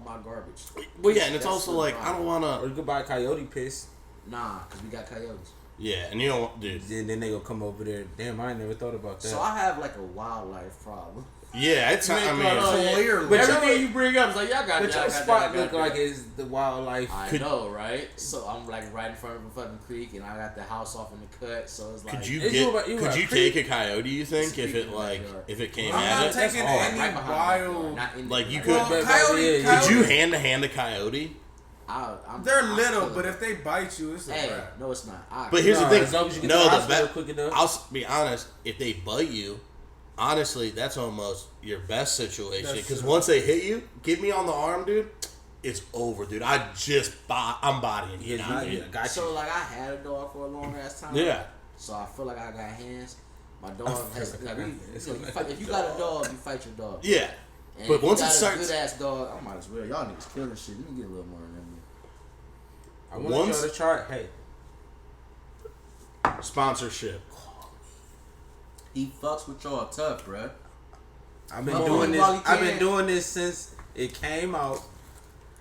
my garbage. Well, yeah, and it's also like, I don't want to... Or you could buy coyote piss. Nah, because we got coyotes. Yeah, and you don't... Dude. Then they going to come over there. Damn, I ain't never thought about that. So I have like a wildlife problem. Yeah, it's not... I mean... But everything you bring up is like, y'all got but your spot look like it's the wildlife. I know, right? So I'm like right in front of a fucking creek, and I got the house off in the cut. So it's like, could you take a coyote? You think if it came at it? I'm not taking any wild. Like you could. Coyote. Could you hand to hand a coyote? They're little, but if they bite you, it's a wrap. No, it's not. But here's the thing. As long as you get No, the the hospital quick enough. I'll be honest. If they bite you, honestly, that's almost your best situation. Because once they hit you, get me on the arm, dude. It's over, dude. I'm bodying you. Got you. So like I had a dog for a long ass time. Yeah. So I feel like I got hands. My dog has. If you got a dog, you fight your dog. Yeah. And but if once you got it starts, a good ass dog, I might as well. Y'all niggas killing shit. Let me get a little more than me. I want y'all to try. Hey, sponsorship. He fucks with y'all tough, bruh. I've been doing this since it came out.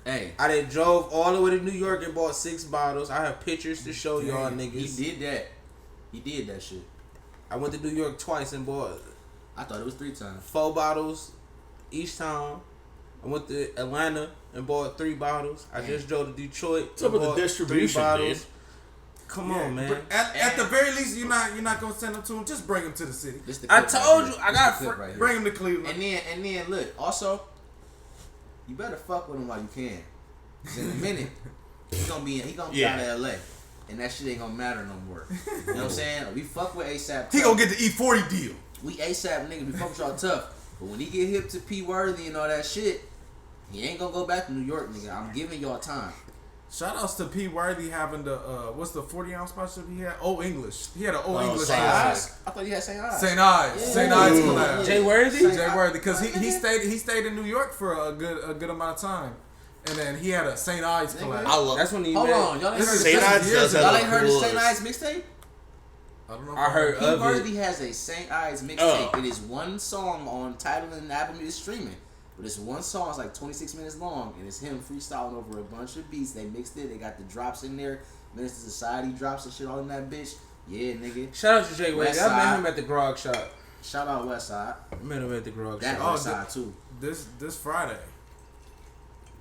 Hey, I done drove all the way to New York and bought 6 bottles. I have pictures to show y'all niggas. He did that. He did that shit. I went to New York twice and bought. I thought it was 3 times. 4 bottles each time. I went to Atlanta and bought 3 bottles. I just drove to Detroit. What's up with the distribution, dude? Come on, man. At the very least, you're not gonna send them to him. Just bring them to the city. I told you, I got right bring them to Cleveland. And then look. Also, you better fuck with him while you can. 'Cause in a minute, he gonna be out of LA, and that shit ain't gonna matter no more. You know what I'm saying? We fuck with ASAP. He gonna get the E40 deal. We ASAP niggas. We fuck with y'all tough. But when he get hip to P Worthy and all that shit, he ain't gonna go back to New York, nigga. I'm giving y'all time. Shout outs to P Worthy having the what's the 40-ounce sponsorship he had? Old English. He had an Old English. St. Ives. I thought you had St. Ives. St. Ives. St. Ives collab. Jay Worthy. Jay Worthy, because he stayed in New York for a good amount of time, and then he had a St. Ives collab. I love. That's when he. Hold on, y'all ain't heard St. Ives does have y'all the ain't heard the coolest. St. Ives mixtape? I don't know. I heard P of it. Worthy has a St. Ives mixtape. It is one song on title and the album is streaming. But it's one song, it's like 26 minutes long, and it's him freestyling over a bunch of beats. They mixed it, they got the drops in there, Minister Society drops and shit all in that bitch. Yeah, nigga. Shout out to Jay Worthy. I met him at the Grog Shop. Shout out Westside. I met him at the Grog That Shop. Westside too. This Friday.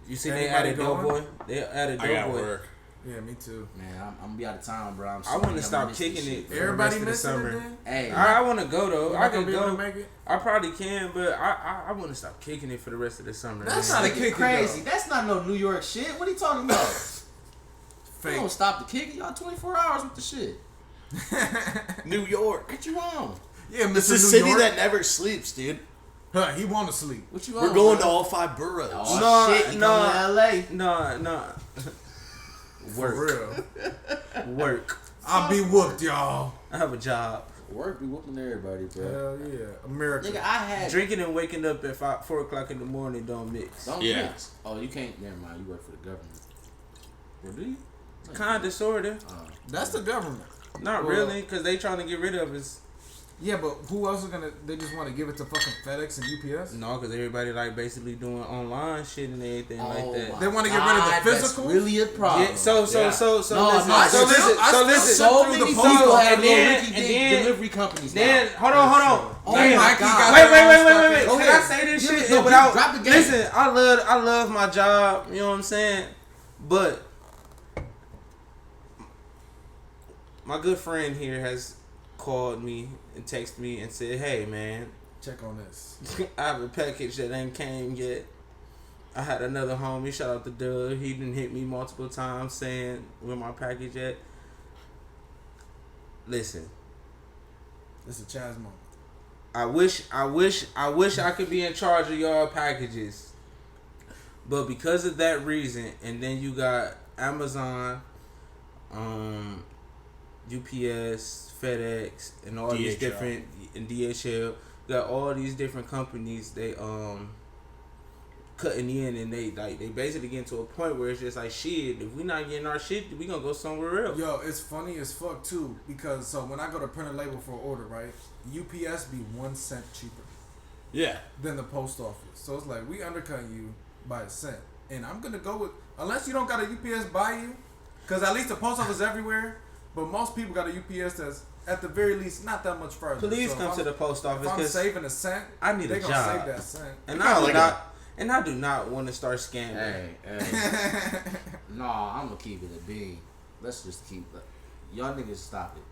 You see they Anybody added going? Doughboy? They added I got Doughboy. work. Yeah, me too. Man, I'm gonna be out of town, bro. I want to stop kicking it. For Everybody the rest missing of the it summer. then? Hey, I want to go though. I can be able to go. make it. I probably can, but I want to stop kicking it for the rest of the summer. That's man. not a kick. crazy. That's not no New York shit. What are you talking about? You Fake. don't stop the kicking. Y'all 24 hours with the shit. New York. What you on? Yeah, Mr. It's a New city York. that never sleeps, dude. Huh, he want to sleep. What you on? We're going to bro? all 5 boroughs. Oh, shit, you coming to LA. No. For real. Work. I'll be whooped, y'all. I have a job. Work be whooping everybody, bro. Hell yeah. America. Nigga, I had Drinking and waking up at 4 o'clock in the morning don't mix. Don't Yeah. mix. Oh, you can't. Never mind. You work for the government. Or do you? Kinda, sorta. That's the government. Not Well, really, because they trying to get rid of us. Yeah, but who else is gonna? They just want to give it to fucking FedEx and UPS. No, because everybody like basically doing online shit and everything like Oh, that. They want to get rid of the physical. That's really a problem. Yeah, so No, listen, no, so I listen. So through many the people post have and little then- Ricky and Dick then- delivery companies Then now. hold on. Oh Damn. my Nike God. got Wait. their own Can Go I ahead. say this Give it- shit no, without? drop the game. Listen, I love my job. You know what I'm saying? But my good friend here has called me and texted me and said, "Hey, man, Check on this. I have a package that ain't came yet." I had another homie, shout out to Doug. He done hit me multiple times saying, "Where my package at?" Listen, It's a Chaz moment. I wish I could be in charge of y'all packages. But because of that reason, and then you got Amazon, UPS, FedEx, and all these different, and DHL. Got all these different companies. They cutting in, and they basically getting to a point where it's just like, shit, if we not getting our shit, we gonna go somewhere else. Yo, it's funny as fuck too, because so when I go to print a label for an order, right, UPS be 1 cent cheaper. Yeah. Than the post office. So it's like, we undercutting you by a cent. And I'm gonna go with, unless you don't got a UPS by you, because at least the post office is everywhere, but most people got a UPS that's at the very least not that much further. Please so come to the post office. If I'm saving a cent, I need a job. They gonna save that cent. And I do not want to start scamming. Hey. No, I'm gonna keep it a bean. Let's just keep it. Y'all niggas stop it.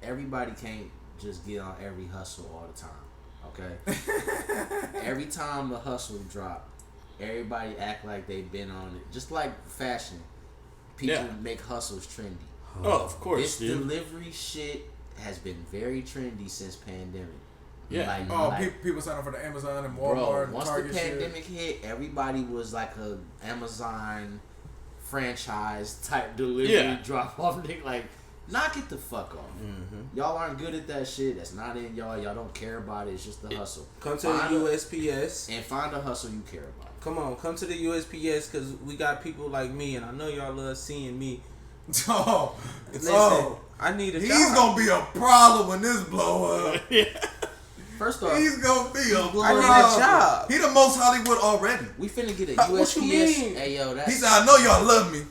Everybody can't just get on every hustle all the time. Okay? Every time the hustle drop, everybody act like they've been on it. Just like fashion. People make hustles trendy. Oh, of course, this delivery shit has been very trendy since pandemic. Yeah. People sign up for the Amazon and Walmart. Bro, and once Target the pandemic hit, everybody was like a Amazon franchise type delivery drop off. Like, knock it the fuck off. Mm-hmm. Y'all aren't good at that shit. That's not in y'all. Y'all don't care about it. It's just the hustle. Come to the USPS and find a hustle you care about. Come to the USPS, because we got people like me, and I know y'all love seeing me. Listen, I need a job. He's gonna be a problem when this blow up. First off, he's gonna be a problem. I need a job. He the most Hollywood already. We finna get a USPS. What you mean? Hey yo, he said, I know y'all love me.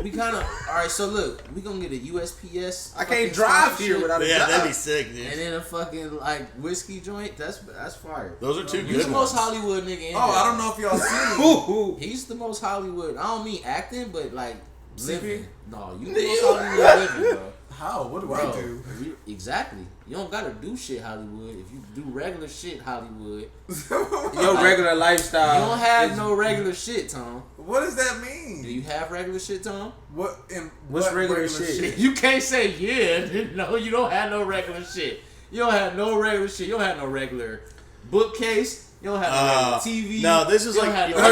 We kind of alright. So look, we gonna get a USPS. I can't drive here without a job. Yeah, that'd be sick, dude. And then a fucking like whiskey joint. That's fire. Those are two good ones. He's the most Hollywood nigga in I don't know if y'all seen him. He's the most Hollywood. I don't mean acting, but like living. No, you the most Hollywood living, bro. How? What do I do? Exactly. You don't gotta do shit Hollywood. If you do regular shit Hollywood, your regular lifestyle. You don't have no regular shit, Tom. What does that mean? Do you have regular shit, Tom? What's regular shit? You can't say no. You don't have no regular shit. You don't have no regular shit. You don't have no regular bookcase. You don't have no regular TV. No, this is like regular.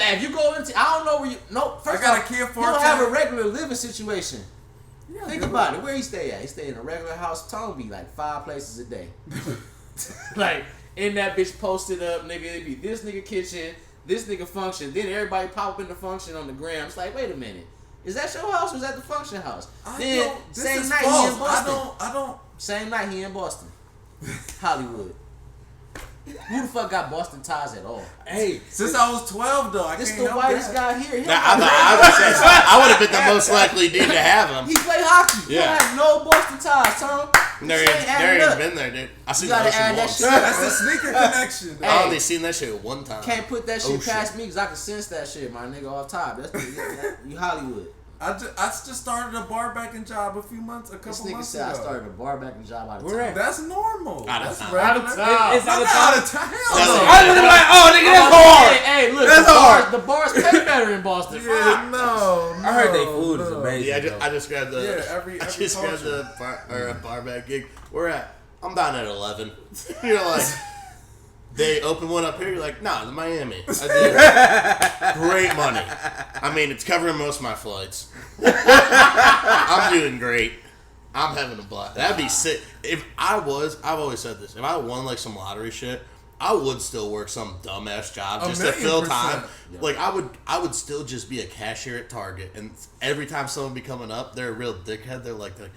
If you go into, I don't know where you. No, first I got a kid for. You don't have a regular living situation. Yeah, think about it. Where he stay at? He stay in a regular house. Tom be like 5 places a day. Like in that bitch posted up, nigga. It be this nigga kitchen, this nigga function. Then everybody pop up in the function on the gram. It's like, wait a minute. Is that your house or is that the function house? Then same night he in Boston. I don't. Same night he in Boston. Hollywood. Who the fuck got Boston ties at all? Hey, since I was 12 though, this the whitest guy here. I would have been the most likely dude to have him. He play hockey. Yeah. He has no Boston ties, Tom. Darian's been there, dude. I seen that shit once. That's a sneaker connection. I only seen that shit one time. Can't put that shit past me because I can sense that shit, my nigga, off top. You Hollywood. I just started a bar backing job a couple months ago. This nigga said I started a bar backing job out of town. That's normal. Out of town. Out of town. It's out of town. I was like, oh, nigga, that's hard. Hey, look, the bars pay better in Boston. Yeah, no. I heard they food is amazing. Yeah, I just grabbed the. every grabbed the bar back gig. Where at? I'm down at 11. You're like. They open one up here. You're like, nah, in Miami. I do. Great money. I mean, it's covering most of my flights. I'm doing great. I'm having a blast. That'd be sick. If I've always said this. If I won like some lottery shit, I would still work some dumbass job just to fill time. Yeah. Like I would still just be a cashier at Target, and every time someone be coming up, they're a real dickhead. They're like, look,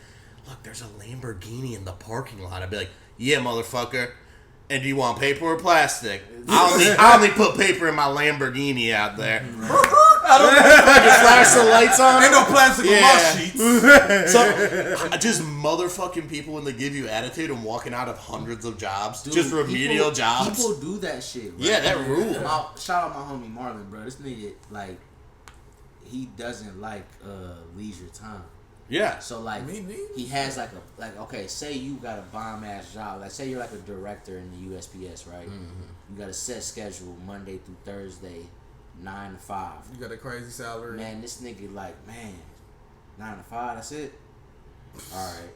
there's a Lamborghini in the parking lot. I'd be like, yeah, motherfucker. And do you want paper or plastic? I only put paper in my Lamborghini out there. I don't fucking flash the lights on. Ain't no plastic on my sheets. So, just motherfucking people when they give you attitude and walking out of hundreds of jobs. Dude, just remedial jobs. People do that shit, bro. Yeah, that rule. Shout out my homie Marlon, bro. This nigga, like, he doesn't like leisure time. Yeah. So like he has okay, say you got a bomb ass job. Like say you're like a director in the USPS, right? Mm-hmm. You got a set schedule Monday through Thursday, 9 to 5. You got a crazy salary. Man, this nigga 9 to 5. That's it. All right.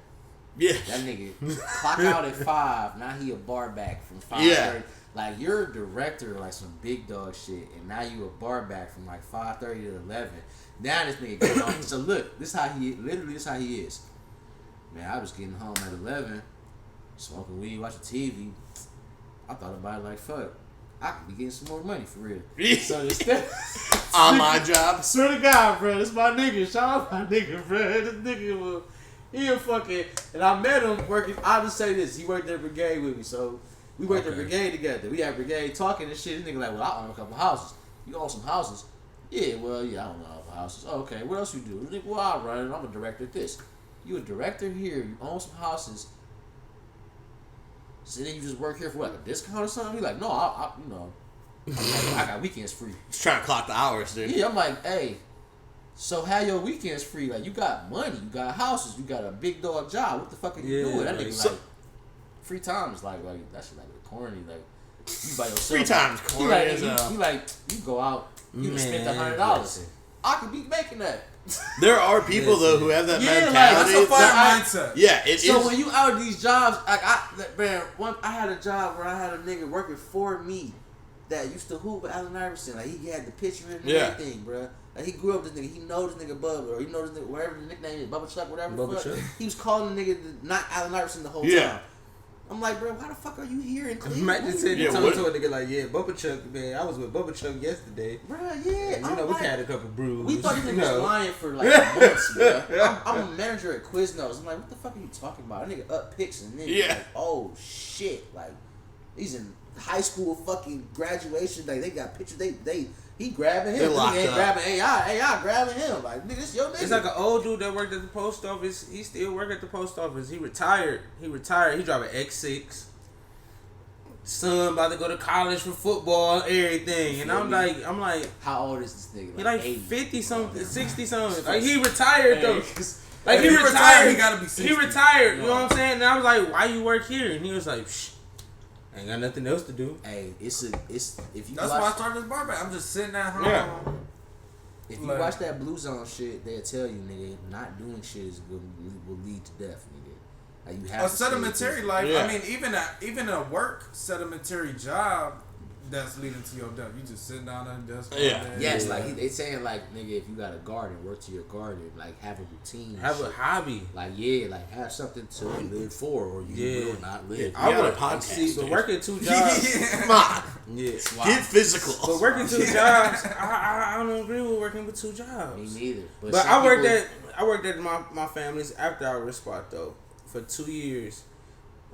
Yeah. That nigga clock out at 5. Now he a bar back from 5:30. Like, you're a director, like some big dog shit, and now you a bar back from like 5:30 to 11. Now this nigga goes on. So look, this how he is. Man, I was getting home at 11, smoking weed, watching TV. I thought about it like, fuck, I could be getting some more money for real. So instead, on my job. Swear to God, bro, this my nigga. Shout out my nigga, bro. This nigga was, he a fucking, and I met him working. I'll just say this: he worked at Brigade with me, so. We worked at Brigade together. We had Brigade talking and shit. This nigga like, well, I own a couple houses. You own some houses? Yeah, well, yeah, I own a couple houses. Oh, okay, what else you do? Nigga, well, I run it. I'm a director at this. You a director here. You own some houses. So then you just work here for what, a discount or something? He like, no, I got weekends free. He's trying to clock the hours, dude. Yeah, I'm like, hey, so how your weekends free? Like, you got money, you got houses, you got a big dog job. What the fuck are you doing? That nigga like, free time is like that shit like corny. Like, you by yourself. Free time's corny as hell. He like, you go out, you can spend $100. I could be making that. There are people though who have that mentality. That's a fire mindset. Yeah, it so is. when you out these jobs, like I had a job where I had a nigga working for me that used to hoop with Allen Iverson. Like, he had the picture and everything, bro. Like, he grew up with this nigga. He knows this nigga Bubba, or he knows this nigga, whatever the nickname is, Bubba Chuck, whatever. Bubba Chuck. He was calling the nigga not Allen Iverson the whole time. I'm like, bro, why the fuck are you here in Cleveland? Matt just said, to a nigga like, yeah, Bubba Chuck, man, I was with Bubba Chuck yesterday. Bro, yeah. And, we had a couple brews. We thought this nigga was lying for like months, bro. I'm a manager at Quiznos. I'm like, what the fuck are you talking about? That nigga up picks and then like, oh shit, like he's in high school fucking graduation. Like, they got pictures. He grabbing him. He ain't grabbing AI grabbing him. Like, nigga, this your nigga. It's like an old dude that worked at the post office. He still work at the post office. He retired. He drive an X6. Son about to go to college for football, everything. And I'm like, how old is this nigga? He like 80. 50 something, 60 something. Like, he retired though. Like, he retired. He gotta be 60. He retired. You know what I'm saying? And I was like, why you work here? And he was like, shh. Ain't got nothing else to do. Hey, it's if you. That's why I started this barber. I'm just sitting at home. Yeah. If you watch that Blue Zone shit, they'll tell you, nigga, not doing shit will lead to death, nigga. Like, you have a sedimentary life. Yeah. I mean, even a work sedimentary job that's leading to your death. You just sitting down at a desk. Yes, like they saying, like, nigga, if you got a garden, work to your garden. Like, have a routine. Have a hobby. Like, like have something to live for, or you will not live. I would podcast. But working 2 jobs. Come on. Yeah. Get physical. But working 2 jobs, I don't agree with working with 2 jobs. Me neither. But I worked at my family's after hours spot though for 2 years.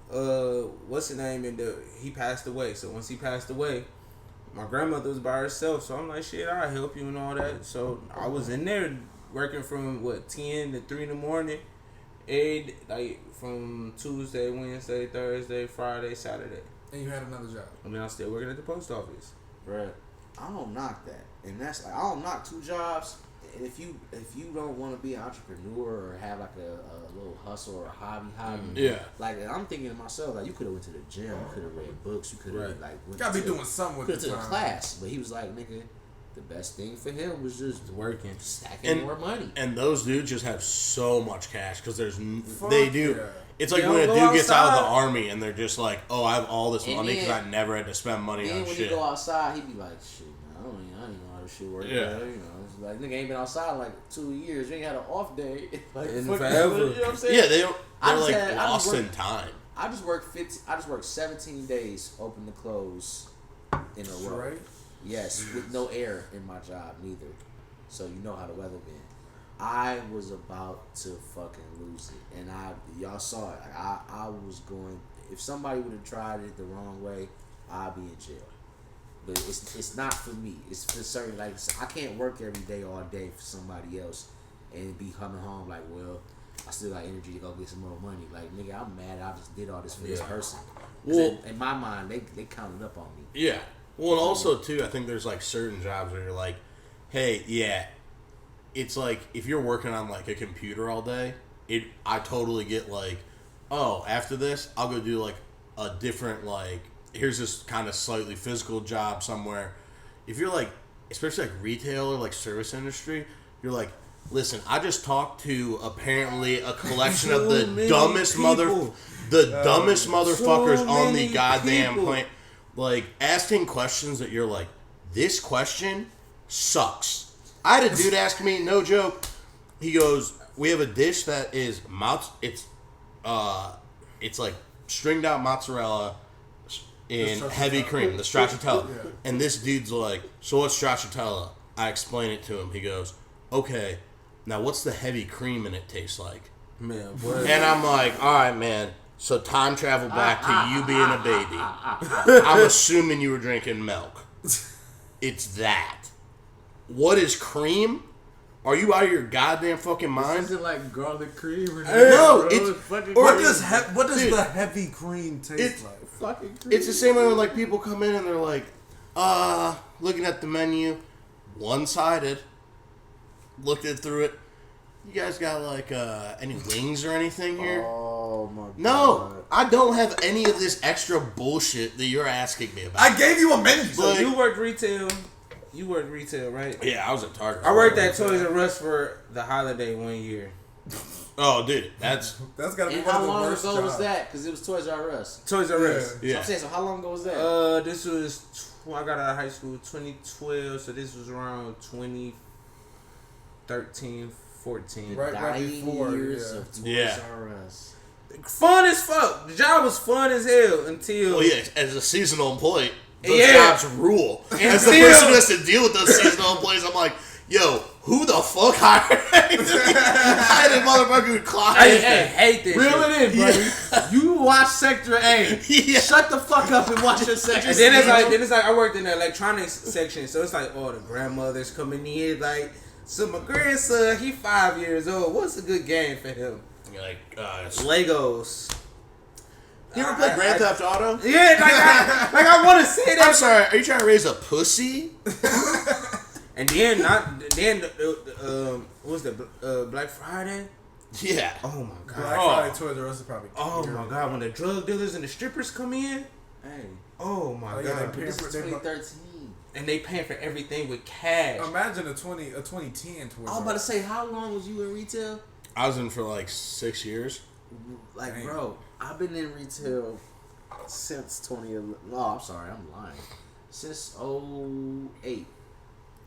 What's his name? He passed away. So once he passed away, my grandmother was by herself. So I'm like, shit, I'll help you and all that. So I was in there working from 10 to 3 in the morning, like from Tuesday, Wednesday, Thursday, Friday, Saturday. And you had another job. And then I'm still working at the post office. Bruh, I don't knock that, and that's like, I don't knock 2 jobs. And if you don't want to be an entrepreneur or have like a little hustle or a hobby, like, I'm thinking to myself, like, you could have went to the gym, you could have read books, you could have like went gotta be doing something with the class. But he was like, nigga, the best thing for him was just working, stacking more money. And those dudes just have so much cash because they do. Yeah. It's like when a dude gets out of the army and they're just like, oh, I have all this money because I never had to spend money on when shit. He go outside, he be like, shit, man, I don't even know how this shit works. Yeah. You know, it's like, nigga ain't been outside in like 2 years. You ain't had an off day. Like, forever. You know what I'm saying? Yeah, they're like lost in time. I just worked 17 days open to close in a row. Right? Yes, with no air in my job neither. So you know how the weather been. I was about to fucking lose it, and y'all saw it. Like, I was going. If somebody would have tried it the wrong way, I'd be in jail. But it's not for me. It's for certain. Like, I can't work every day all day for somebody else, and be coming home like, well, I still got energy to go get some more money. Like, nigga, I'm mad. I just did all this for this person. Well, in my mind, they counted up on me. Yeah. Well, and also too, I think there's like certain jobs where you're like, hey, yeah. It's like, if you're working on like a computer all day, I totally get like, oh, after this, I'll go do like a different, like, here's this kind of slightly physical job somewhere. If you're like, especially like retail or like service industry, you're like, listen, I just talked to apparently a collection of the dumbest motherfuckers on the goddamn plant. like asking questions that you're like, this question sucks. I had a dude ask me, no joke. He goes, we have a dish that is it's like stringed out mozzarella in heavy cream, the stracciatella. Yeah. And this dude's like, so what's stracciatella? I explain it to him. He goes, okay, now what's the heavy cream in it taste like? Man, what? And I'm like, all right, man. So time travel back to you being a baby. I'm assuming you were drinking milk. It's that. What is cream? Are you out of your goddamn fucking mind? Is it like garlic cream or no? What does the heavy cream taste like? Fucking cream. It's the same way when like people come in and they're like, looking at the menu, one-sided. Looked it through it. You guys got like any wings or anything here? Oh my god. No, I don't have any of this extra bullshit that you're asking me about. I gave you a menu. So you worked retail. You worked retail, right? Yeah, I was at Target. I worked at Toys R Us for the holiday 1 year. Oh, dude, that's gotta be and one how of the long worst ago jobs. was that? Because it was Toys R Us. Toys R Us. Yeah. So I'm saying, so how long ago was that? This was I got out of high school 2012, so this was around 2013, 14. Right before. Years of Toys R Us. Fun as fuck. The job was fun as hell until. Well, yeah, as a seasonal employee, those jobs rule. As the Until- person who has to deal with those seasonal employees, I'm like, yo, who the fuck hired? I had a motherfucker who clocked I in. hate this Reel shit. it in, buddy. You watch Sector A. Yeah. Shut the fuck up and watch your Sector And C. then it's like I worked in the electronics section, so it's like, oh, the grandmothers coming in, like, so my grandson, he 5 years old. What's a good game for him? You're like, Legos. you ever play Grand Theft Auto? Yeah, like I want to say that. I'm sorry, are you trying to raise a pussy? And then what was the Black Friday? Yeah. Oh my god. Black Friday Toys R Us is probably. Oh my god, when the drug dealers and the strippers come in. Hey. Oh my Oh, god. yeah, This is 2013. And they paying for everything with cash. Imagine a 2010 Toys I was about to say, how long was you in retail? I was in for like 6 years. Like, Dang. bro, I've been in retail since 2011. No, I'm sorry, I'm lying. Since 08.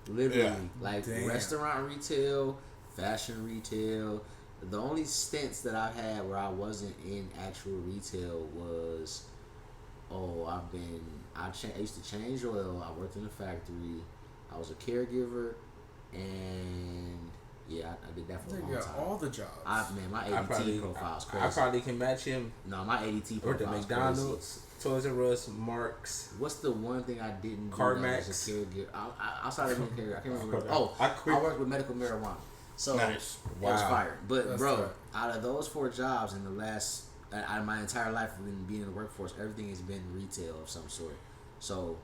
Literally. Yeah. Like, Damn. restaurant retail, fashion retail. The only stints that I've had where I wasn't in actual retail was, I used to change oil. I worked in a factory. I was a caregiver. And, yeah, I did that for a You long got time. all the jobs. My ADT profile is crazy. I probably can match him. No, my ADT Or the profile is McDonald's, Toys R Us, Marks. crazy. What's the one thing I didn't do CarMax. as a caregiver? Outside of being a caregiver, I can't remember. I I worked with medical marijuana. So Nice. it was Wow. fire. But That's bro, right. out of those 4 jobs in the last, out of my entire life of being in the workforce, everything has been retail of some sort. So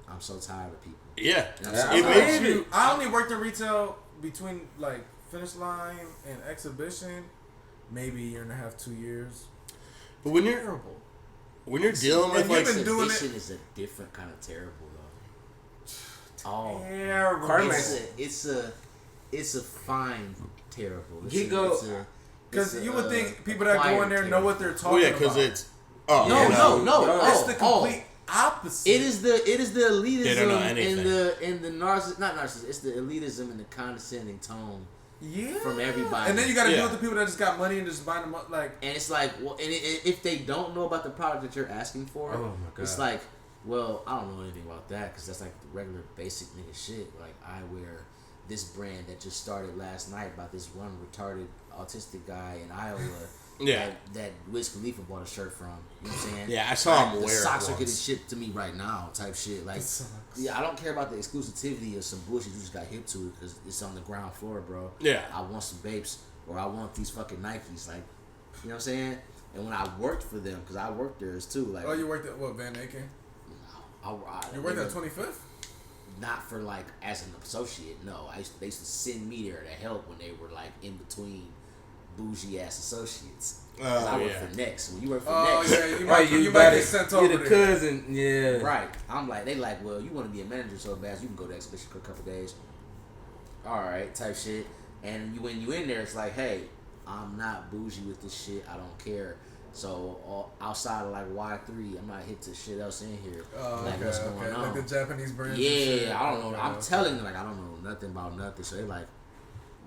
I'm so tired of people. Yeah. And I'm Yeah, so It tired makes of you. I only worked in retail between like Finish Line and Exhibition, maybe a year and a half, 2 years. But when you're dealing with And like you've been doing Exhibition is a different kind of terrible though. Oh, Terrible. CarMax. it's a fine terrible. Because you would think people that go in there know what they're talking Oh yeah, about. because it's. Oh No, yeah. no. It's the complete opposite. It is the elitism They don't know and anything. the not narcissism. It's the elitism and the condescending tone Yeah. from everybody. And then you got to Yeah. deal with the people that just got money and just buying them up. Like, And it's like, well, and if they don't know about the product that you're asking for, Oh my God. it's like, well, I don't know anything about that because that's like the regular basic nigga shit. Like, I wear this brand that just started last night by this one retarded autistic guy in Iowa. Yeah. That Wiz Khalifa bought a shirt from. You know what I'm saying? Yeah, I saw him The wear it socks are once. getting shipped to me right now, type shit. Like, yeah, I don't care about the exclusivity of some bullshit you just got hip to because it's on the ground floor, bro. Yeah. I want some Bapes or I want these fucking Nikes, like, you know what I'm saying? And when I worked for them, because I worked there too, like, oh, you worked at what, Van Aken? You worked at 25th? Not for like as an associate, no. They used to send me there to help when they were like in between bougie ass associates. I worked for Next. When you work for Next, yeah, you might get sent over You're the there. cousin, yeah. right? I'm like, they like, well, you want to be a manager so bad, so you can go to exhibition for a couple days. All right, type shit. And when you in there, it's like, hey, I'm not bougie with this shit. I don't care. So outside of like Y3, I'm not hit to shit else in here. Like what's going on? Like the Japanese brands. Yeah, I don't know. I'm telling them like I don't know nothing about nothing. So they're like,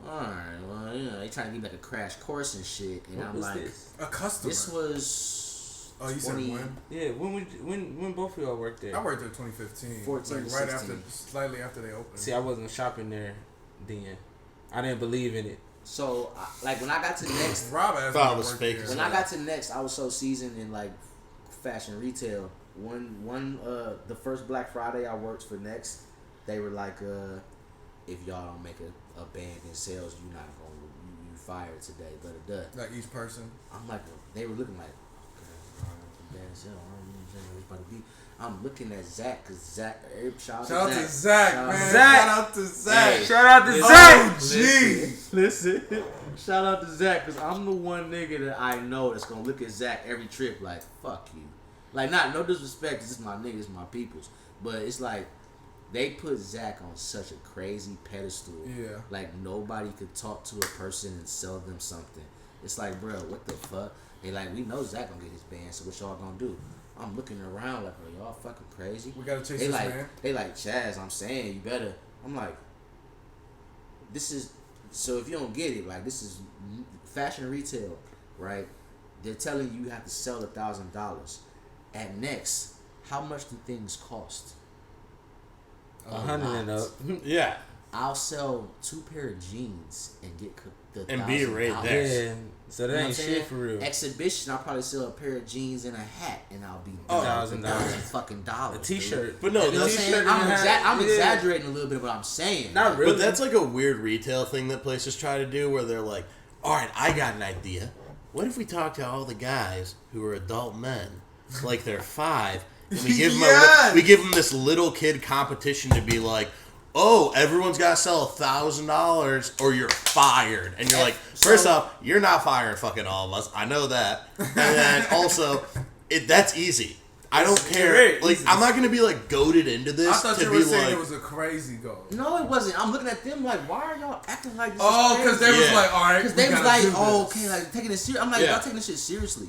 all right, well, they trying to give me like a crash course and shit. And I'm like, a customer. This was. Oh, you said when? Yeah, when both of y'all worked there? I worked there 2015. 14 like right 16. after, slightly after they opened. See, I wasn't shopping there then. I didn't believe in it. So, like, when I got to Next... Rob asked thought me it was fake. When I got to Next, I was so seasoned in, like, fashion retail. The first Black Friday I worked for Next, they were like, if y'all don't make a band in sales, you're not going to... You fired today, da-da-da. Like each person? I'm like... They were looking like, okay, band in sales, I'm looking at Zach, because Zach... Shout out to Zach, man. Zach. Shout out to Zach. Hey, shout out to Zach. Oh, Listen. Shout out to Zach, because I'm the one nigga that I know that's going to look at Zach every trip like, fuck you. Like, no disrespect, this is my niggas, my peoples. But it's like, they put Zach on such a crazy pedestal. Yeah. Like, nobody could talk to a person and sell them something. It's like, bro, what the fuck? They like, we know Zach gonna get his band, so what y'all gonna do? I'm looking around like, are y'all fucking crazy? We gotta chase they this like, man. They like, Chaz, I'm saying, you better. I'm like, this is, so if you don't get it, like, this is fashion retail, right? They're telling you have to sell $1,000. At Next, how much do things cost? 100 and up. Yeah. I'll sell 2 pair of jeans and get the And be right $1,000. there. Yeah, so that ain't shit for real. Exhibition, I'll probably sell a pair of jeans and a hat, and I'll be $1,000 fucking dollars. A t-shirt. Dude. But no, You know what I'm that's saying? I'm exaggerating a little bit of what I'm saying. Not really. But that's like a weird retail thing that places try to do where they're like, all right, I got an idea. What if we talk to all the guys who are adult men, like they're 5, and we give them Yes! we give them this little kid competition to be like, oh, everyone's got to sell $1,000 or you're fired. And you're like, first off, you're not firing fucking all of us. I know that. And then also, that's easy. I don't care. Like, I'm not going to be like goaded into this. I thought to you were be saying like, it was a crazy goal. No, it wasn't. I'm looking at them like, why are y'all acting like this? Oh, because they was like, all right, because they was gotta like, do oh, this. okay, like taking it serious. I'm like, y'all taking this shit seriously.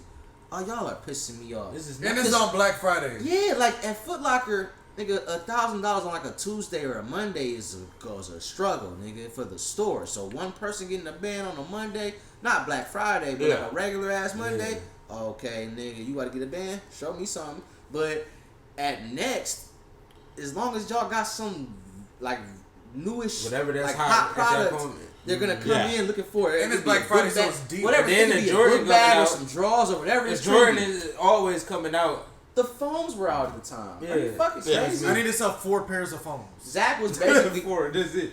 Oh, y'all are pissing me off. This is And it's on Black Friday. Yeah, like at Foot Locker, nigga, $1,000 on like a Tuesday or a Monday is a struggle, nigga, for the store. So one person getting a band on a Monday, not Black Friday, but like a regular ass Monday. Yeah. Okay, nigga, you gotta get a band? Show me something. But at Next, as long as y'all got some like newish, whatever that's like, hot products, they're gonna come in looking for it. And it's Black Friday, so it's deep. Whatever, then it could the be Jordan a book bag coming or out. some drawers or whatever. The It's Jordan trendy. is always coming out. The phones were out at the time. Yeah. Are you fucking crazy? I need to sell 4 pairs of phones. Zach was basically That's it.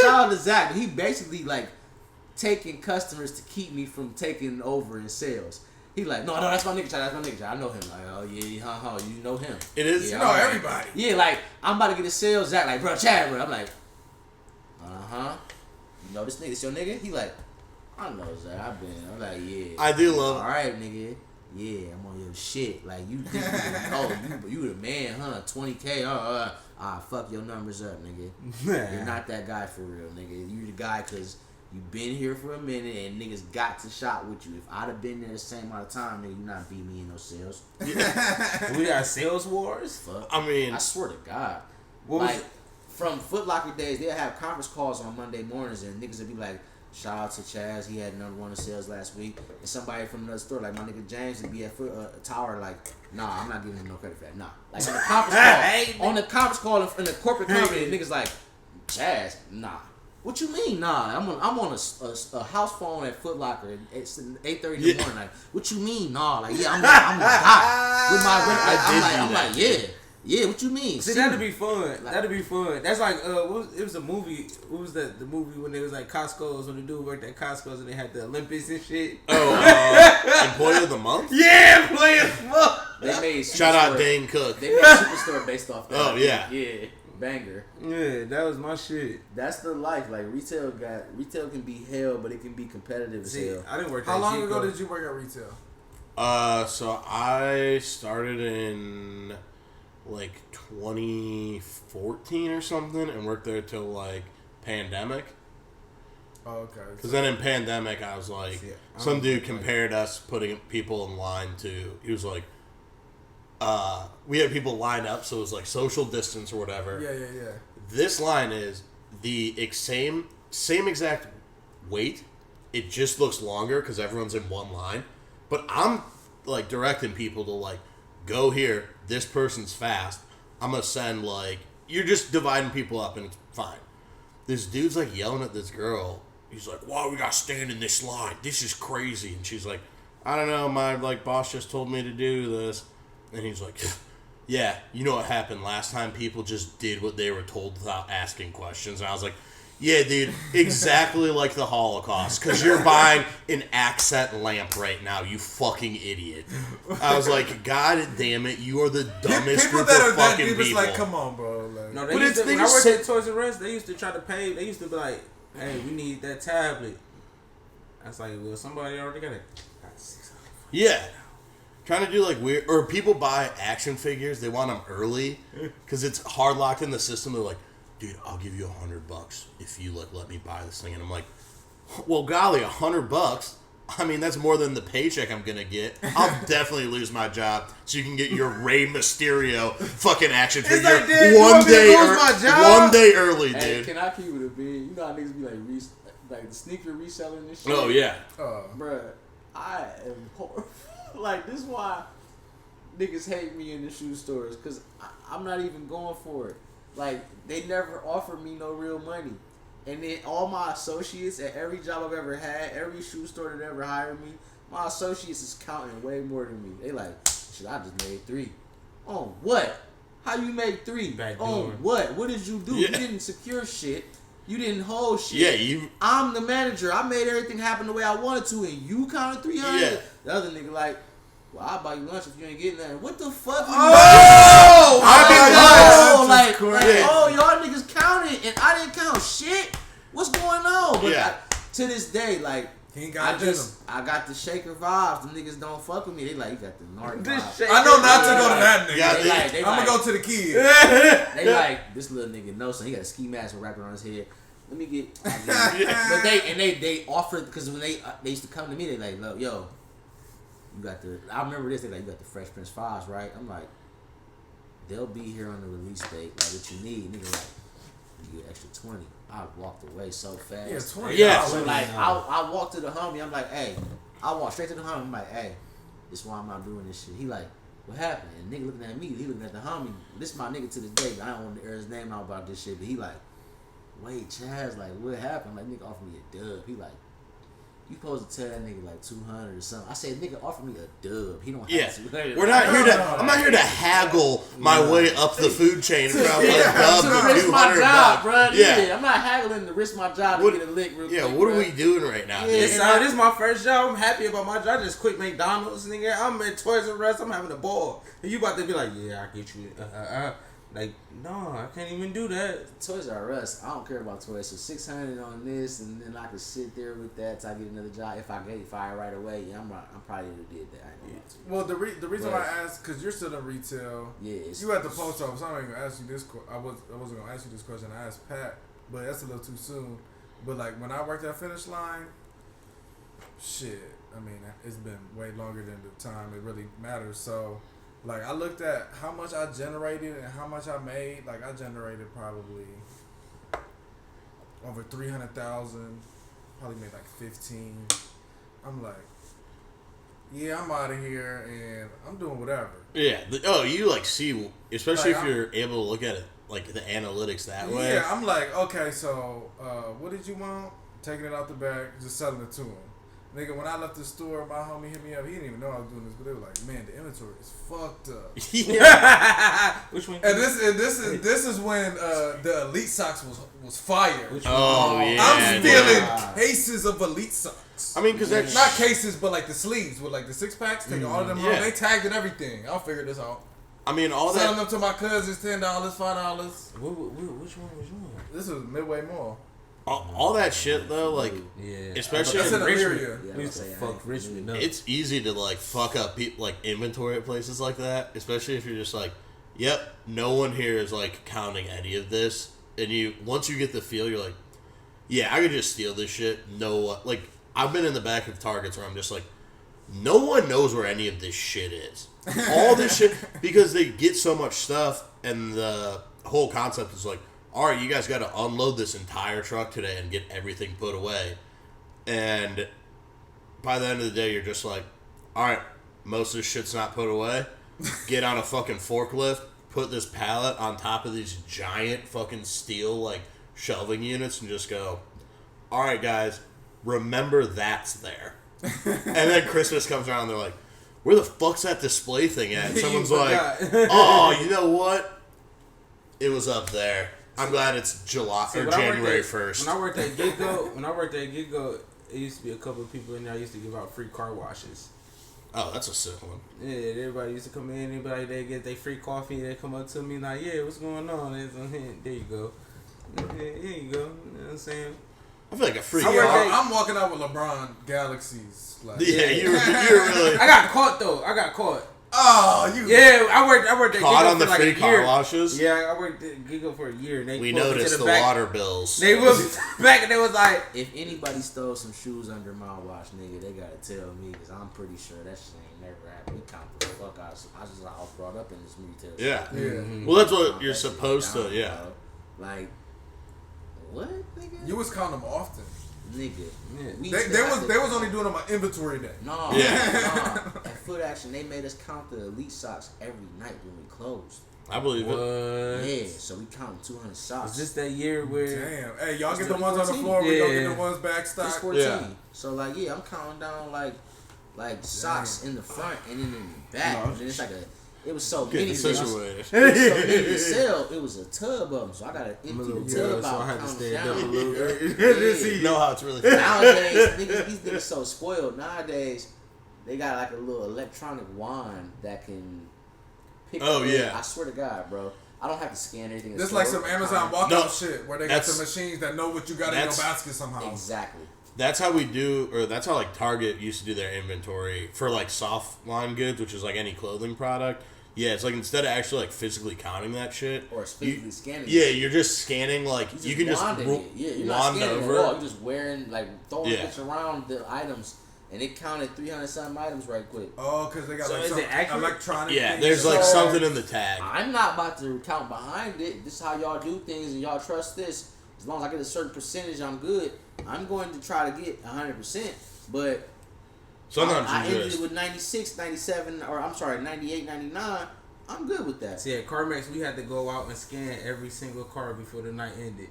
shout out to Zach. He basically like taking customers to keep me from taking over in sales. He like, no, that's my nigga. That's my nigga. I know him. Like, oh yeah, you know him. it is. Yeah, You know everybody. Yeah, like I'm about to get a sale. Zach like, bro, Chad, bro. I'm like, You know this nigga, this your nigga? He like, I know Zach. I'm like, yeah. I do love. All right, nigga. Yeah, I'm on your shit. Like you you the man, huh? 20K. Fuck your numbers up, nigga. You're not that guy for real, nigga. You the guy because you been here for a minute and niggas got to shop with you. If I'd have been there the same amount of time, nigga, you not beat me in no sales. We got sales wars. Fuck. I mean, I swear to God. What was Like from Foot Locker days, they'll have conference calls on Monday mornings and niggas will be like, shout out to Chaz, he had #1 in sales last week. And somebody from another store, like my nigga James, would be at Tower, like, nah, I'm not giving him no credit for that. Nah. Like on the conference call, in the corporate company, niggas like, Chaz, nah. What you mean, nah? I'm on a house phone at Foot Locker. It's 8:30 in the morning. Like, what you mean, nah? Like, yeah, I'm the guy with my. I'm like, yeah. What you mean? See, that'd be fun. That'd be fun. That's like it was a movie. What was that? The movie when it was like Costco's, when the dude worked at Costco's and they had the Olympics and shit. Oh, Employee of the Month. Yeah, Employee of the Month. They made Shout out Superstore. Dane Cook. They made Superstore based off that. Oh, yeah. Yeah. Banger. Yeah, that was my shit. That's the life. Like retail can be hell, but it can be competitive as See, hell. I didn't work. How at long Chico. ago did you work at retail? So I started in like 2014 or something and worked there till like pandemic. Oh, okay. Because then in pandemic, I was like, some dude compared us putting people in line to. He was like, we had people line up, so it was like social distance or whatever. Yeah. This line is the same exact weight. It just looks longer because everyone's in one line. But I'm like directing people to like go here. This person's fast. I'm gonna send like you're just dividing people up and it's fine. This dude's like yelling at this girl. He's like, "Why we gotta stand in this line? This is crazy." And she's like, "I don't know. My like boss just told me to do this." And he's like, "Yeah, you know what happened last time? People just did what they were told without asking questions." And I was like, "Yeah, dude, exactly like the Holocaust. Because you're buying an accent lamp right now, you fucking idiot." I was like, "God damn it, you are the dumbest people group that of are that fucking deep, it's people." like, come on, bro. Like, No, But when I worked at Toys R Us, they used to try to pay. They used to be like, "Hey, we need that tablet." I was like, "Well, somebody already got it." Got $600. Yeah. Trying to do like weird, or people buy action figures. They want them early because it's hard locked in the system. They're like, "Dude, I'll give you $100 if you like let me buy this thing." And I'm like, "Well, golly, $100? I mean, that's more than the paycheck I'm gonna get. I'll definitely lose my job so you can get your Rey Mysterio fucking action figure like, dude, you want me to lose my job? one day early, Hey, dude." can I keep it a bit? You know how niggas be like the sneaker reselling this shit? Oh yeah. Bruh, I am horrible. Like, this is why niggas hate me in the shoe stores, because I'm not even going for it. Like, they never offer me no real money. And then all my associates at every job I've ever had, every shoe store that ever hired me, my associates is counting way more than me. They like, "Shit, I just made 3. On what? How you made 3? Backdoor. On what? What did you do? Yeah. You didn't secure shit. You didn't hold shit. Yeah, you. I'm the manager. I made everything happen the way I wanted to, and you counted 300. Yeah. The other nigga like, "Well, I'll buy you lunch if you ain't getting nothing." What the fuck? oh, like, crazy. oh, y'all niggas counted, and I didn't count shit. What's going on? But Yeah. to this day, like, He ain't got it in him. I got the shaker vibes. The niggas don't fuck with me. They like, you got the Narc vibes. I know not to go to that nigga. Yeah, They like, they I'm gonna like, go to the kid. They like, this little nigga knows something. He got a ski mask wrapped around his head. Let me get. But they offered, because when they used to come to me, they like, "Look, yo, you got the." I remember this. They like, "You got the Fresh Prince 5s, right?" I'm like, "They'll be here on the release date. Like, what you need?" Nigga like, "You get extra 20." I walked away so fast. Yeah, 20. Yeah. So like, I walked to the homie. I'm like, "Hey," I walked straight to the homie. I'm like, "Hey, this is why I'm not doing this shit." He like, "What happened?" And nigga looking at me. He looking at the homie. This is my nigga to this day. But I don't want to air his name out about this shit. But he like, "Wait, Chaz, like, what happened?" Like, nigga offered me a dub. He like, "You supposed to tell that nigga like 200 or something." I said, "Nigga offered me a dub. He don't have Yeah, to." we're not here to. I'm not here to haggle my way up the food chain from a dub to to risk my $200. job, bro. Yeah. Yeah, I'm not haggling to risk my job What- to get a lick real Yeah, quick. what are bro. we doing right now? Yeah. dude? This is my first job. I'm happy about my job. I just quit McDonald's, nigga. I'm at Toys R Us. I'm having a ball. And you about to be like, "Yeah, I get you." Like, no, I can't even do that. Toys R Us, I don't care about toys. So 600 on this, and then I can sit there with that till I get another job. If I get fired right away, yeah, I'm probably would have did that. I ain't gonna lie to you. Well, the reason But- why I asked, because you're still in retail. Yeah, it's, You at the post office. I'm not even gonna ask you this. I wasn't gonna ask you this question. I asked Pat, but that's a little too soon. But like when I worked at Finish Line, shit. I mean, it's been way longer than the time it really matters. So, like, I looked at how much I generated and how much I made. Like, I generated probably over 300,000. Probably made like 15. I'm like, yeah, I'm out of here and I'm doing whatever. Yeah. You like see, especially Like, if you're able to look at it like the analytics that way. Yeah, I'm like, okay, so what did you want? Taking it out the bag, just selling it to him. Nigga, when I left the store, my homie hit me up. He didn't even know I was doing this, but they were like, "Man, the inventory is fucked up." Which one? And this is when the Elite Socks was fire. Oh yeah. I'm dude. stealing cases of Elite Socks. I mean, because that's Not cases, but like the sleeves with like the 6-packs. Taking all of them home. Yeah. They tagged and everything. I'll figure this out. I mean, all Selling that. them to my cousins, $10, $5. Which one? This is Midway Mall. All that shit though, like Yeah. especially That's in Richmond. Elyria. Yeah, We used to I fuck Richmond up. it's easy to like fuck up like inventory at places like that, especially if you're just like, yep, no one here is like counting any of this, and you once you get the feel, you're like, yeah, I could just steal this shit. No, like, I've been in the back of Targets where I'm just like, no one knows where any of this shit is. All this shit, because they get so much stuff, and the whole concept is like, all right, you guys got to unload this entire truck today and get everything put away. And by the end of the day, you're just like, all right, most of this shit's not put away. Get on a fucking forklift, put this pallet on top of these giant fucking steel, like, shelving units, and just go, all right, guys, remember that's there. And then Christmas comes around and they're like, where the fuck's that display thing at? And someone's like, oh, you know what? It was up there. I'm glad it's January 1st. When I worked at Get-Go, it used to be a couple of people in there. I used to give out free car washes. Oh, that's a sick one. Yeah, everybody used to come in. Anybody, they get their free coffee. They come up to me like, yeah, what's going on? There you go. Here you go. You know what I'm saying? I feel like a free I'm walking out with LeBron Galaxies. Like, yeah, you're really. I got caught though. Oh, you. Yeah, I worked at caught Gigo on the for like free a car year. washes. Yeah, I worked at Gigo for a year. And we noticed the back. water bills. They was back and they was like, if anybody stole some shoes under my watch, nigga, they gotta tell me because I'm pretty sure that shit ain't never happened. We count the fuck out. I was brought up in this retail. Yeah. Mm-hmm. Well, that's what you're supposed to. Yeah. Bro. Like, what, nigga? You was counting them often. Nigga, yeah. They was only doing them on inventory day. No, yeah. At Foot Action, they made us count the elite socks every night when we closed. I believe it. Yeah, so we counted 200 socks. Is this that year where? Damn, hey, y'all get the ones on the floor. We go get the ones back stock. It's 14. So like, yeah, I'm counting down like socks in the front and then in the back. And then it's like it was so many. To sell. It was a tub of them, so I got to empty the tub out. So I had to stay down a little bit. You know how it's really. Nowadays, these niggas so spoiled. Nowadays, they got like a little electronic wand that can pick up. Yeah. I swear to God, bro. I don't have to scan anything. It's like some Amazon walkout shit where they got some machines that know what you got in your basket somehow. Exactly. That's how we do, or that's how like Target used to do their inventory for like soft line goods, which is like any clothing product. Yeah, it's like instead of actually like physically counting that shit, or physically scanning. Yeah, you're just scanning like you can just you're not scanning over. At all. You're just wearing like throwing bitch around the items, and it counted 300 something items right quick. Oh, because they got like some electronic. Yeah, things. there's like something in the tag. I'm not about to count behind it. This is how y'all do things, and y'all trust this. As long as I get a certain percentage, I'm good. I'm going to try to get 100%, but sometimes I ended it with 96, 97, or I'm sorry, 98, 99. I'm good with that. See, at CarMax, we had to go out and scan every single car before the night ended.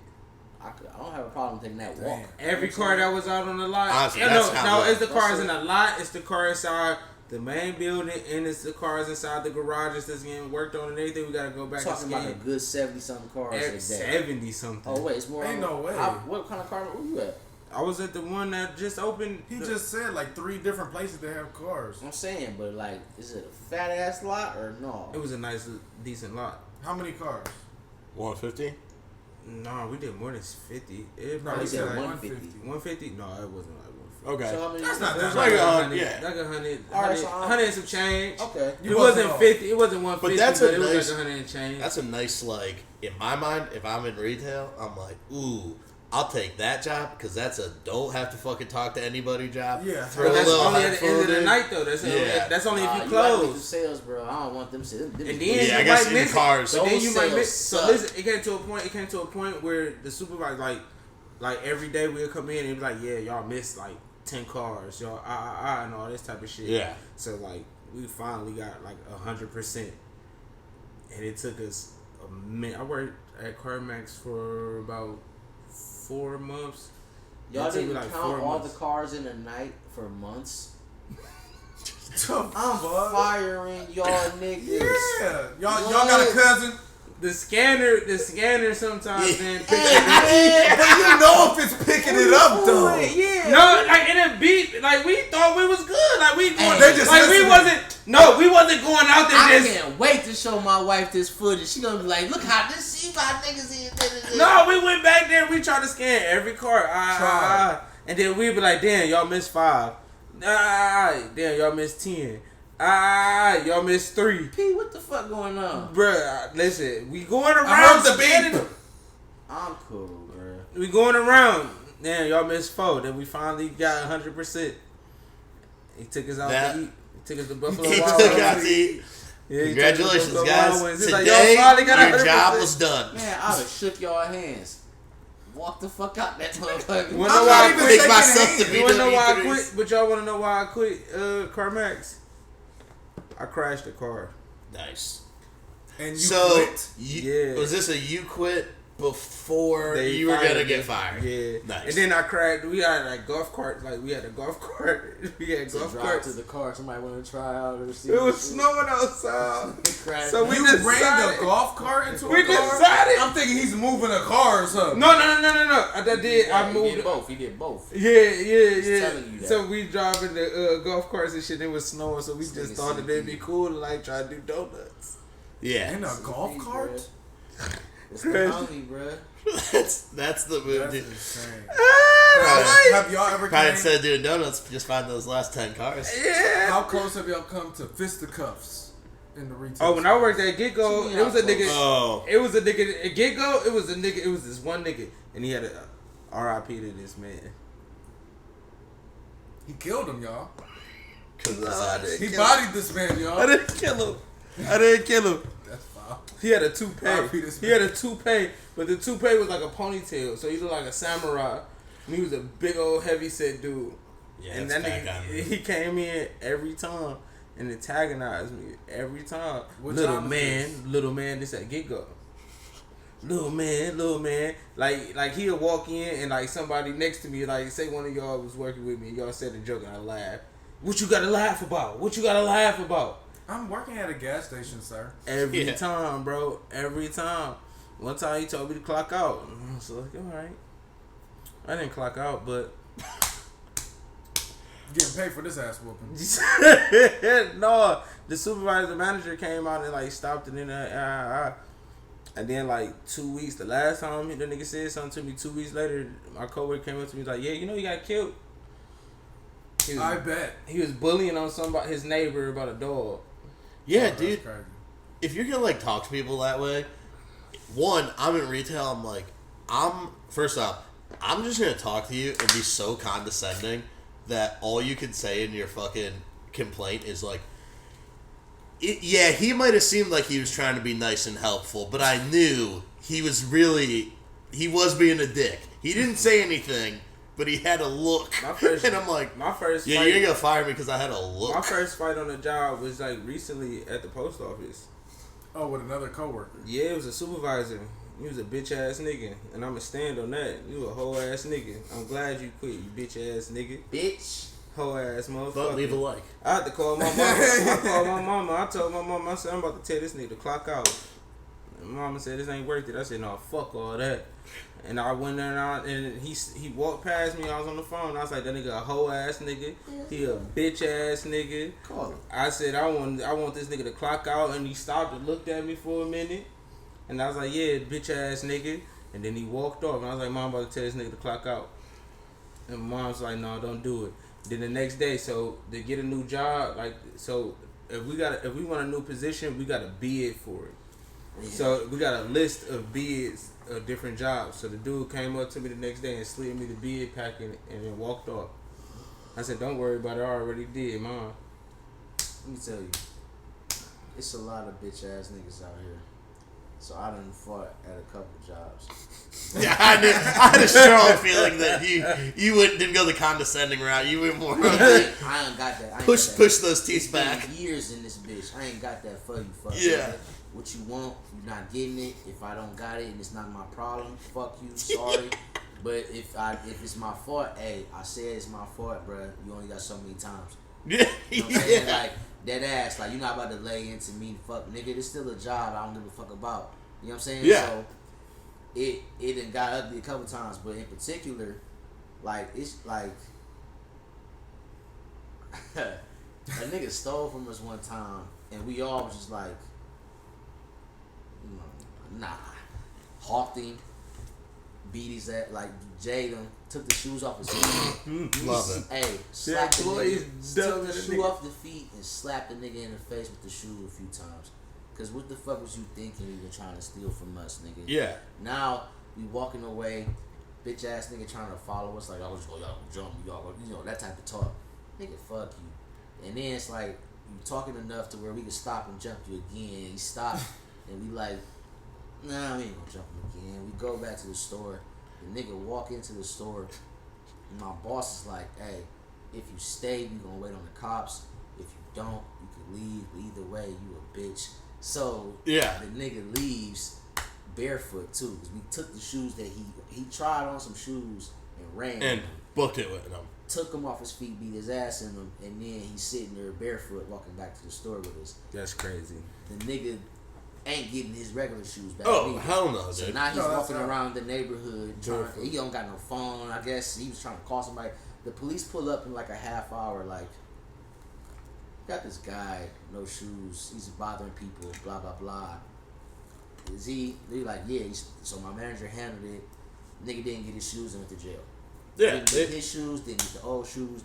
I don't have a problem taking that walk. Every car that was out on the lot. Honestly, it's the cars in the lot. It's the car inside the main building, and it's the cars inside the garages that's getting worked on and everything. We gotta go back and scan. Talking about a good 70-something cars a day. 70-something. Oh wait, it's more. Ain't no way. What kind of car were you at? I was at the one that just opened. He just said like 3 different places that have cars. I'm saying, but like, is it a fat ass lot or no? It was a nice, decent lot. How many cars? 150. No, we did more than 50. It No, probably said like 150. 150? No, it wasn't like 150. Okay. So how many? That's not It was that like much. 100. Yeah. Like 100. All right, 100, so 100 and some change. Okay. It wasn't 50. It wasn't 150. But that's it was like 100 and change. That's a nice, like, in my mind, if I'm in retail, I'm like, ooh, I'll take that job because that's a don't have to fucking talk to anybody job. Yeah. But that's only at the end of the night, though. That's only if you You close. sales, bro. I don't want them to. And then I you guess might in miss cars. it. But then you might miss. Suck. So listen, it came to a point where the supervisor, like every day we'll come in and be like, yeah, y'all missed like 10 cars, y'all, and all this type of shit. Yeah. So like we finally got like 100%, and it took us a minute. I worked at CarMax for about 4 months. Y'all didn't count all the cars in a night for months. I'm firing y'all niggas. Yeah, y'all got a cousin. The scanner sometimes then pick But you know if it's picking it up though. Yeah. No, like in a beat, like we thought we was good. Like we going, They just like we listening. we wasn't going out there. I can't wait to show my wife this footage. She gonna be like, look how this see my niggas is. No, we went back there. We tried to scan every car. And then we'd be like, damn, y'all missed 5. Damn, y'all missed 10. Y'all missed 3. P, what the fuck going on? Bruh, listen, we going around. I heard the beat. I'm cool, bruh. We going around. Damn, y'all missed 4. Then we finally got 100%. He took us out to eat. He took us to Buffalo Wild Wings. Yeah, congratulations, guys. Today, like, your job was done. Man, I would shook y'all hands. Walk the fuck out that motherfucker. You wanna know why I quit? Make myself to be. You wanna know why I quit? But y'all wanna know why I quit CarMax? I crashed the car. Nice. And you quit? Yeah. Was this a you quit before you were gonna get fired? Yeah. Nice. And then I crashed. We had like golf carts. Like we had a golf cart. We had golf carts. To the car. Somebody want to try out or see. It was snowing outside. So we just ran the golf cart into a car? Decided. I'm thinking he's moving a car or something. No. I did. I moved. He did both. Yeah. Telling you that. So we driving the golf carts and shit. It was snowing, so we just thought it'd be cool to like try to do donuts. Yeah. In a golf cart? It's the homie, bro. That's the move, That's dude. insane. Have y'all ever Probably instead of doing donuts, just find those last 10 cars. Yeah. How close have y'all come to fisticuffs in the retail? Oh, when I worked at Get-Go, it was a nigga. Oh. It was a nigga at Get-Go. It was a nigga. It was this one nigga, and he had a R.I.P. to this man. He killed him, y'all. He kill bodied this man, y'all. I didn't kill him. That's foul. He had a toupee. R.I.P. this He man. had a toupee, but the toupee was like a ponytail, so he looked like a samurai. And he was a big old heavy set dude. Yeah, and that's that back on nigga, he came in every time and antagonized me every time. What little time is man, this at Get-Go. Little man, like he'll walk in and like somebody next to me, like say one of y'all was working with me, and y'all said a joke and I laughed. What you gotta laugh about? I'm working at a gas station, sir. Every time, bro. Every time. One time he told me to clock out. I was like, alright. I didn't clock out, but Getting paid for this ass whooping. no, the supervisor, the manager came out and like stopped it in there. And then like 2 weeks, the last time the nigga said something to me, 2 weeks later, my coworker came up to me like, yeah, you know he got killed. I bet. He was bullying on somebody, his neighbor, about a dog. Yeah, Oh, dude. crazy. If you're gonna like talk to people that way, one, I'm in retail. First off, I'm just gonna talk to you and be so condescending that all you can say in your fucking complaint is like, yeah, he might have seemed like he was trying to be nice and helpful, but I knew he was being a dick. He didn't say anything, but he had a look. And I'm like, yeah, you're gonna fire me because I had a look. My first fight on the job was like recently at the post office. Oh, with another coworker. Yeah, it was a supervisor. He was a bitch ass nigga, and I'ma stand on that. You a hoe ass nigga. I'm glad you quit, you bitch ass nigga. Bitch. Hoe ass motherfucker. But leave a like. I had to call my mama. I called my mama. I told my mama, I said, I'm about to tell this nigga to clock out. And mama said, this ain't worth it. I said, no, fuck all that. And I went there and he walked past me. I was on the phone. I was like, that nigga a hoe ass nigga. He a bitch ass nigga. Call him. I said, I want this nigga to clock out. And he stopped and looked at me for a minute. And I was like, yeah, bitch ass nigga. And then he walked off. And I was like, Mom, I'm about to tell this nigga to clock out. And Mom was like, no, don't do it. Then the next day, so to get a new job, like, so if we want a new position, we gotta bid for it. Yeah. So we got a list of bids of different jobs. So the dude came up to me the next day and slid me the bid packet and then walked off. I said, don't worry about it, I already did, Mom. Let me tell you, it's a lot of bitch ass niggas out here. So I done fought at a couple jobs. Yeah, I had a strong feeling that you didn't go the condescending route. You went more. I ain't got that. Push those teeth back. Years in this bitch. I ain't got that for you. Fuck yeah. That. What you want, you're not getting it. If I don't got it and it's not my problem, fuck you. Sorry. But if it's my fault, hey, I said it's my fault, bro. You only got so many times. Yeah. You know what I'm saying? Like that ass. Like you're not about to lay into me. Fuck, nigga. It's still a job. I don't give a fuck about. You know what I'm saying? Yeah. So it done got ugly a couple times, but in particular, like it's like a nigga stole from us one time, and we all was just like, nah, hawked him, beat his ass, like Jay done took the shoes off his feet. Love it. Hey, slapped the nigga, took the shoe off the feet and slapped the nigga in the face with the shoe a few times. Cause what the fuck was you thinking you were trying to steal from us, nigga? Yeah. Now we walking away, bitch ass nigga trying to follow us, like, oh, just go, y'all jump, y'all, that type of talk. Nigga, fuck you. And then it's like, you talking enough to where we can stop and jump you again. He stopped, and we like, nah, we ain't gonna jump him again. We go back to the store. The nigga walk into the store, and my boss is like, hey, if you stay, we gonna wait on the cops. If you don't, you can leave. But either way, you a bitch. So the nigga leaves barefoot too. Cause we took the shoes that he tried on some shoes and ran and booked it with them. Took him off his feet, beat his ass in them, and then he's sitting there barefoot walking back to the store with us. That's crazy. The nigga ain't getting his regular shoes back. Oh, either. hell no, dude. So now he's walking around the neighborhood. He don't got no phone. I guess he was trying to call somebody. The police pull up in like a half hour, like, got this guy, no shoes. He's bothering people, blah, blah, blah. Is he? They're like, yeah. So my manager handled it. Nigga didn't get his shoes and went to jail. Yeah. Didn't get his shoes, didn't get the old shoes,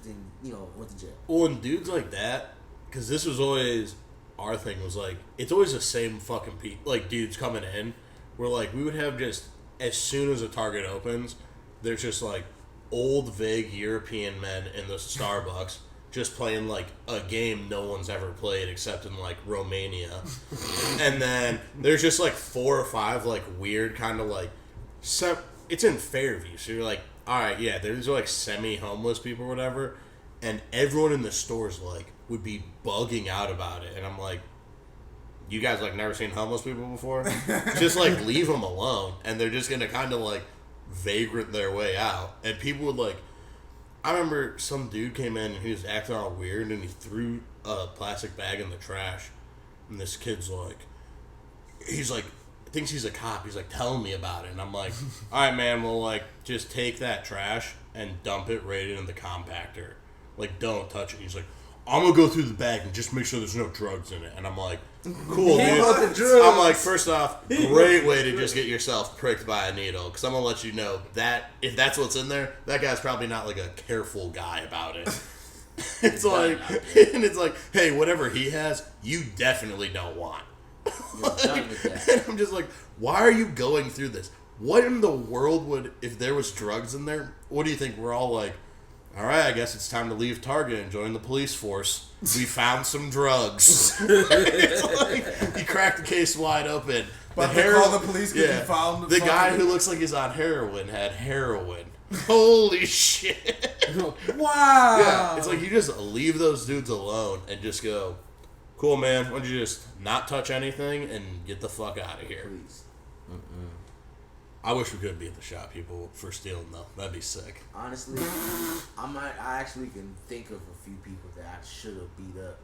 went to jail. Well, and dudes like that, because this was always, our thing was like, it's always the same fucking people, like dudes coming in, where like, we would have just, as soon as a Target opens, there's just like, old, vague European men in the Starbucks just playing like a game no one's ever played except in like Romania. And then there's just like 4 or 5 like weird kind of like it's in Fairview, so you're like, alright, yeah, there's like semi-homeless people or whatever, and everyone in the stores like would be bugging out about it, and I'm like, you guys like never seen homeless people before? Just like leave them alone, and they're just gonna kind of like vagrant their way out. And people would like, I remember some dude came in and he was acting all weird and he threw a plastic bag in the trash, and this kid's like, he's like, thinks he's a cop, he's like telling me about it, and I'm like, alright man, well like just take that trash and dump it right into the compactor, like don't touch it. He's like, I'm gonna go through the bag and just make sure there's no drugs in it. And I'm like, cool, dude. I'm like, first off, great way to just get yourself pricked by a needle. Because I'm gonna let you know that if that's what's in there, that guy's probably not like a careful guy about it. It's like, and it's like, hey, whatever he has, you definitely don't want. Like, and I'm just like, why are you going through this? What in the world would, if there was drugs in there, what do you think? We're all like, all right, I guess it's time to leave Target and join the police force. We found some drugs. It's like, he cracked the case wide open. But they call the police because he found the guy who looks like he's on heroin had heroin. Holy shit. Wow. Yeah, it's like you just leave those dudes alone and just go, cool, man, why don't you just not touch anything and get the fuck out of here? Please. I wish we could be at the shop, people, for stealing though. That'd be sick. Honestly, I actually can think of a few people that I should have beat up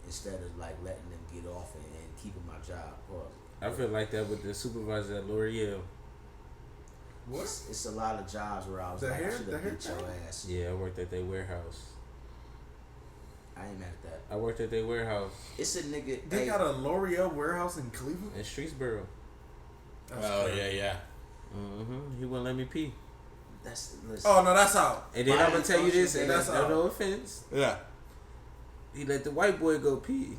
instead of like letting them get off and keeping my job. I feel like that with the supervisor at L'Oreal. What? It's a lot of jobs where I was I should have beat your ass. Yeah, I worked at their warehouse. I ain't mad at that. I worked at their warehouse. It's a nigga. They got a L'Oreal warehouse in Cleveland? In Streetsboro. Yeah. He wouldn't let me pee. Oh no, that's out. And then I'm gonna tell you this, and that's out. no offense. Yeah. He let the white boy go pee.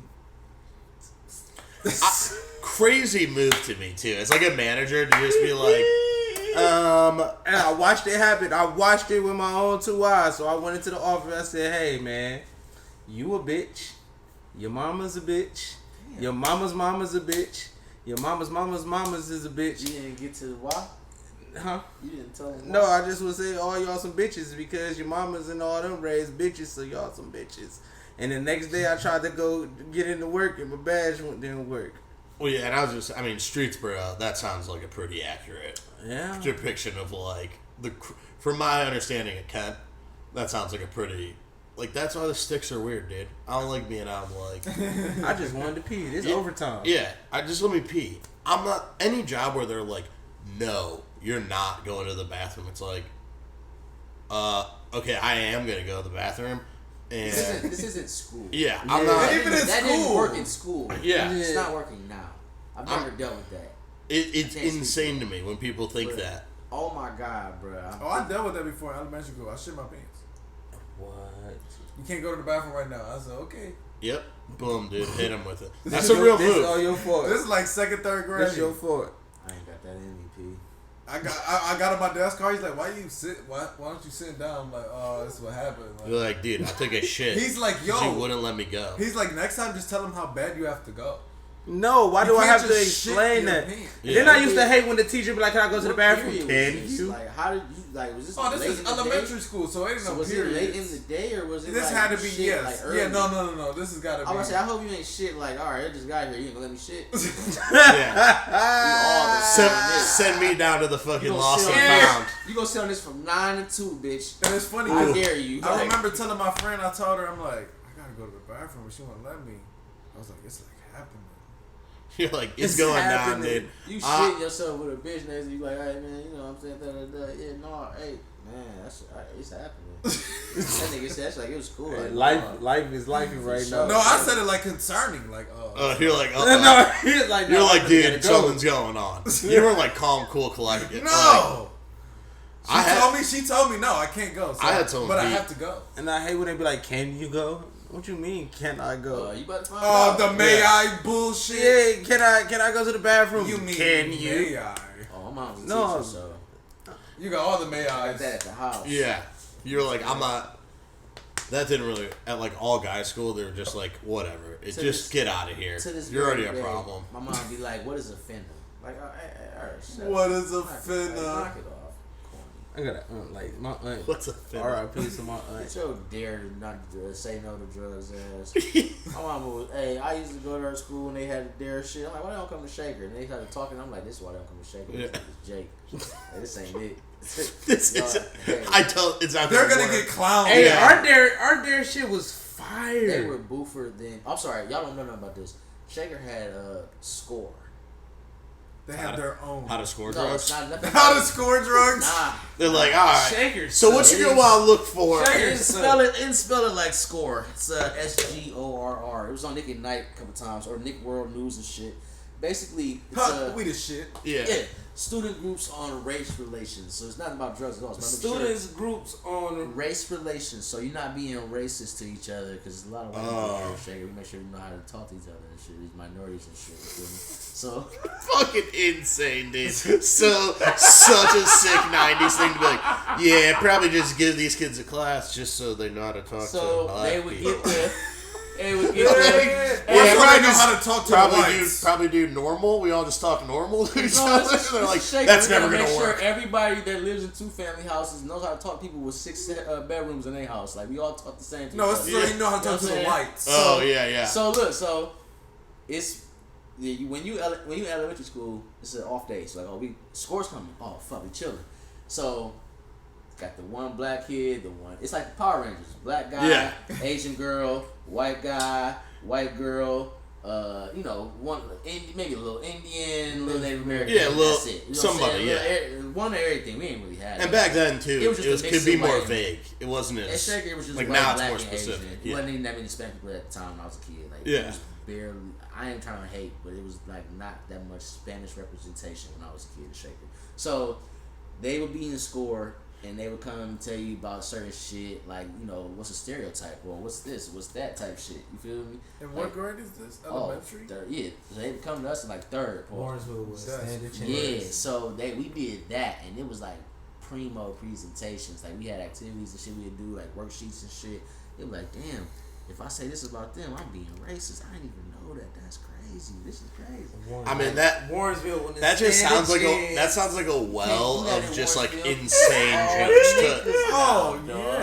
Crazy move to me too. It's like a manager to just be like, And I watched it happen. I watched it with my own 2 eyes. So I went into the office. I said, "Hey man, you a bitch. Your mama's a bitch. Damn. Your mama's a bitch. Your mama's is a bitch." You didn't get to the why? Huh? You didn't tell them why? No, I just would say all y'all some bitches because your mamas and all them raised bitches, so y'all some bitches. And the next day I tried to go get into work and my badge didn't work. well, yeah, and Streetsboro, that sounds like a pretty accurate depiction of like from my understanding of Kent, that sounds like a pretty. Like, that's why the sticks are weird, dude. I don't like being out like... I just wanted to pee. This overtime. Yeah, let me pee. I'm not... Any job where they're like, no, you're not going to the bathroom. It's like, okay, I am going to go to the bathroom. And this isn't school. Yeah, I'm not... Even in that school. didn't work in school. Yeah. It's not working now. I've never dealt with that. It's insane to me when people think that. Oh, my God, bro. I dealt with that before in elementary school. I shit my pants. What? You can't go to the bathroom right now. I said, okay. Yep. Boom, dude. Hit him with it. That's a real move. This is all your fault. This is like 2nd, 3rd grade. This your fault. I ain't got that in me, P. I got on my desk card. He's like, why don't you sit down? I'm like, oh, this is what happened. Like, you're like, dude, I took a shit. He's like, yo, you wouldn't let me go. He's like, next time, just tell him how bad you have to go. No, why do I have to explain that? Yeah. Then I used to hate when the teacher be like, "Can I go to the bathroom?" Can you? Like, how did you like? Was this? Oh, this is elementary school, so ain't no was period. it late in the day or was it? This like had to be shit, yes. Like Yeah, no. This has got to be. I was say, I hope you ain't shit. Like, all right, I just got here. You ain't gonna let me shit. Yeah. Send me down to the fucking lost and found. You gonna sit on this from 9 to 2, bitch. And it's funny. I dare you. I remember telling my friend. I told her, I'm like, I gotta go to the bathroom, but she won't let me. I was like, it's like happening. You're like, it's going down, dude. You shit yourself with a bitch next to you, like, hey, man, you know what I'm saying? Yeah, no, hey, man, it's happening. That nigga said, that's like, it was cool. Hey, like, life is life right now. No, I said it like concerning, like, you're like, no, he's like, you're like, dude, something's going on. You were like calm, cool, collected. No. She told me, no, I can't go. So I had told but I have to go. And I hate when they be like, can you go? What you mean, can I go? You about to find out. The may I bullshit. Yeah, can I go to the bathroom? You mean can you? May I? Oh, my mom's a No. teacher, so. You got all the may Like I's. that at the house. Yeah. You're like, I'm not. That didn't really. At like all guys school, they were just like, whatever. Just get out of here. You're already a problem. My mom be like, what is a finna? Like, all right. What is a Knock finna? it off. I got a like my aunt. What's a thing? R.I.P. to my aunt. It's your dare not to say no to drugs ass. My mama was, I used to go to her school and they had the dare shit. I'm like, why they don't come to Shaker? And they started talking. I'm like, this is why they don't come to Shaker. Yeah. It's Jake. Like, this ain't it. This is. I tell. It's not. They're gonna get clowned. Hey, Yeah. our dare shit was fire. They were boofer than. I'm sorry, y'all don't know nothing about this. Shaker had a score. They have their own. How to score No, drugs? it's not nothing. How to score drugs? Nah. They're like, all right. Shakers. So what you gonna want to look for? It didn't spell it like score. It's SGORR. It was on Nick at Night a couple times, or Nick World News and shit. Basically, it's we the shit. Yeah. student groups on race relations. So it's not about drugs at all. It's Students groups on race relations. So you're not being racist to each other because a lot of white people here. We make sure we know how to talk to each other and shit. These minorities and shit. You feel me? So Fucking insane, dude. So such a sick '90s thing to be like, yeah, probably just give these kids a class just so they know how to talk to black they would people. get there. They would get there. Yeah, probably know how to talk to the whites. Probably do normal. We all just talk normal to each No, other. it's They're like, Shaker. that's We gotta never gonna make work. Sure everybody that lives in 2-family houses knows how to talk to people with 6 bedrooms in their house. Like we all talk the same. No, it's so you know how to talk to the whites. Oh yeah. So look, it's when you elementary school, it's an off day. So like, scores coming. Oh fuck, we chilling. So got the one black kid, it's like the Power Rangers. Black guy, Asian girl, white guy, white girl. One maybe a little Indian, a little Native American. Yeah, that's it. You know somebody. One of everything. We ain't really had. And back then too, it could be more vague. It wasn't At as Shaker, it was just like white, now it's black, more and specific. Asian. Yeah. It wasn't even that many Spanish people at the time when I was a kid. Like it was barely. I ain't trying to hate, but it was like not that much Spanish representation when I was a kid at Shaker. So they would be in the score. And they would come and tell you about certain shit, like, what's a stereotype, or what's this, what's that type shit. You feel me? And what grade is this? Elementary? Yeah. So they would come to us in like third. Warrensville was standard. Yeah, so we did that, and it was like primo presentations. Like we had activities and shit we would do, like worksheets and shit. It was like, damn, if I say this about them, I'm being racist. I didn't even know that. That's crazy. This is crazy. I mean that Warrensville. That just sounds like a well of just like Warrensville. insane jokes.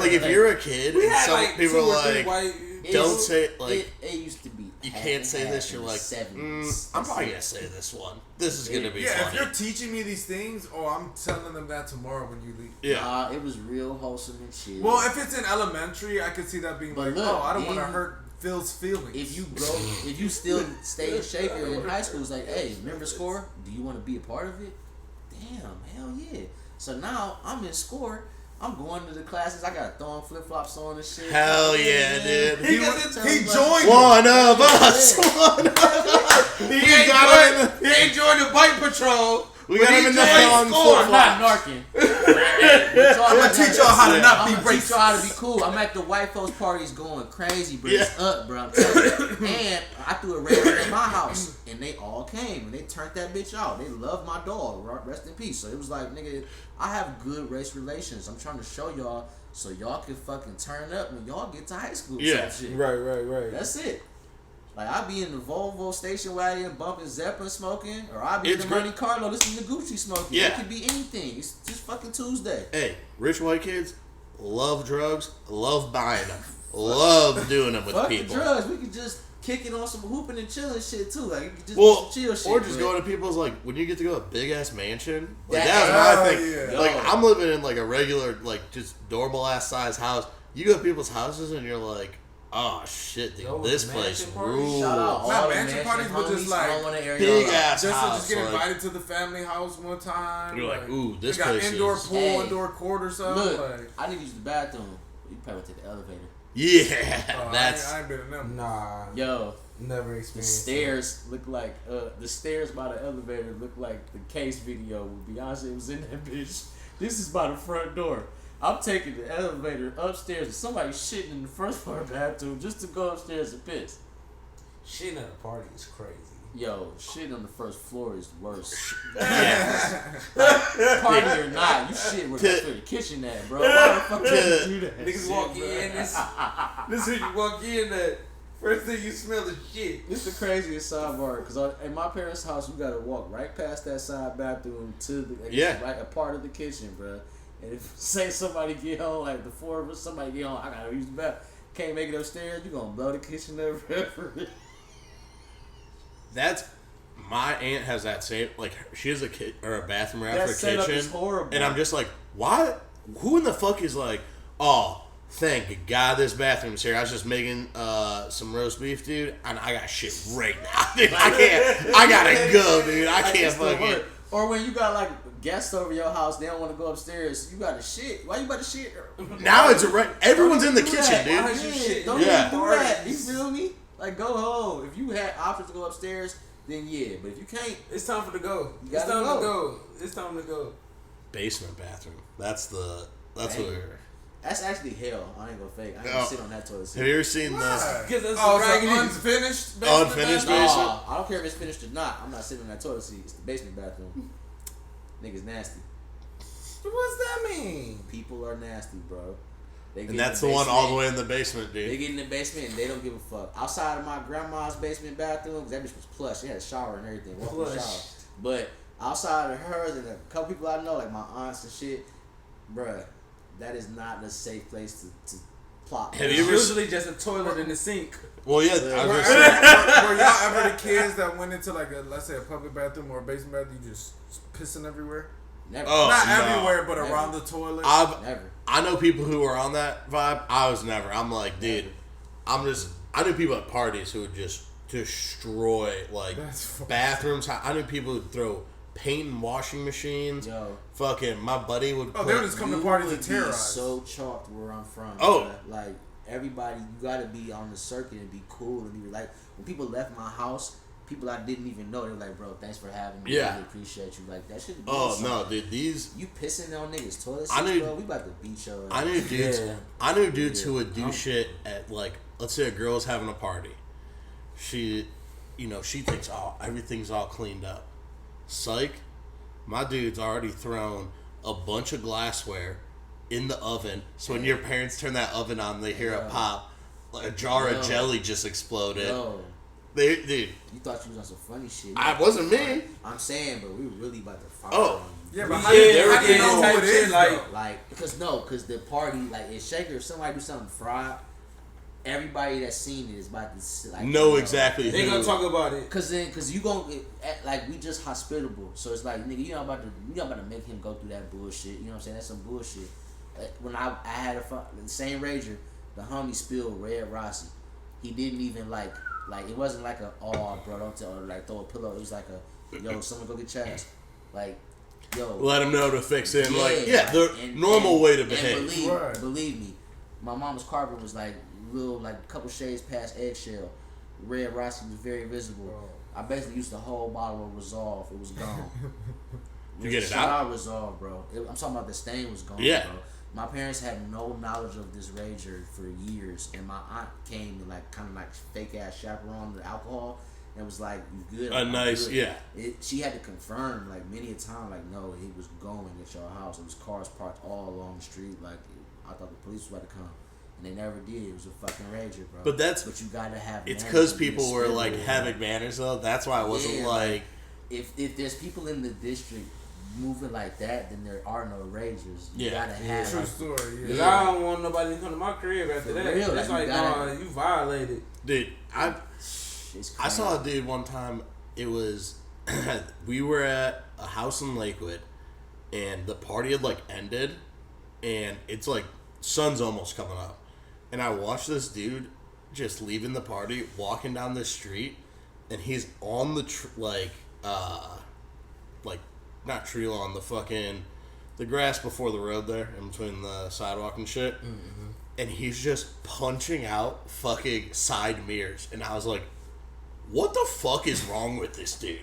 Like if Like, you're a kid and some like people two or are three like, white. don't say like it used to be. you can't say this. You're like, 70s. I'm probably gonna say this one. This is gonna be Yeah, funny. if you're teaching me these things, I'm telling them that tomorrow when you leave. Yeah. It was real wholesome and shit. Well, if it's in elementary, I could see that being But like, look, I don't want to then- hurt Phil's feelings. If you still stay in Shaker in high school, it's like, hey, remember score? Do you want to be a part of it? Damn, hell yeah. So now I'm in score. I'm going to the classes. I got throwing flip flops on and shit. Hell yeah, dude. he joined. One of us. One of us. He ain't joined the bike patrol, We got him in the I'm not narking. I'm gonna teach y'all how to not be racist. Teach y'all how to be cool. I'm at the white folks parties going crazy, bro. It's up, bro. I'm telling you. And I threw a raven at my house, and they all came and they turned that bitch out. They love my dog. Rest in peace. So it was like, nigga, I have good race relations. I'm trying to show y'all so y'all can fucking turn up when y'all get to high school. Yeah, shit. right. That's it. Like, I be in the Volvo station wagon bumping Zeppelin smoking, or I be in the Monte Carlo listening to Gucci smoking. Yeah. It could be anything. It's just fucking Tuesday. Hey, rich white kids love drugs, love buying them, love doing them with Fuck people. the drugs. We could just kick it on some hooping and chilling shit too. Like, you could just Well, chill shit. or just go going to people's, like, when you get to go to a big ass mansion. Like, That- that's my thing. yeah. Like, Yo. I'm living in like a regular, like, just normal ass size house. You go to people's houses and you're like, oh shit, dude, Yo, this mansion place parties? rules. Shout out all Not the mansion parties, but just homies like all in the area. Big ass Just to house. just get like, invited to the family house one time. You're like, ooh, this we got place indoor is... pool, Hey. indoor court or something. Look, Like, I need to use the bathroom. You probably take the elevator. Yeah, that's... I ain't been in them. Nah, Yo, never the experienced. stairs look like the stairs by the elevator look like the Case video when Beyonce was in that bitch. This is by the front door. I'm taking the elevator upstairs and somebody shitting in the first floor bathroom just to go upstairs and piss. Shit at a party is crazy. Yo, shit on the first floor is worse. Yeah. Party or not, you shit where the kitchen at, bro. Why the fuck would you do that? Niggas shit, walk bro? in, this is you walk in, that first thing you smell is shit. This is the craziest sidebar because in my parents' house, you gotta walk right past that side bathroom to the right a part of the kitchen, bro. And if say somebody get home, like the four of us, somebody get home, I gotta use the bathroom. Can't make it upstairs. You gonna blow the kitchen up forever. That's... My aunt has that same... Like, she has a bathroom right That after setup kitchen. is horrible. And I'm just like, why? Who in the fuck is like, oh... Thank God this bathroom's here. I was just making some roast beef, dude, and I got shit right now. Dude, I gotta go, dude. I can't fucking... Or when you got like guests over your house, they don't want to go upstairs. You got to shit. Why you about to shit? Now it's a everyone's in the Do kitchen, that. dude. Why you you shit? Don't Yeah. even do that. You feel me? Like, go home. If you had options to go upstairs, then yeah. But if you can't, It's time for the go. You It's gotta time go. to go. It's time to go. Basement bathroom. That's Dang. where... that's actually hell. I ain't gonna fake. I ain't Oh. gonna sit on that toilet seat. Have you ever seen the... Why? Because that's Oh, raggedy. so unfinished basement Unfinished bathroom? basement? Nah, I don't care if it's finished or not. I'm not sitting on that toilet seat. It's the basement bathroom. Niggas nasty. What's that mean? People are nasty, bro. They get And that's in the one all the basement. way in the basement, They dude. get in the basement and they don't give a fuck. Outside of my grandma's basement bathroom, 'cause that bitch was plush. She had a shower and everything. Walk-in Plush. shower. But outside of hers and a couple people I know, like my aunts and shit, bruh, that is not a safe place to plop. Have It's you ever usually just a toilet in the sink. Well, yeah, I was Were, gonna say... were y'all ever the kids that went into like let's say a public bathroom or a basement bathroom, you just pissing everywhere? Never. Oh, Not no. everywhere, but Never. around the toilet. Never. I know people who are on that vibe. I was never. I'm like, dude, I knew people at parties who would just destroy like That's fucking bathrooms. I knew people who would throw paint in washing machines. Yo. Fucking, my buddy would. Oh, they would just come to parties and would terrorize. be so chalked where I'm from. Oh. bruh. Like, everybody, you gotta be on the circuit and be cool and be like, when people left my house, people I didn't even know, they were like, bro, thanks for having me. Yeah. I really appreciate you. Like, that shit. Oh no, dude, these. You pissing on niggas' toilet I seats, knew- bro? We about to beat your ass. I knew dudes. Yeah. I knew dudes who would do shit at like, let's say a girl's having a party. She thinks, oh, everything's all cleaned up. Psych, my dude's already thrown a bunch of glassware in the oven. So when your parents turn that oven on, they hear a pop. Like a jar of jelly just exploded. Yo, Dude, you thought you was on some funny shit. I wasn't me. I'm saying, but we really about to fight. Oh. Yeah, but Yeah, how do you yeah, know type who it shit, is? like- Like, Like, because the party, like, in Shaker, if somebody do something fried, everybody that's seen it is about to, like, Know exactly They who. gonna talk about it. Cause you gon' like, we just hospitable, so it's like, nigga, you're not about to make him go through that bullshit. You know what I'm saying? That's some bullshit. When I had the same Rager, the homie spilled Red Rossi. He didn't even like it wasn't like a, oh bro, don't tell, or like throw a pillow. It was like a, yo, someone go get Chaz. Like, yo, Let them know to fix it. yeah, Like, yeah, the and- normal and- way to and behave. Right. Believe me, my mama's carpet was like little, like a couple shades past eggshell. Red Rossi was very visible. I basically used the whole bottle of Resolve. It was gone. You get it Shut out? resolved, bro. I'm talking about the stain was gone, Yeah. bro. My parents had no knowledge of this rager for years, and my aunt came and like kind of like fake ass chaperone the alcohol, and was like, "You good?" A nice, good. yeah. She had to confirm like many a time, like, no, he was going at your house. It was cars parked all along the street. Like, I thought the police was about to come, and they never did. It was a fucking rager, bro. But you gotta have. It's because people were like having manners though. That's why I wasn't like. If there's people in the district moving like that, then there are no ragers. You Yeah. gotta have. True story. Cause I don't want nobody to come to my crib after For that. real, It's like, like, nah, you violated. Dude, I It's crazy. saw a dude one time. It was we were at a house in Lakewood, and the party had like ended, and it's like sun's almost coming up, and I watched this dude just leaving the party, walking down the street, and he's on the like not tree lawn, the grass before the road there, in between the sidewalk and shit. Mm-hmm. And he's just punching out fucking side mirrors. And I was like, what the fuck is wrong with this dude?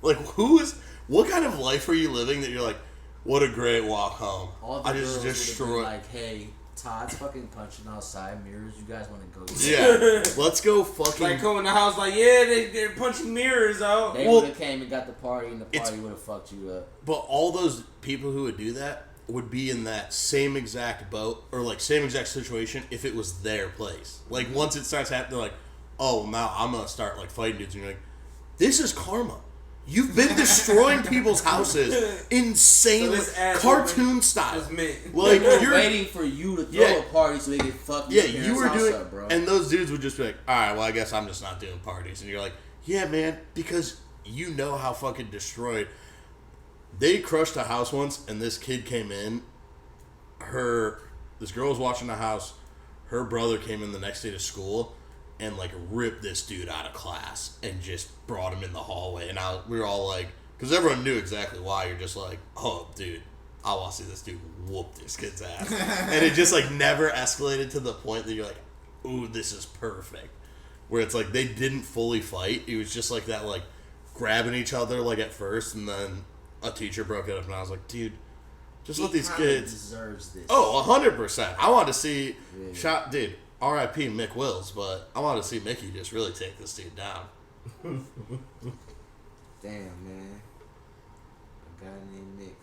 Like, what kind of life are you living that you're like, what a great walk home? All the I girls just would destroyed. have been like, hey, Todd's fucking punching outside mirrors. You guys want to go? Yeah, let's go fucking. Like come in the house, like they're punching mirrors out. They would have came and got the party, and the party would have fucked you up. But all those people who would do that would be in that same exact boat or like same exact situation if it was their place. Like once it starts happening, they're like, oh, now I'm gonna start like fighting dudes, and you're like, this is karma. You've been destroying people's houses insanely, So cartoon style. Like you're waiting for you to throw a party so they can fuck your parents' you were house doing, up, bro. and those dudes would just be like, all right, well, I guess I'm just not doing parties, and you're like, yeah, man, because you know how fucking destroyed. They crushed a house once, and this kid came in. This girl was watching the house. Her brother came in the next day to school and like ripped this dude out of class and just brought him in the hallway. And we were all like, because everyone knew exactly why. You're just like, oh, dude, I want to see this dude whoop this kid's ass. And it just like never escalated to the point that you're like, ooh, this is perfect. Where it's like they didn't fully fight. It was just like that, like grabbing each other like at first, and then a teacher broke it up, and I was like, dude, just let these kids. Deserves this. Oh, 100%. I want to see dude. R.I.P. Mick Wills, but I want to see Mickey just really take this dude down. Damn, man. A guy named Nick.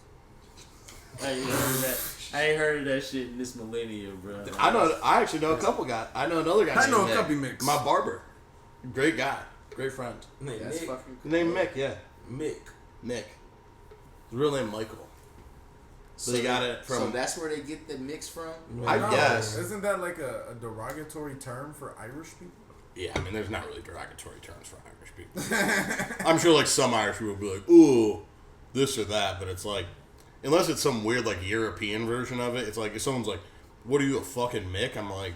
I ain't heard of that shit in this millennium, bro. I actually know a couple guys. I know another guy. I know named a couple Mick. Micks. My barber, great guy, great friend. That's fucking cool. Named Mick, yeah. Mick. His real name Michael. So they got it from. So that's where they get the mix from? I guess. Isn't that like a derogatory term for Irish people? Yeah, I mean, there's not really derogatory terms for Irish people. I'm sure like some Irish people will be like, ooh, this or that, but it's like, unless it's some weird like European version of it, it's like if someone's like, what are you, a fucking Mick? I'm like,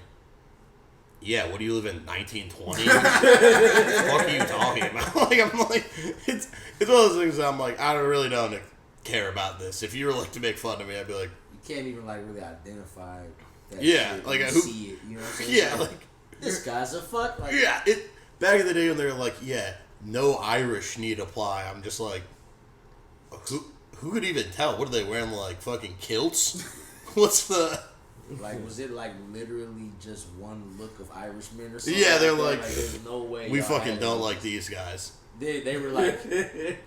yeah, what do you live in 1920? What the fuck are you talking about? Like, I'm like, it's one of those things that I'm like, I don't really know Nick care about this. If you were like to make fun of me, I'd be like, you can't even like really identify that yeah, shit like and who, see it, you know what I'm saying? yeah, like this guy's a fuck, like, yeah, back in the day when they were like, yeah, no Irish need apply, I'm just like, who could even tell? What are they wearing, like fucking kilts? What's the like, was it like literally just one look of Irishmen or something? yeah, they're like, like there's no way we y'all fucking had don't it. like these guys. They were like,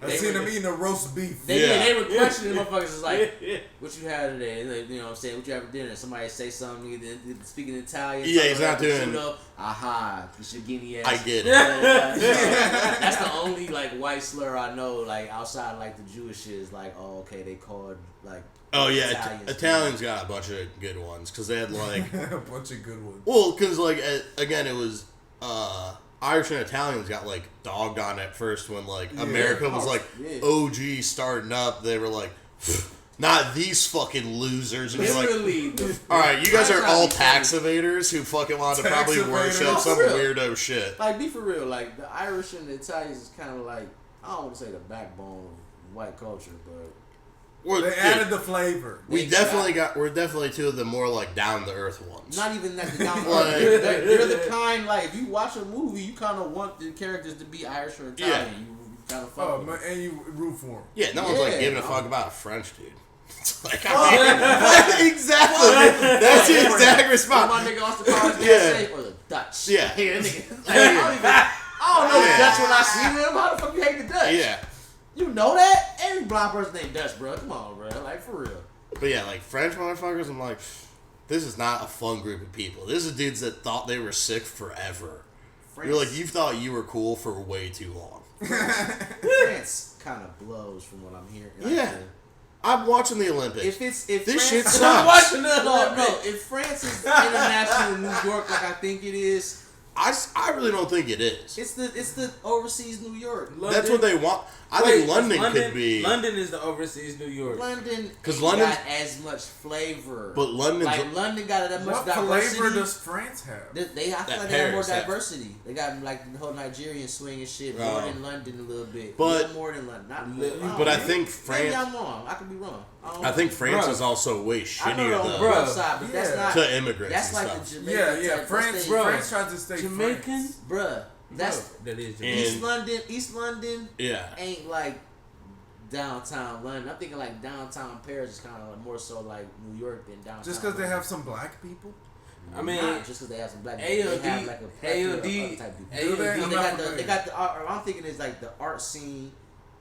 I seen them eating a roast beef. They were questioning the motherfuckers. It's like, what you had today? Like, you know what I'm saying? What you have for dinner? Somebody say something, speaking Italian. Yeah, he's not like doing. prosciutto. Aha, you should give me ass. I get it. That's the only like white slur I know. Like outside, like the Jewish shit is like, oh, okay, they called like. Oh yeah, Italians got a bunch of good ones because they had like a bunch of good ones. well, because like again, it was Irish and Italians got like dogged on at first when like America was like OG starting up. They were like, not these fucking losers. And you're like, all right, you guys are all tax evaders who fucking want to probably worship some weirdo shit. Like, be for real. Like the Irish and the Italians is kind of like, I don't want to say the backbone of white culture, but. They added the flavor. We're definitely two of the more like down to earth ones. Not even that down to earth. They're the kind like if you watch a movie, you kind of want the characters to be Irish or Italian. You kind of fuck. And you root for him. Yeah, no one's like giving a fuck about a French dude. It's like, exactly. That's the exact response. My nigga Austin Powers say, or the Dutch. Yeah. Here, nigga. I don't know the Dutch when I see them. How the fuck you hate the Dutch? Yeah. You know that? Every blind person named Dutch, bro. Come on, bro. Like, for real. But yeah, like French motherfuckers, I'm like, this is not a fun group of people. This is dudes that thought they were sick forever. You're like, you thought you were cool for way too long. France kind of blows from what I'm hearing. Yeah. I'm watching the Olympics. If this France, shit sucks. I'm watching the Olympics. If France is international New York like I think it is, I really don't think it is. it's the overseas New York. London. That's what they want. I think London could be. London is the overseas New York. London because London got as much flavor. But London got that much what diversity. flavor does France have? I feel like they have more diversity. They got like the whole Nigerian swing and shit more than London a little bit. But more than London. But I think France. Maybe I'm wrong. I could be wrong. I think France is also way shittier though. Side, but that's not to immigrants. That's and like stuff. the Jamaican. France tries to stay Jamaican, France. Bruh. That is East London. Yeah. Ain't like downtown London. I'm thinking like downtown Paris is kind of like more so like New York than downtown. Just because they have some black people. I mean, not just because they have some black people. They have like a AOD type people. They got the art. I'm thinking it's like the art scene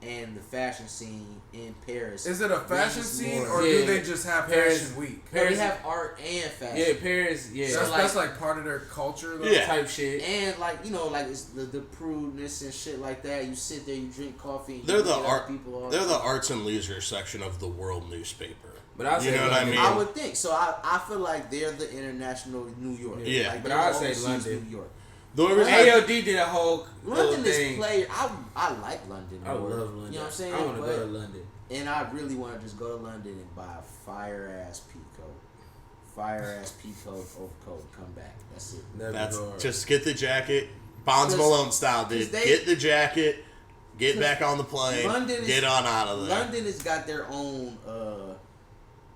and the fashion scene in Paris. Is it a fashion scene or do they just have Fashion Week? They have art and fashion. Yeah, Paris. Yeah, so that's like part of their culture, though. Yeah, type shit. And like like it's the prudeness and shit like that. You sit there, you drink coffee. And they're the art people. They're the arts and leisure section of the World newspaper. But I say what I mean. I would think so. I feel like they're the international New York. Yeah, like but I would say London. New York. AOD did a whole London thing. is player. I like London. I love London. You know what I'm saying? I want to go to London. And I really want to just go to London and buy a fire ass peacoat, overcoat, come back. That's it. That's just get the jacket, Bonds Malone style, dude. Get the jacket, get back on the plane, get on out of there. London has got their own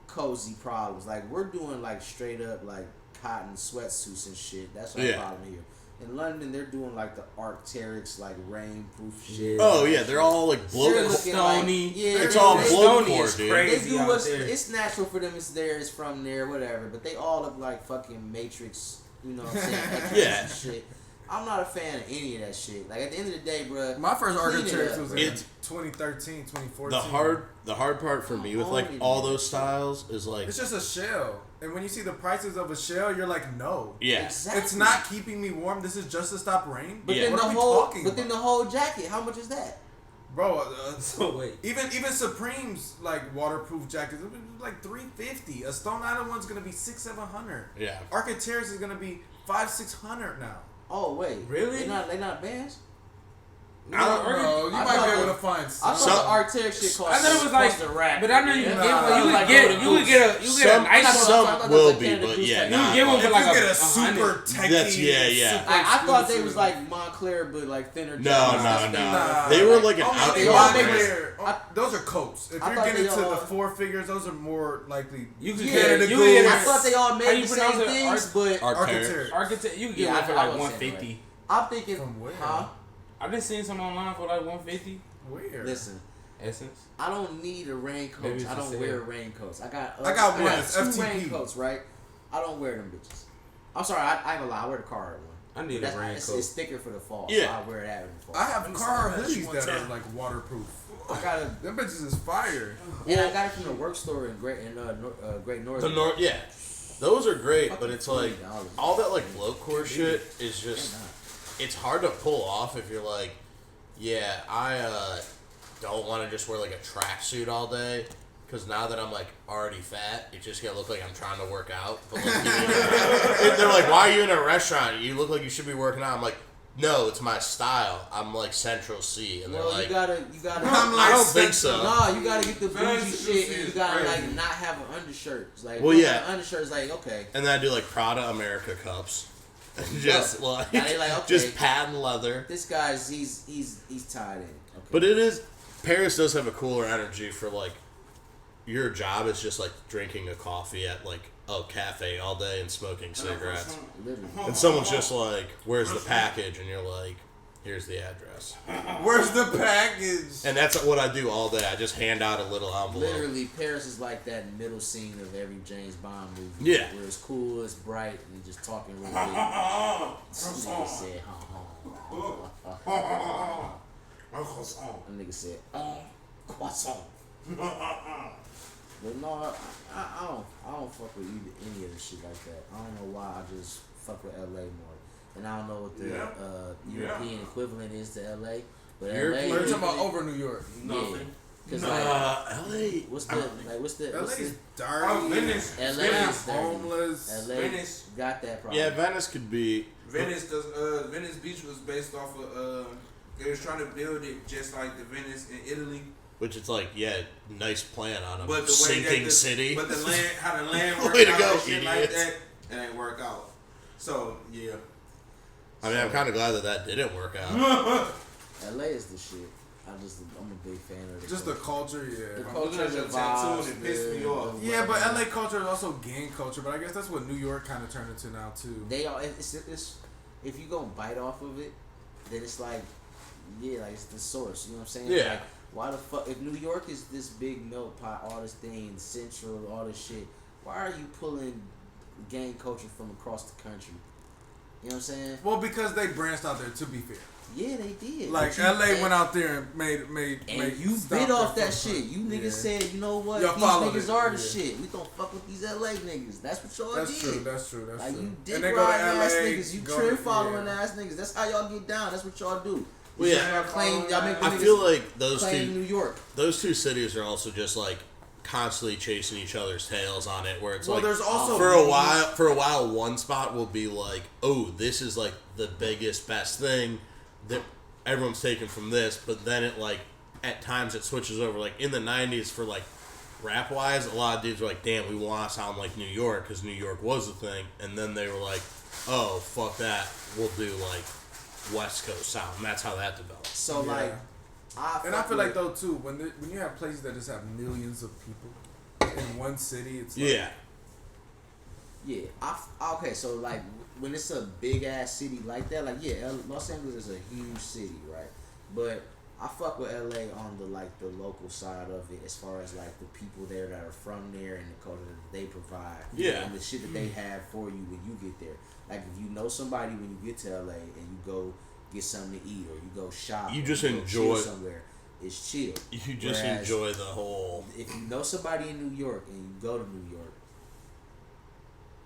cozy problems. Like we're doing like straight up like cotton sweatsuits and shit. That's our problem here. In London, they're doing like the Arc'teryx, like rainproof shit. Oh yeah, they're all like blow stony. It's all blow-core, dude. Crazy they do what's there. It's natural for them. It's there. It's from there. Whatever. But they all look like fucking Matrix. You know what I'm saying? Yeah. Shit. I'm not a fan of any of that shit. Like at the end of the day, bro. My first Arc'teryx was in 2013, 2014. The hard part for me with like all those styles is like it's just a shell. And when you see the prices of a shell, you're like, no. Yeah. Exactly. It's not keeping me warm. This is just to stop rain. But then then the whole jacket, how much is that? Bro, so wait. Even Supreme's like waterproof jackets, it was like $350. A Stone Island one's gonna be $600-700. Yeah. Arc'teryx is gonna be $500-600 now. Oh wait, really? They not bands. I don't know. You might be able to find some. I thought the Arc'teryx shit cost. I thought it was like the rack. but I know you could get a nice some will be, but yeah, you can get one for like a super techie. Yeah. I thought they was like Montclair, but like thinner. No. They were like an outdoor. Those are coats. If you're getting to the four figures, those are more likely. You can get it. I thought they all made the same things, but Arc'teryx. You can get one for like $150. I'm thinking, from where? huh? I've been seeing some online for like $150. Where? Listen, Essence. I don't need a raincoat. I don't wear raincoats. I got one. Two raincoats, right? I don't wear them bitches. I'm sorry, I ain't gonna lie. I wear the Carhartt one. I need a raincoat. It's thicker for the fall, Yeah. so I wear that in the fall. I have Carhartt hoodies that are like waterproof. Them bitches is fire. And I got it from the work store in Great Northern. Yeah. Those are great, but it's like all that like low-core shit is just it's hard to pull off if you're like, yeah, I don't want to just wear like a tracksuit all day because now that I'm like already fat, it just gonna look like I'm trying to work out. But like, they're like, why are you in a restaurant? You look like you should be working out. I'm like, no, it's my style. I'm like Central C, and they're like, you gotta. I don't think so. No, you gotta get the bougie shit, and you gotta like not have an undershirt. It's like, undershirt's like okay. And then I do like Prada America cups. Just like, okay, just patent leather. This guy's he's tied in. Okay. But it is Paris does have a cooler energy for like your job is just like drinking a coffee at like a cafe all day and smoking cigarettes. And someone's just like, "Where's the package?" And you're like, Here's the address. Where's the package? And that's what I do all day. I just hand out a little envelope. Literally, Paris is like that middle scene of every James Bond movie. Yeah. Where it's cool, it's bright, and you're just talking really big. This nigga said, That nigga said, croissant. But no, I don't fuck with any of the shit like that. I don't know why. I just fuck with LA more. And I don't know what the European equivalent is to LA. But LA, we're talking about over New York. Nothing. Cause LA. What's the LA's dirty. Venice. LA Venice is dirty. homeless. LA Venice. got that problem. Yeah, Venice could be. Venice Beach was based off of they was trying to build it just like the Venice in Italy. Which it's like, nice plan on a But the sinking city. But the land, how the land worked Way to out go, and shit like idiots. that, it ain't work out. So yeah. I mean, I'm kind of glad that didn't work out. LA is the shit. I'm a big fan of it. Just the culture, The yeah. culture, Look at the your tattoo and vibes, it pissed me off. Yeah, but LA culture is also gang culture. But I guess that's what New York kind of turned into now too. They are. It's if you gonna bite off of it, then it's like, like it's the source. You know what I'm saying? Yeah. Like, why the fuck? If New York is this big melt pot, all this thing, central, all this shit, why are you pulling gang culture from across the country? You know what I'm saying? Well, because they branched out there. To be fair, Yeah, they did. like But LA went out there and made you stopped bit off their that footprint. shit. You niggas Yeah. said, you know what? Y'all These followed niggas it, are the yeah. shit. We don't fuck with these LA niggas. That's what y'all That's did. true. That's true. That's Like, true. you dick And they go to riding ass LA, niggas. You go trend to- following yeah. ass niggas. That's how y'all get down. That's what y'all do. Well, yeah. Y'all claim, y'all make the I niggas feel like those claim New two York. cities are also just like constantly chasing each other's tails on it, where it's Well, like there's also for a while one spot will be like, oh, this is like the biggest best thing that everyone's taken from this, but then it like at times it switches over. Like in the 90s for like rap wise, a lot of dudes were like, damn, we want to sound like New York because New York was the thing, and then they were like, oh, fuck that, we'll do like West Coast sound, and that's how that developed. So Yeah. like, I feel like though too when you have places that just have millions of people in one city, it's like, yeah, okay. So like, when it's a big ass city like that, like Los Angeles is a huge city, right? But I fuck with LA on the local side of it, as far as like the people there that are from there and the culture that they provide, and the shit that they have for you when you get there. Like if you know somebody when you get to LA and you go get something to eat or you go shop, You or just you go enjoy- chill somewhere. It's chill. You just Whereas enjoy the whole. If you know somebody in New York and you go to New York,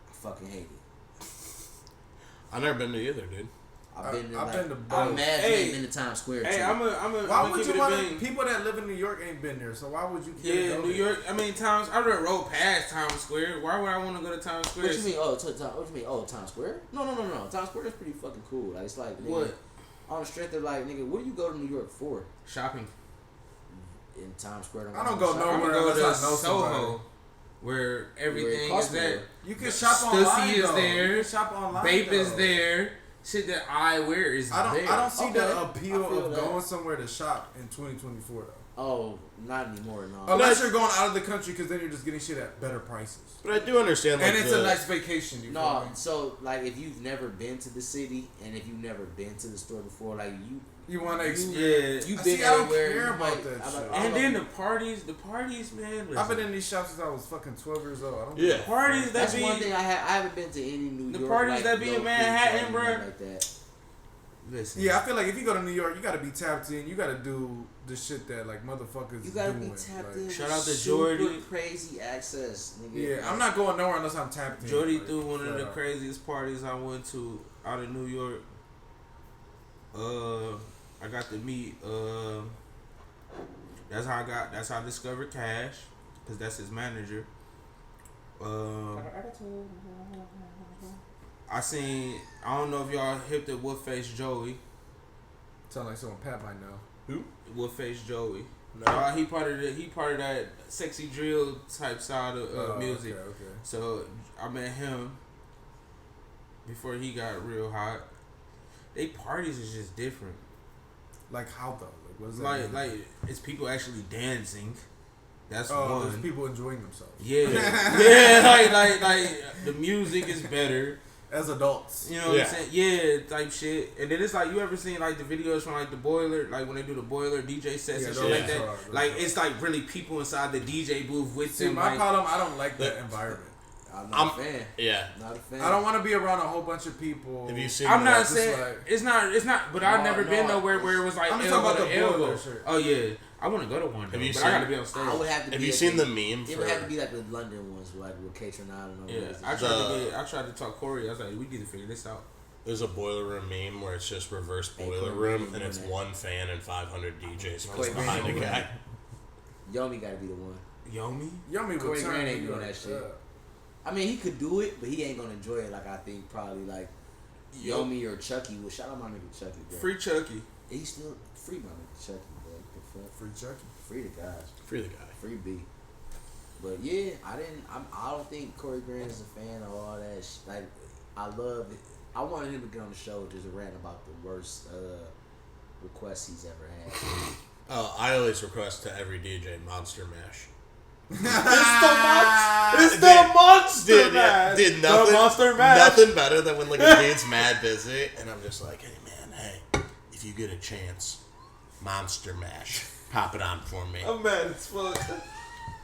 I fucking hate it. I've never been to either, dude. I've been to both. I'm mad you Hey. ain't been to Times Square. Hey, too. Why would keep you it a want bean. people that live in New York ain't been there? So why would you care to Yeah, go New there? York. I mean, I rode past Times Square. Why would I want to go to Times Square? What you mean? What you mean? Oh, Times Square? No. Times Square is pretty fucking cool. Like it's like nigga, What? on the strength of like nigga, what do you go to New York for? Shopping. In Times Square, I don't go shop. I'm nowhere gonna go unless to I know Soho, somebody. where everything costs is there. more. You can shop Stussy online. is though. there. You can shop online. Bape is though. there. Shit that I wear is I there. don't see the Okay. appeal I feel of that. going somewhere to shop in 2024 though. Oh, not anymore. No. Unless you're going out of the country, because then you're just getting shit at better prices. But I do understand, like, And it's a nice vacation. You feel No, me? so like if you've never been to the city and if you've never been to the store before, like You want to Yeah. experience. you've I been see, I don't everywhere. care you about might- that I'm shit. like, And then the parties, man. I've been in these shops since I was fucking 12 years old. I don't Yeah. give a Parties fuck. that That's be one thing I haven't been to any New The York. parties like, that be in low-key Manhattan, party bruh. Like that. Listen. Yeah, I feel like if you go to New York, you gotta be tapped in. You gotta do the shit that like motherfuckers You gotta doing. be tapped like, in. Shout with out to super Jordy. Crazy access, nigga. Yeah, I'm not going nowhere unless I'm tapped in. Jordy like, threw one of flat the out. craziest parties I went to out of New York. I got to meet. That's how I discovered Cash, cause that's his manager. I don't know if y'all hip to Woodface Joey. Sound like someone Pat might know. Woodface Joey. No. He part of that sexy drill type side of music. Okay. So I met him before he got real hot. They parties is just different. Like how though? Like what does that mean? Like it's people actually dancing. That's there's one. people enjoying themselves. Yeah, yeah. Like the music is better. as adults. You know what I'm saying? Yeah, type shit. And then it's like, you ever seen like the videos from like the Boiler, like when they do the Boiler DJ sets and shit like that? Like it's like really people inside the DJ booth with them. My problem, I don't like that environment. I'm not a fan. Yeah, not a fan. I don't want to be around a whole bunch of people. Have you seen? I'm not saying it's not. But I've never been nowhere where it was like. I'm just talking about the Boiler shirt. Oh yeah, I want to go to one. But I gotta be on stage. I would have to. Have you seen the meme? It would have to be like the London ones, like with K-Tron. I don't know. Yeah, I tried to talk Corey. I was like, we need to figure this out. There's a Boiler Room meme where it's just reverse Boiler Room, and it's one fan and 500 DJs behind a guy. Yomi gotta be the one. Yomi Corey Grant ain't doing that shit. I mean, he could do it, but he ain't gonna enjoy it like I think probably like Yomi or Chucky. Well, shout out my nigga Chucky, bro. Free Chucky. He's still free, my nigga Chucky, bro. Free Chucky. Free the guys. Free the guy. Free B. But yeah, I don't think Corey Grant is a fan of all that. Like, I love it. I wanted him to get on the show just to rant about the worst requests he's ever had. Oh, I always request to every DJ Monster Mash. It's the Monster Mash. Dude, nothing, the Monster Mash. Nothing better than when like a dude's mad busy, and I'm just like, hey man, hey, if you get a chance, Monster Mash, pop it on for me. I'm mad as fuck.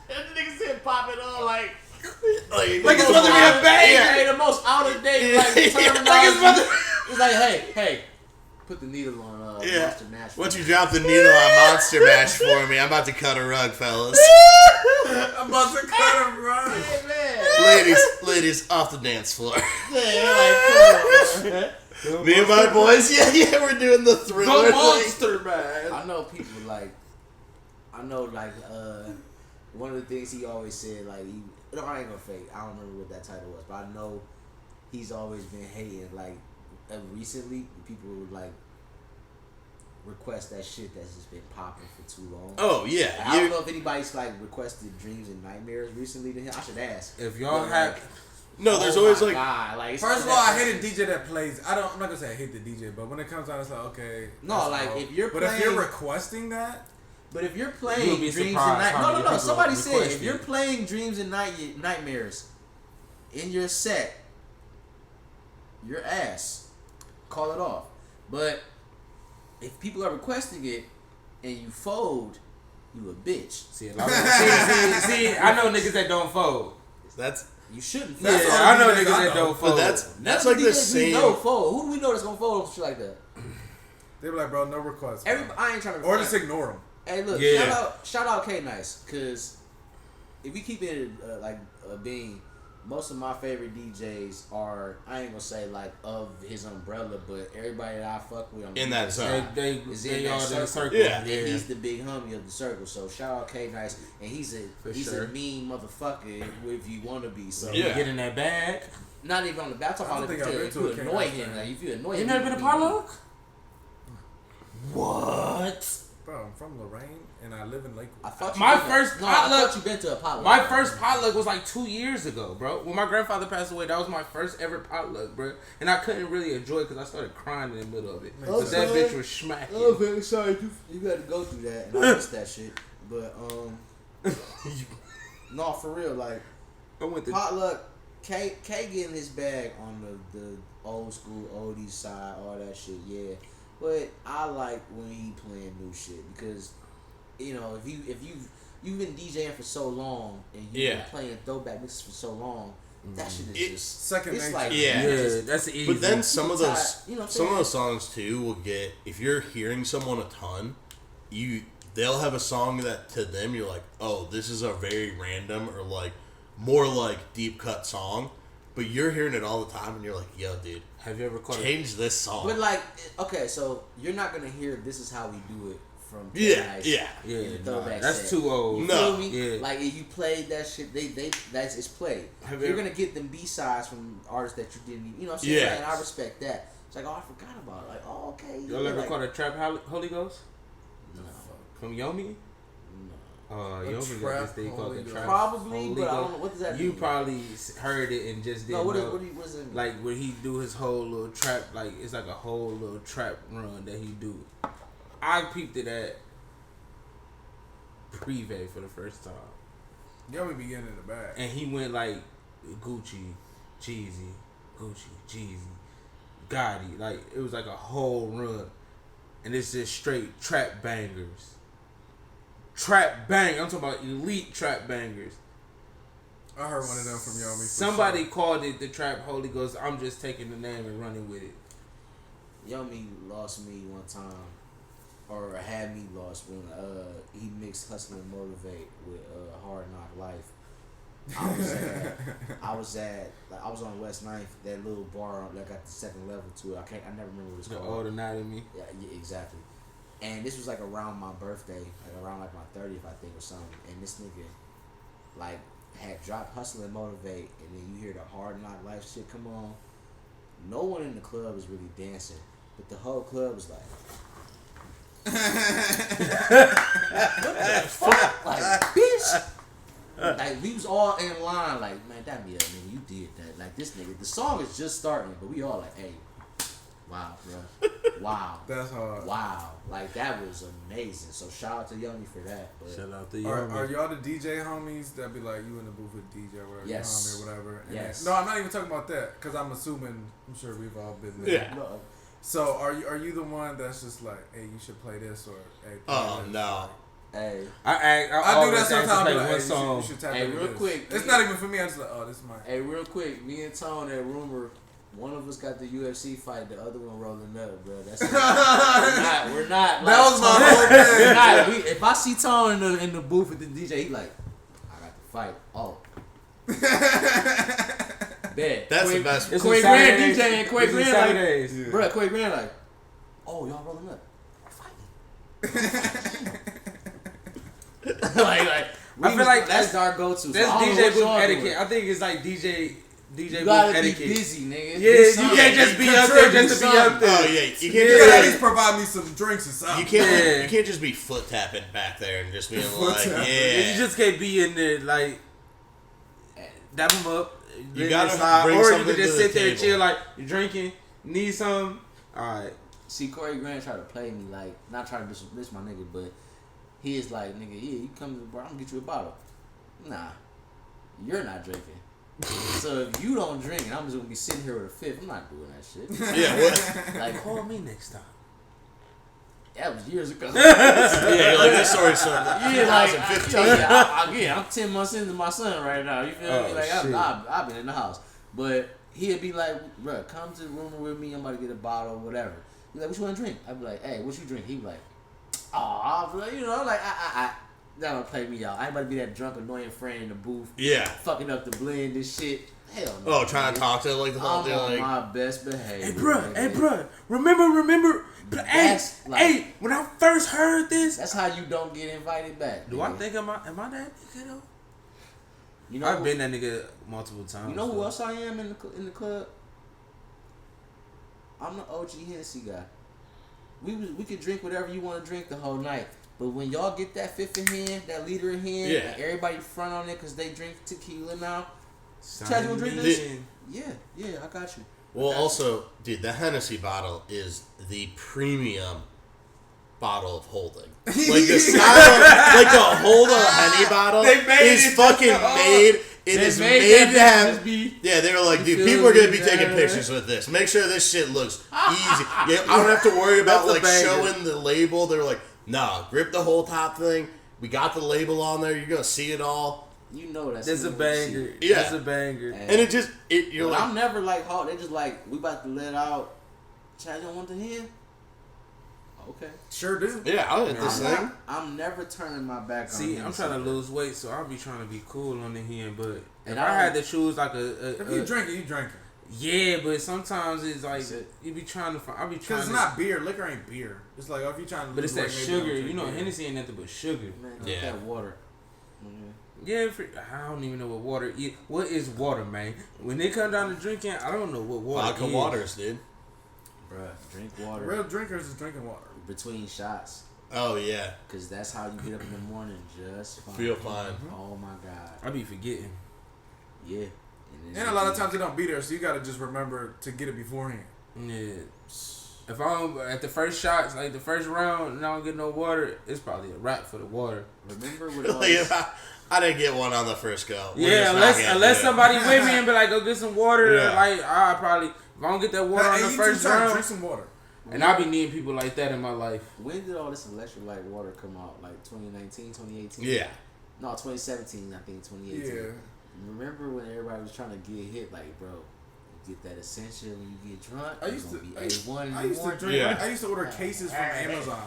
And the nigga said pop it on like it's supposed to be a bang. Yeah, the most out of date like terminology. It's like, hey, put the needle on Monster Mash. Once you drop the needle on Monster Mash for me, I'm about to cut a rug, fellas. I'm about to cut a rug. Hey, man. Ladies, off the dance floor. Yeah, like, me and my boys, yeah, we're doing the Thriller. The Monster Mash. I know people like, one of the things he always said, like, I ain't gonna fake, I don't remember what that title was, but I know he's always been hating, like, recently, people would, like, request that shit that's just been popping for too long. Oh, yeah. Like, I don't know if anybody's, like, requested Dreams and Nightmares recently to him. I should ask. If y'all have... Like, no, there's always, like... God, like first of all, I hate a DJ that plays... I'm not gonna say I hate the DJ, but when it comes out, it's like, okay... No, like, if you're playing... But if you're requesting that... But if you're playing Dreams and Nightmares... No. Somebody said, if you're playing Dreams and Nightmares in your set, your ass. Call it off. But if people are requesting it and you fold, you a bitch. See, I know niggas that don't fold. You shouldn't. I know niggas that don't fold. But that's like the same. No fold. Who do we know that's gonna fold on shit like that? They be like, bro, no requests. I ain't trying to. Or just ignore them. Hey, look, shout out K Nice, cause if we keep it like a being, most of my favorite DJs are, I ain't gonna say like of his umbrella, but everybody that I fuck with in that zone, they all in the circle. Yeah. He's the big homie of the circle. So shout out K Nice, and he's a mean motherfucker if you want to be. So get in that bag. Not even on the back. I'm talking about if you annoy him. Like if you annoy him, you never been to Potluck? What? Bro, I'm from Lorraine and I live in Lakewood. I thought you been to a potluck. My first potluck was like 2 years ago, bro. When my grandfather passed away, that was my first ever potluck, bro. And I couldn't really enjoy it because I started crying in the middle of it. Because that bitch was smacking. Okay, sorry, you got to go through that, and I missed that shit. But no, for real, like I went to potluck. K getting his bag on the old school oldies side, all that shit, yeah. But I like when he playing new shit because, you know, if you've been DJing for so long and you've been playing throwback mixes for so long, that shit is just second nature. Like, that's easy. But then some of those songs too will get, if you're hearing someone a ton, they'll have a song that to them you're like, oh, this is a very random or like more like deep cut song. But you're hearing it all the time, and you're like, "Yo, dude, have you ever change this song?" But like, okay, so you're not gonna hear "This Is How We Do It" from that's too old. No, like if you played that shit, that's it's played. You're gonna get them B-sides from artists that you didn't, you know what I'm saying? And I respect that. It's like, oh, I forgot about it. Like, oh, okay. Y'all ever caught a Trap Holy Ghost? No. From Yomi? Yomi got this thing called the Trap. Probably, Holy but Ghost. I don't know what does that mean. You probably heard it and just didn't know. What is it? Like when he do his whole little trap, like it's like a whole little trap run that he do. I peeped it at Privé for the first time. Yomi be getting in the bag. And he went like Gucci, Jeezy, Gucci, Jeezy, Gotti. Like, it was like a whole run. And it's just straight trap bangers. Trap bang. I'm talking about elite trap bangers. I heard one of them from Yomi. Somebody called it the Trap Holy Ghost. I'm just taking the name and running with it. Yomi lost me one time, or had me lost when he mixed Hustle and Motivate with Hard Knock Life. I was on West 9th, that little bar that got the second level to it. I never remember what it's called. The Old Night of Me. Yeah, exactly. And this was like around my birthday, like around like my 30th, I think, or something. And this nigga, like, had dropped Hustle and Motivate, and then you hear the Hard Knock Life shit come on. No one in the club was really dancing, but the whole club was like, what the fuck? Like, bitch. Like, we was all in line, like, man, that be a nigga, you did that. Like, this nigga, the song is just starting, but we all like, hey, wow, bro. Wow. That's hard. Wow. Like, that was amazing. So, shout out to Yomi for that. But Shout out to Yomi. Are y'all the DJ homies that be like, you in the booth with DJ or whatever, yes. homie or whatever? And yes. No, I'm not even talking about that, because I'm sure we've all been there. Yeah. no, So, are you the one that's just like, hey, you should play this, or, hey, play Oh, this? no. hey. I do that sometimes. Play Like, one hey, song. you should tap Hey, into real this. quick. It's not even for me. I'm just like, oh, this is mine. Hey, real quick, me and Tone at Rumor, one of us got the UFC fight, the other one rolling up, bro. That's it. We're not. Like, That was my whole thing. we're not. If I see Tone in the booth with the DJ, he like, I got the fight. Oh. Bet. That's Quay, the best. It's Quay on Grant Saturdays. DJ and Quay It's on Grant like, Saturdays. Yeah. bro, Quay Grant like, oh, y'all rolling up. We're fighting. like, I feel like that's our go-to. That's so I don't know DJ what booth y'all etiquette. doing. I think it's like DJ You booth gotta be etiquette. busy, nigga. Yeah, Do you something. can't just be up there just to be up there. Oh yeah, you You can't gotta at just least provide me some drinks or something. Yeah. you can't just be foot tapping back there and just being Foot like, tapping. yeah. You just can't be in there like dap them up. You let gotta it slide, bring or you something can just to the sit there and table. chill like you drinking, need some. All right. See, Corey Grant tried to play me like, not trying to this my nigga, but he is like, nigga, yeah, you come to the bar, I'm gonna get you a bottle. Nah, you're not drinking. So if you don't drink, and I'm just gonna be sitting here with a fifth, I'm not doing that shit. Yeah, what? Like, Call me next time. that was years ago. Yeah, like this story started Yeah, like, 2015. I'm 10 months into my son right now. You feel Oh, me? Like, shit. I've been in the house. But he'd be like, bro, come to the room with me. I'm about to get a bottle or whatever. He's like, what you want to drink? I'd be like, hey, what you drink? He'd be like, oh, I'll be like, you know, like, I that don't play me out. I ain't about to be that drunk, annoying friend in the booth. Yeah. Fucking up the blend and shit. Hell no. Oh, trying to talk to like the whole I'm thing. on Like, my best behavior. Hey, bruh. Remember. That's like- Hey, when I first heard this, That's how you don't get invited back. do I nigga. think am I that nigga though? You know I've been that nigga multiple times. You know who though. else I am in the club? I'm the OG Hennessy guy. We could drink whatever you want to drink the whole night, but when y'all get that fifth in hand, that leader in hand, Yeah. and everybody front on it because they drink tequila now. Sign Chad, you wanna drink me this? in. Yeah, I got you. well, also, dude, the Hennessy bottle is the premium bottle of holding. Like the style, like the hold of Henny bottle They made is it fucking to- made. It They is made made that to bitch have. be- Yeah, they were like, dude, You people feel are gonna me? be taking Yeah. pictures with this. Make sure this shit looks easy. Yeah, I don't have to worry about That's a like banger. showing the label. They're like, nah, grip the whole top thing. We got the label on there. You're gonna see it all. You know that's That's a some banger. shit. Yeah. That's a banger. And it just, you're But like, I'm never like hard. They just like, we about to let out. Chad, you don't want the hand? Okay. Sure do. yeah, I'll hit this thing. I'm never turning my back on See, I'm Hennessy. trying to lose weight, so I'll be trying to be cool on the hand. But if And I I- had to choose like If you drink it, you drink it. yeah, but sometimes it's like That's it. you be trying to find. I be trying Because it's to, not beer. Liquor ain't beer. It's like, oh, if you're trying to but lose it's that weight, maybe sugar. don't You drink know, beer. Hennessy ain't nothing but sugar. Man, Yeah. that water. Mhm. Yeah, I don't even know what water is. What is water, man? When they come down to drinking, I don't know what water Vodka is. waters, dude. Bruh, drink water Real drinkers is drinking water. between shots. Oh yeah, Because that's how you get up in the morning just fine. feel fine. Oh my God. I be forgetting. Yeah. And a lot of times they don't be there, so you gotta just remember to get it beforehand. Yeah. If I don't, at the first shots, like the first round, and I don't get no water, it's probably a wrap for the water. Remember when I didn't get one on the first go. Yeah, unless somebody with me and be like, go get some water. Yeah. Like, I probably, if I don't get that water on the first round, drink some water. and I be needing people like that in my life. When did all this electrolyte water come out? Like 2019, 2018? Yeah. No, 2017, I think 2018. Yeah. Remember when everybody was trying to get hit? Like, bro, you get that essential when you get drunk. I used to be A1 in I the used to morning. drink. Yeah. I used to order cases from Amazon.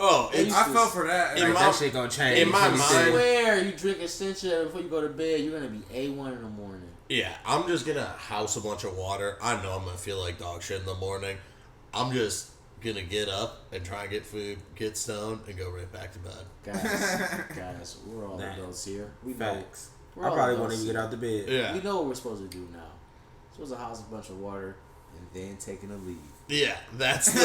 Oh, I fell for that. In And Like, that shit gonna change. in my I mind- swear, you drink essential before you go to bed, you're gonna be A1 in the morning. Yeah, I'm just gonna house a bunch of water. I know I'm gonna feel like dog shit in the morning. I'm just gonna get up and try and get food, get stoned, and go right back to bed. Guys, we're all Nah. adults here. We know. Facts. We're I all probably won't adults even get here. out the bed. Yeah, We know what we're supposed to do now. We're supposed to house a bunch of water and then taking a leave. yeah, that's the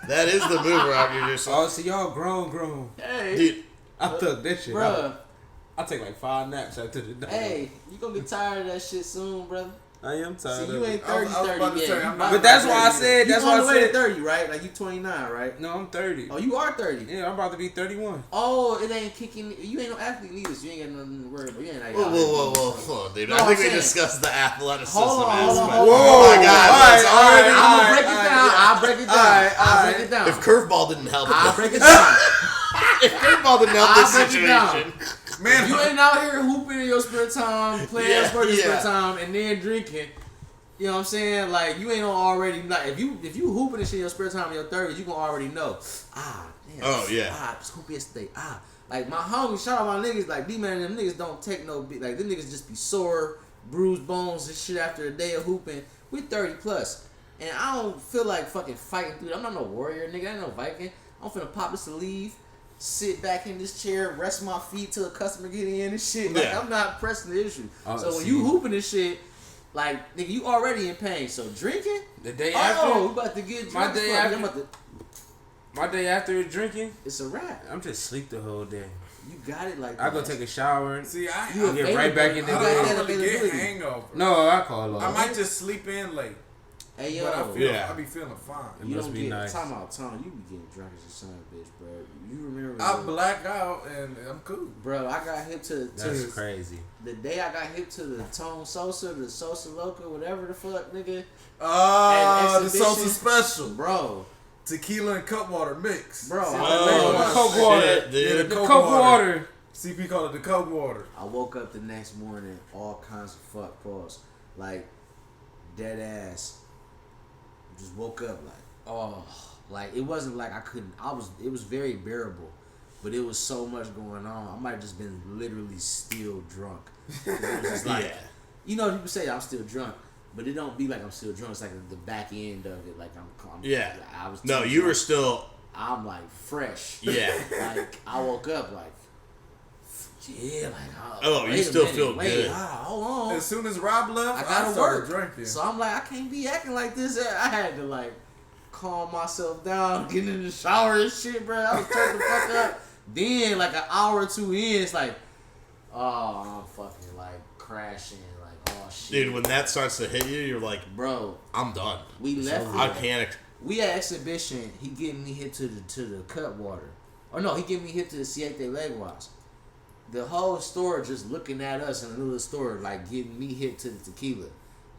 that is the move around here. Just Oh, so y'all grown. Hey, dude, I took this shit. bruh. I take like 5 naps after the day. Hey, you gonna get tired of that shit soon, brother. I am tired See, of you it. ain't I was 30, about to 30 say, yet. I'm You not- about But that's why I to- said, you that's on why the I way to said. 30, right? Like you 29, right? No, I'm 30. Oh, you are 30. Yeah, I'm about to be 31. Oh, it ain't kicking. You ain't no athlete neither, so you ain't got nothing to worry about. You ain't like, whoa, hold on, dude. No, I think I'm we saying- discussed the athleticism Hold on, aspect. hold on. Oh my god, that's already. I'm gonna break it down. I'll break it down. I'll break it down. If curveball didn't help, I'll break it down. if curveball didn't help I'll this break it down. situation, man, You ain't out here hooping in your spare time, playing Yeah, sports in your yeah. spare time, and then drinking. You know what I'm saying? Like you ain't already like if you hooping and shit in your spare time in your 30s, you gonna already know. Damn. Oh, yeah. Just hoop yesterday. Like my homies, shout out my niggas. Like D-Man and them niggas don't take no beat. Like them niggas just be sore, bruised bones and shit after a day of hooping. We 30 plus, and I don't feel like fucking fighting through. I'm not no warrior nigga. I ain't no Viking. I'm finna pop this to leave. Sit back in this chair, rest my feet till a customer get in and shit. Like Yeah. I'm not pressing the issue. Oh, So when see. you hooping this shit, like nigga, you already in pain. So drinking, The day oh, after, we about to get my drunk. day Fuck, after- I'm about to, my day after drinking, it's a wrap. I'm just sleep the whole day. You got it like I that. go take a shower. see, I You get right back in the I day. don't that really get availability. hangover. No, I call off. I might just sleep in late, Hey yo, but I feel Yeah. I be feeling fine. It you must don't be get nice. time out. You be getting drunk as a son of a bitch, bro. You remember? I black out and I'm cool. Bro, I got hip to That's crazy. the day I got hip to the Tone Sosa, the Sosa Loca, whatever the fuck, nigga. Oh, And the Sosa exhibition. special. Bro, Tequila and cup water mix. Bro, See, I- like, the Coke water. shit, dude. Yeah, The Coke water. CP called it the Coke water. I woke up the next morning, all kinds of fuck calls, like dead ass. Just woke up like it wasn't like I couldn't. It was very bearable, but it was so much going on. I might have just been literally still drunk. 'Cause it was just like, Yeah. you know, people say I'm still drunk, but it don't be like I'm still drunk. It's like the back end of it. Like I'm Yeah. I was. No, too you were drunk. still. I'm like fresh. Yeah. Like I woke up like. Yeah, like Oh, you wait a still minute, feel wait, good. Hold on. As soon as Rob left, I gotta started work. drinking. So I'm like, I can't be acting like this. I had to like calm myself down, get in the shower and shit, bro. I was turned the fuck up. Then like an hour or two in, it's like, oh, I'm fucking like crashing, like oh shit. Dude, when that starts to hit you, you're like, Bro, I'm done. we left. I it. panicked. We at exhibition. He getting me hit to the cut water. Or no, he getting me hit to the Siete Leguas. The whole store just looking at us in the middle of the store, like getting me hit to the tequila.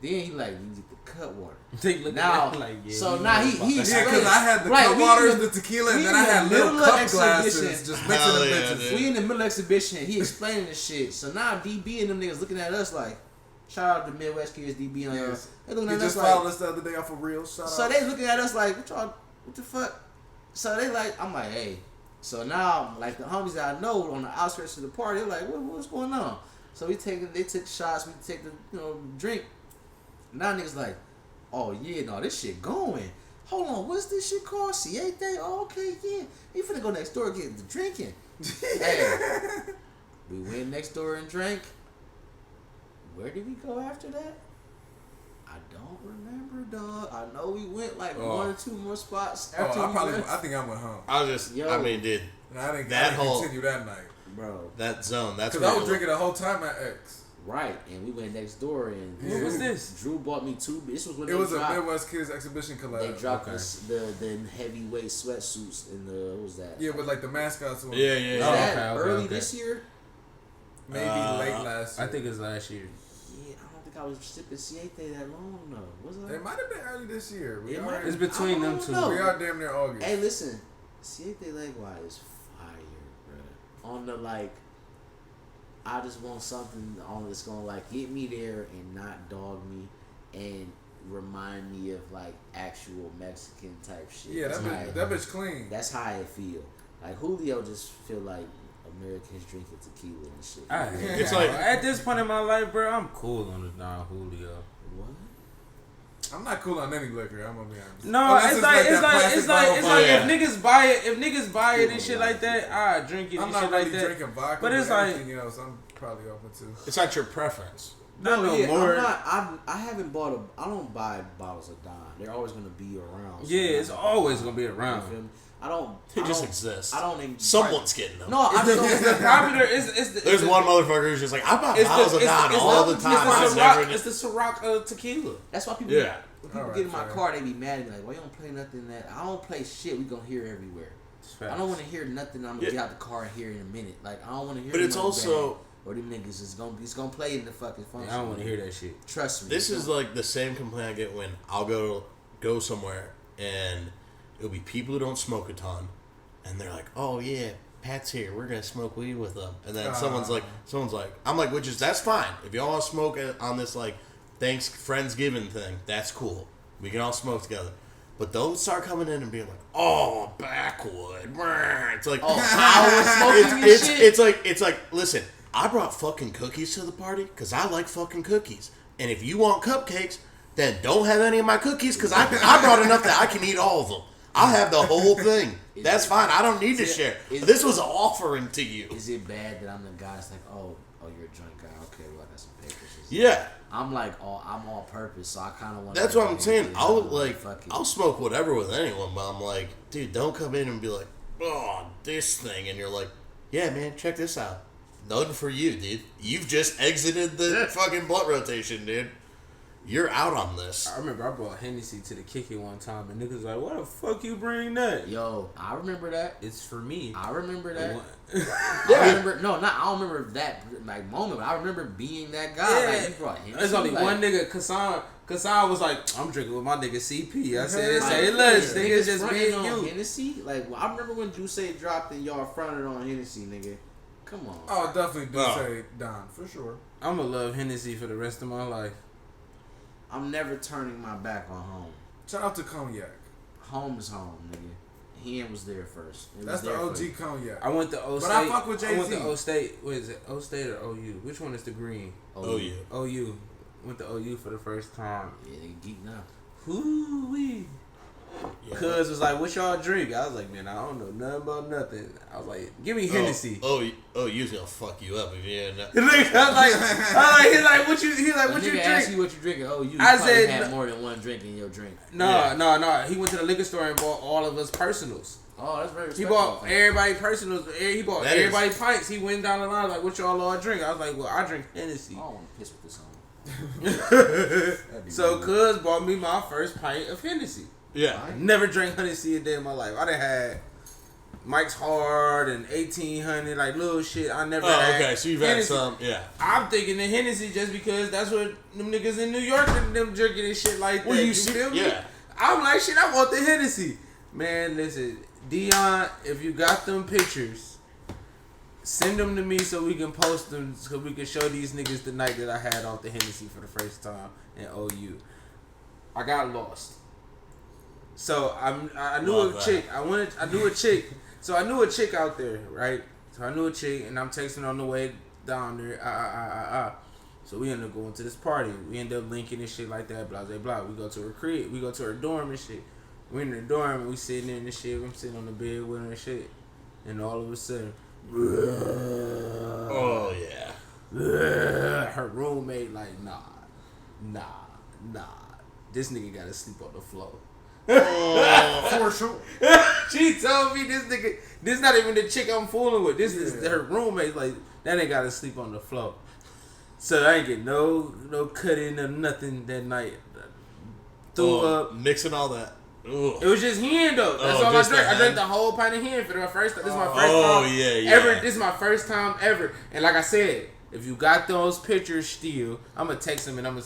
Then he like, you get the cut water. They look Now, at that like, yeah, so you now know he about that. Yeah, explained. because I had the Right, cup we waters, in the- the tequila, we and then in I the had little middle of cup exhibition. glasses just Hell mixing the yeah, bitches. dude. We in the middle of exhibition. He explaining this shit. So now DB and them niggas looking at us like, shout out to Midwest Kids DB on Yes. They looking He at just us followed like, us the other day off of Real. Shout so out. they looking at us like, what the fuck? So they like, I'm like, hey. So now, like the homies that I know on the outskirts of the party, they're like, what's going on? So they took shots, we take the drink. Now niggas like, oh yeah, no, this shit going. Hold on, what's this shit called? Siete? Oh, okay, yeah. You finna go next door and get the drinking. Hey, we went next door and drank. Where did we go after that? I don't remember, dog. I know we went like one or two more spots after we left. I think I went home. I was just, Yo. I mean, dude, And I didn't That whole- continue that night. Bro, that zone, that's Because I where was drinking the whole time at X. Right, and we went next door, and What was this? Drew bought me 2. This was when It they was dropped, a Midwest Kids exhibition collab. they dropped the heavyweight sweatsuits and what was that? Yeah, with like the mascots on. Yeah. Was Oh, that okay. early this year? Maybe late last year. I think it's last year. Yeah, I don't think I was sipping Siete that long though. Was I? It might have been early this year. It's between them two. know. We are damn near August. Hey, listen, Siete leg wide is fire, bro. On the I just want something on that's gonna get me there and not dog me and remind me of actual Mexican type shit. Yeah, that bitch clean. That's how I feel. Julio just feel like Americans drinking tequila and shit. It's like at this point in my life, bro, I'm cool on the Don Julio. What? I'm not cool on any liquor. I'm gonna be honest. No, Unless it's like Yeah. if niggas buy it and shit like that, I drink it I'm and not shit really like that. drinking vodka, But it's like- everything else I'm probably open to. it's not your preference. No Yeah, more. I haven't bought I don't buy bottles of Don. They're always gonna be around. Yeah, it's always gonna be You feel around. me? I don't. They I just don't- exist. I don't even. Someone's getting them. No, I It's the don't. popular. It's There's one motherfucker who's just like, I buy It's bottles of Don all the time. I It's never. the Ciroc tequila. That's why people. Yeah. When people Alright, get in my fair. car, they be mad at me like, "Why you don't play nothing that I don't play shit? We gonna hear everywhere. I don't want to hear nothing. I'm gonna get out the car and hear in a minute. I don't want to hear. But it's Money also- Bag or them niggas is gonna play in the fucking function. I don't want to hear that shit. Trust me. This is the same complaint I get when I'll go somewhere and it'll be people who don't smoke a ton, and they're like, "Oh yeah, Pat's here. We're gonna smoke weed with them." And then someone's like, I'm like, which is that's fine if y'all want to smoke on this Friendsgiving thing. That's cool. We can all smoke together. But don't start coming in and being like, "Oh, backwood." It's like, it's like, listen, I brought fucking cookies to the party because I like fucking cookies. And if you want cupcakes, then don't have any of my cookies because I brought enough that I can eat all of them. I'll have the whole thing. That's fine. I don't need to share. This was an offering to you. Is it bad that I'm the guy that's like, oh, you're a drunk guy? Okay, well, I got some papers. Yeah. I'm I'm all purpose, so I kind of want. That's what I'm saying. I'll smoke whatever with anyone, but I'm like, dude, don't come in and be like, "Oh, this thing," and you're like, "Yeah, man, check this out. Nothing for you, dude. You've just exited the fucking blunt rotation, dude. You're out on this." I remember I brought Hennessy to the kick it one time, and niggas like, "Why the fuck you bring that?" Yo, I remember that. It's for me. I remember that. Yeah. I remember. No, I don't remember that moment. But I remember being that guy. Yeah. You brought him. There's only one nigga, Kassan was like, "I'm drinking with my nigga CP." I said, "Say less, nigga, it's just me and you." Hennessy? I remember when Juice dropped and y'all fronted on Hennessy, nigga. Come on. Oh, definitely do say Don for sure. I'm gonna love Hennessy for the rest of my life. I'm never turning my back on home. Shout out to Cognac. Home is home, nigga. He was there first. That's the OG Cognac. I went to O State. But I fuck with Jay-Z. I went to O State. What is it? O State or OU? Which one is the green? OU. OU. Went to OU for the first time. Yeah, they geek now. Hoo-wee. Yeah. Cuz was like, "What y'all drink?" I was like, "Man, I don't know nothing about nothing." I was like, "Give me Hennessy." You's gonna fuck you up if you ain't. He's like, "What you?" He's like, "What you Nigga asked drink?" you what you drinking. Oh, you I probably said, had more than one drink in your drink. No. He went to the liquor store and bought all of us personals. Oh, that's very He respectful. bought everybody personals. He bought That everybody pints. He went down the line like, "What y'all all drink?" I was like, "Well, I drink Hennessy." I don't want to piss with this on. So Cuz bought me my first pint of Hennessy. Yeah. Never drank Hennessy a day in my life. I done had Mike's Hard and 1800, like little shit. I never had. Okay, so you've had Hennessy. some, yeah. I'm thinking the Hennessy just because that's what them niggas in New York and them drinking and shit like that. Well, you feel me? yeah. I'm like, shit, I want the Hennessy. Man, listen, Dion, if you got them pictures, send them to me so we can post them so we can show these niggas the night that I had off the Hennessy for the first time in OU. I got lost. So I knew Love a that. chick. I knew a chick. So I knew a chick out there, right? So I knew a chick, and I'm texting on the way down there. So we end up going to this party. We end up linking and shit like that. Blah blah blah. We go to her crib. We go to her dorm and shit. We in the dorm and we sitting there and shit. I'm sitting on the bed with her and shit. And all of a sudden, Oh yeah. her roommate like, nah. This nigga gotta sleep on the floor. For sure. She told me this nigga, this not even the chick I'm fooling with. This is her roommate. Like, that ain't gotta sleep on the floor. So I ain't get no cutting or nothing that night. Threw up. Mixing all that. Ugh. It was just hen though. That's all I drank. I drank the whole pint of hen for the first time. This is my first time ever. This is my first time ever. And like I said, if you got those pictures still, I'm gonna text him and I'm gonna.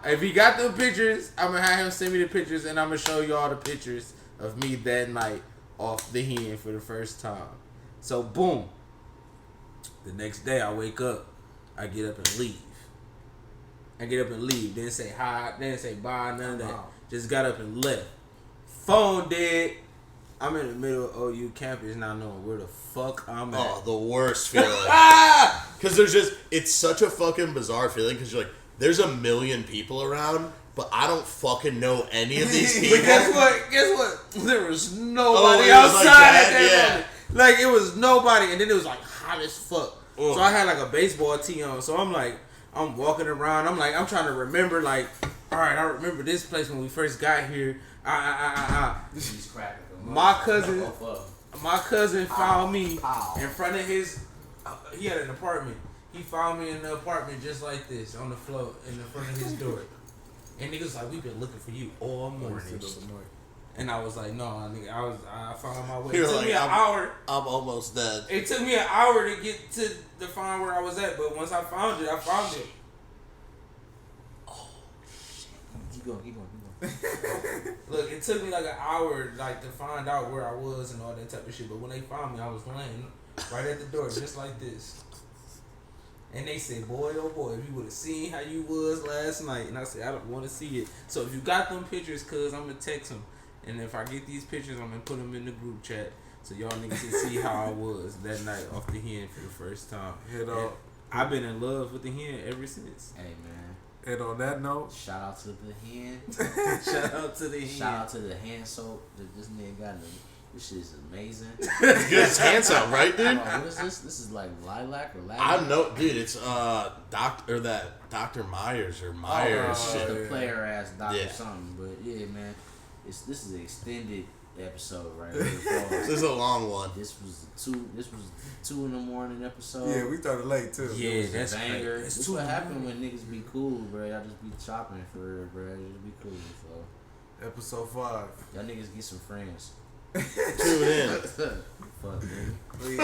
If he got them pictures, I'm gonna have him send me the pictures and I'm gonna show you all the pictures of me that night off the hen for the first time. So boom. The next day I wake up, I get up and leave. Didn't say hi, didn't say bye, none of that. Just got up and left. Phone dead. I'm in the middle of OU campus not knowing where the fuck I'm at. Oh, the worst feeling. Because it's such a fucking bizarre feeling because you're like, there's a million people around, but I don't fucking know any of these people. But guess what? There was nobody outside at that moment. Like, it was nobody. And then it was like hot as fuck. So I had like a baseball tee on. So I'm like, I'm walking around. I'm like, I'm trying to remember like, all right, I remember this place when we first got here. My cousin found me in front of his. He had an apartment. He found me in the apartment just like this on the floor in the front of his door. And niggas like, we've been looking for you all morning. And I was like, no, nigga, I found my way. It took me an hour. I'm almost dead. It took me an hour to get to find where I was at, but once I found it, I found it. Oh shit! Keep going. Look, it took me like an hour, like to find out where I was and all that type of shit. But when they found me, I was laying right at the door, just like this. And they said, boy, oh boy, if you would have seen how you was last night. And I said, I don't want to see it. So if you got them pictures, cuz I'm going to text them. And if I get these pictures, I'm going to put them in the group chat. So y'all niggas can see how I was that night off the hen for the first time. I've been in love with the hen ever since. Hey, man. And on that note, shout out to the hen. Shout out to the hen. Shout out to the hand soap that this nigga got. This shit is amazing. It's good as hand soap, right, dude? What is this? This is like lilac or lilac? I know, dude. It's Dr. Myers or Myers shit. The player ass Dr. something, but yeah, man. This is an extended episode right here. This is a long one. This was 2 in the morning episode. Yeah, we started late too. Yeah, that's banger. This is what happen when niggas be cool, bro. Y'all just be chopping for real, bro. Just be cool. So episode 5. Y'all niggas get some friends. Tune in. Fuck, man. Please.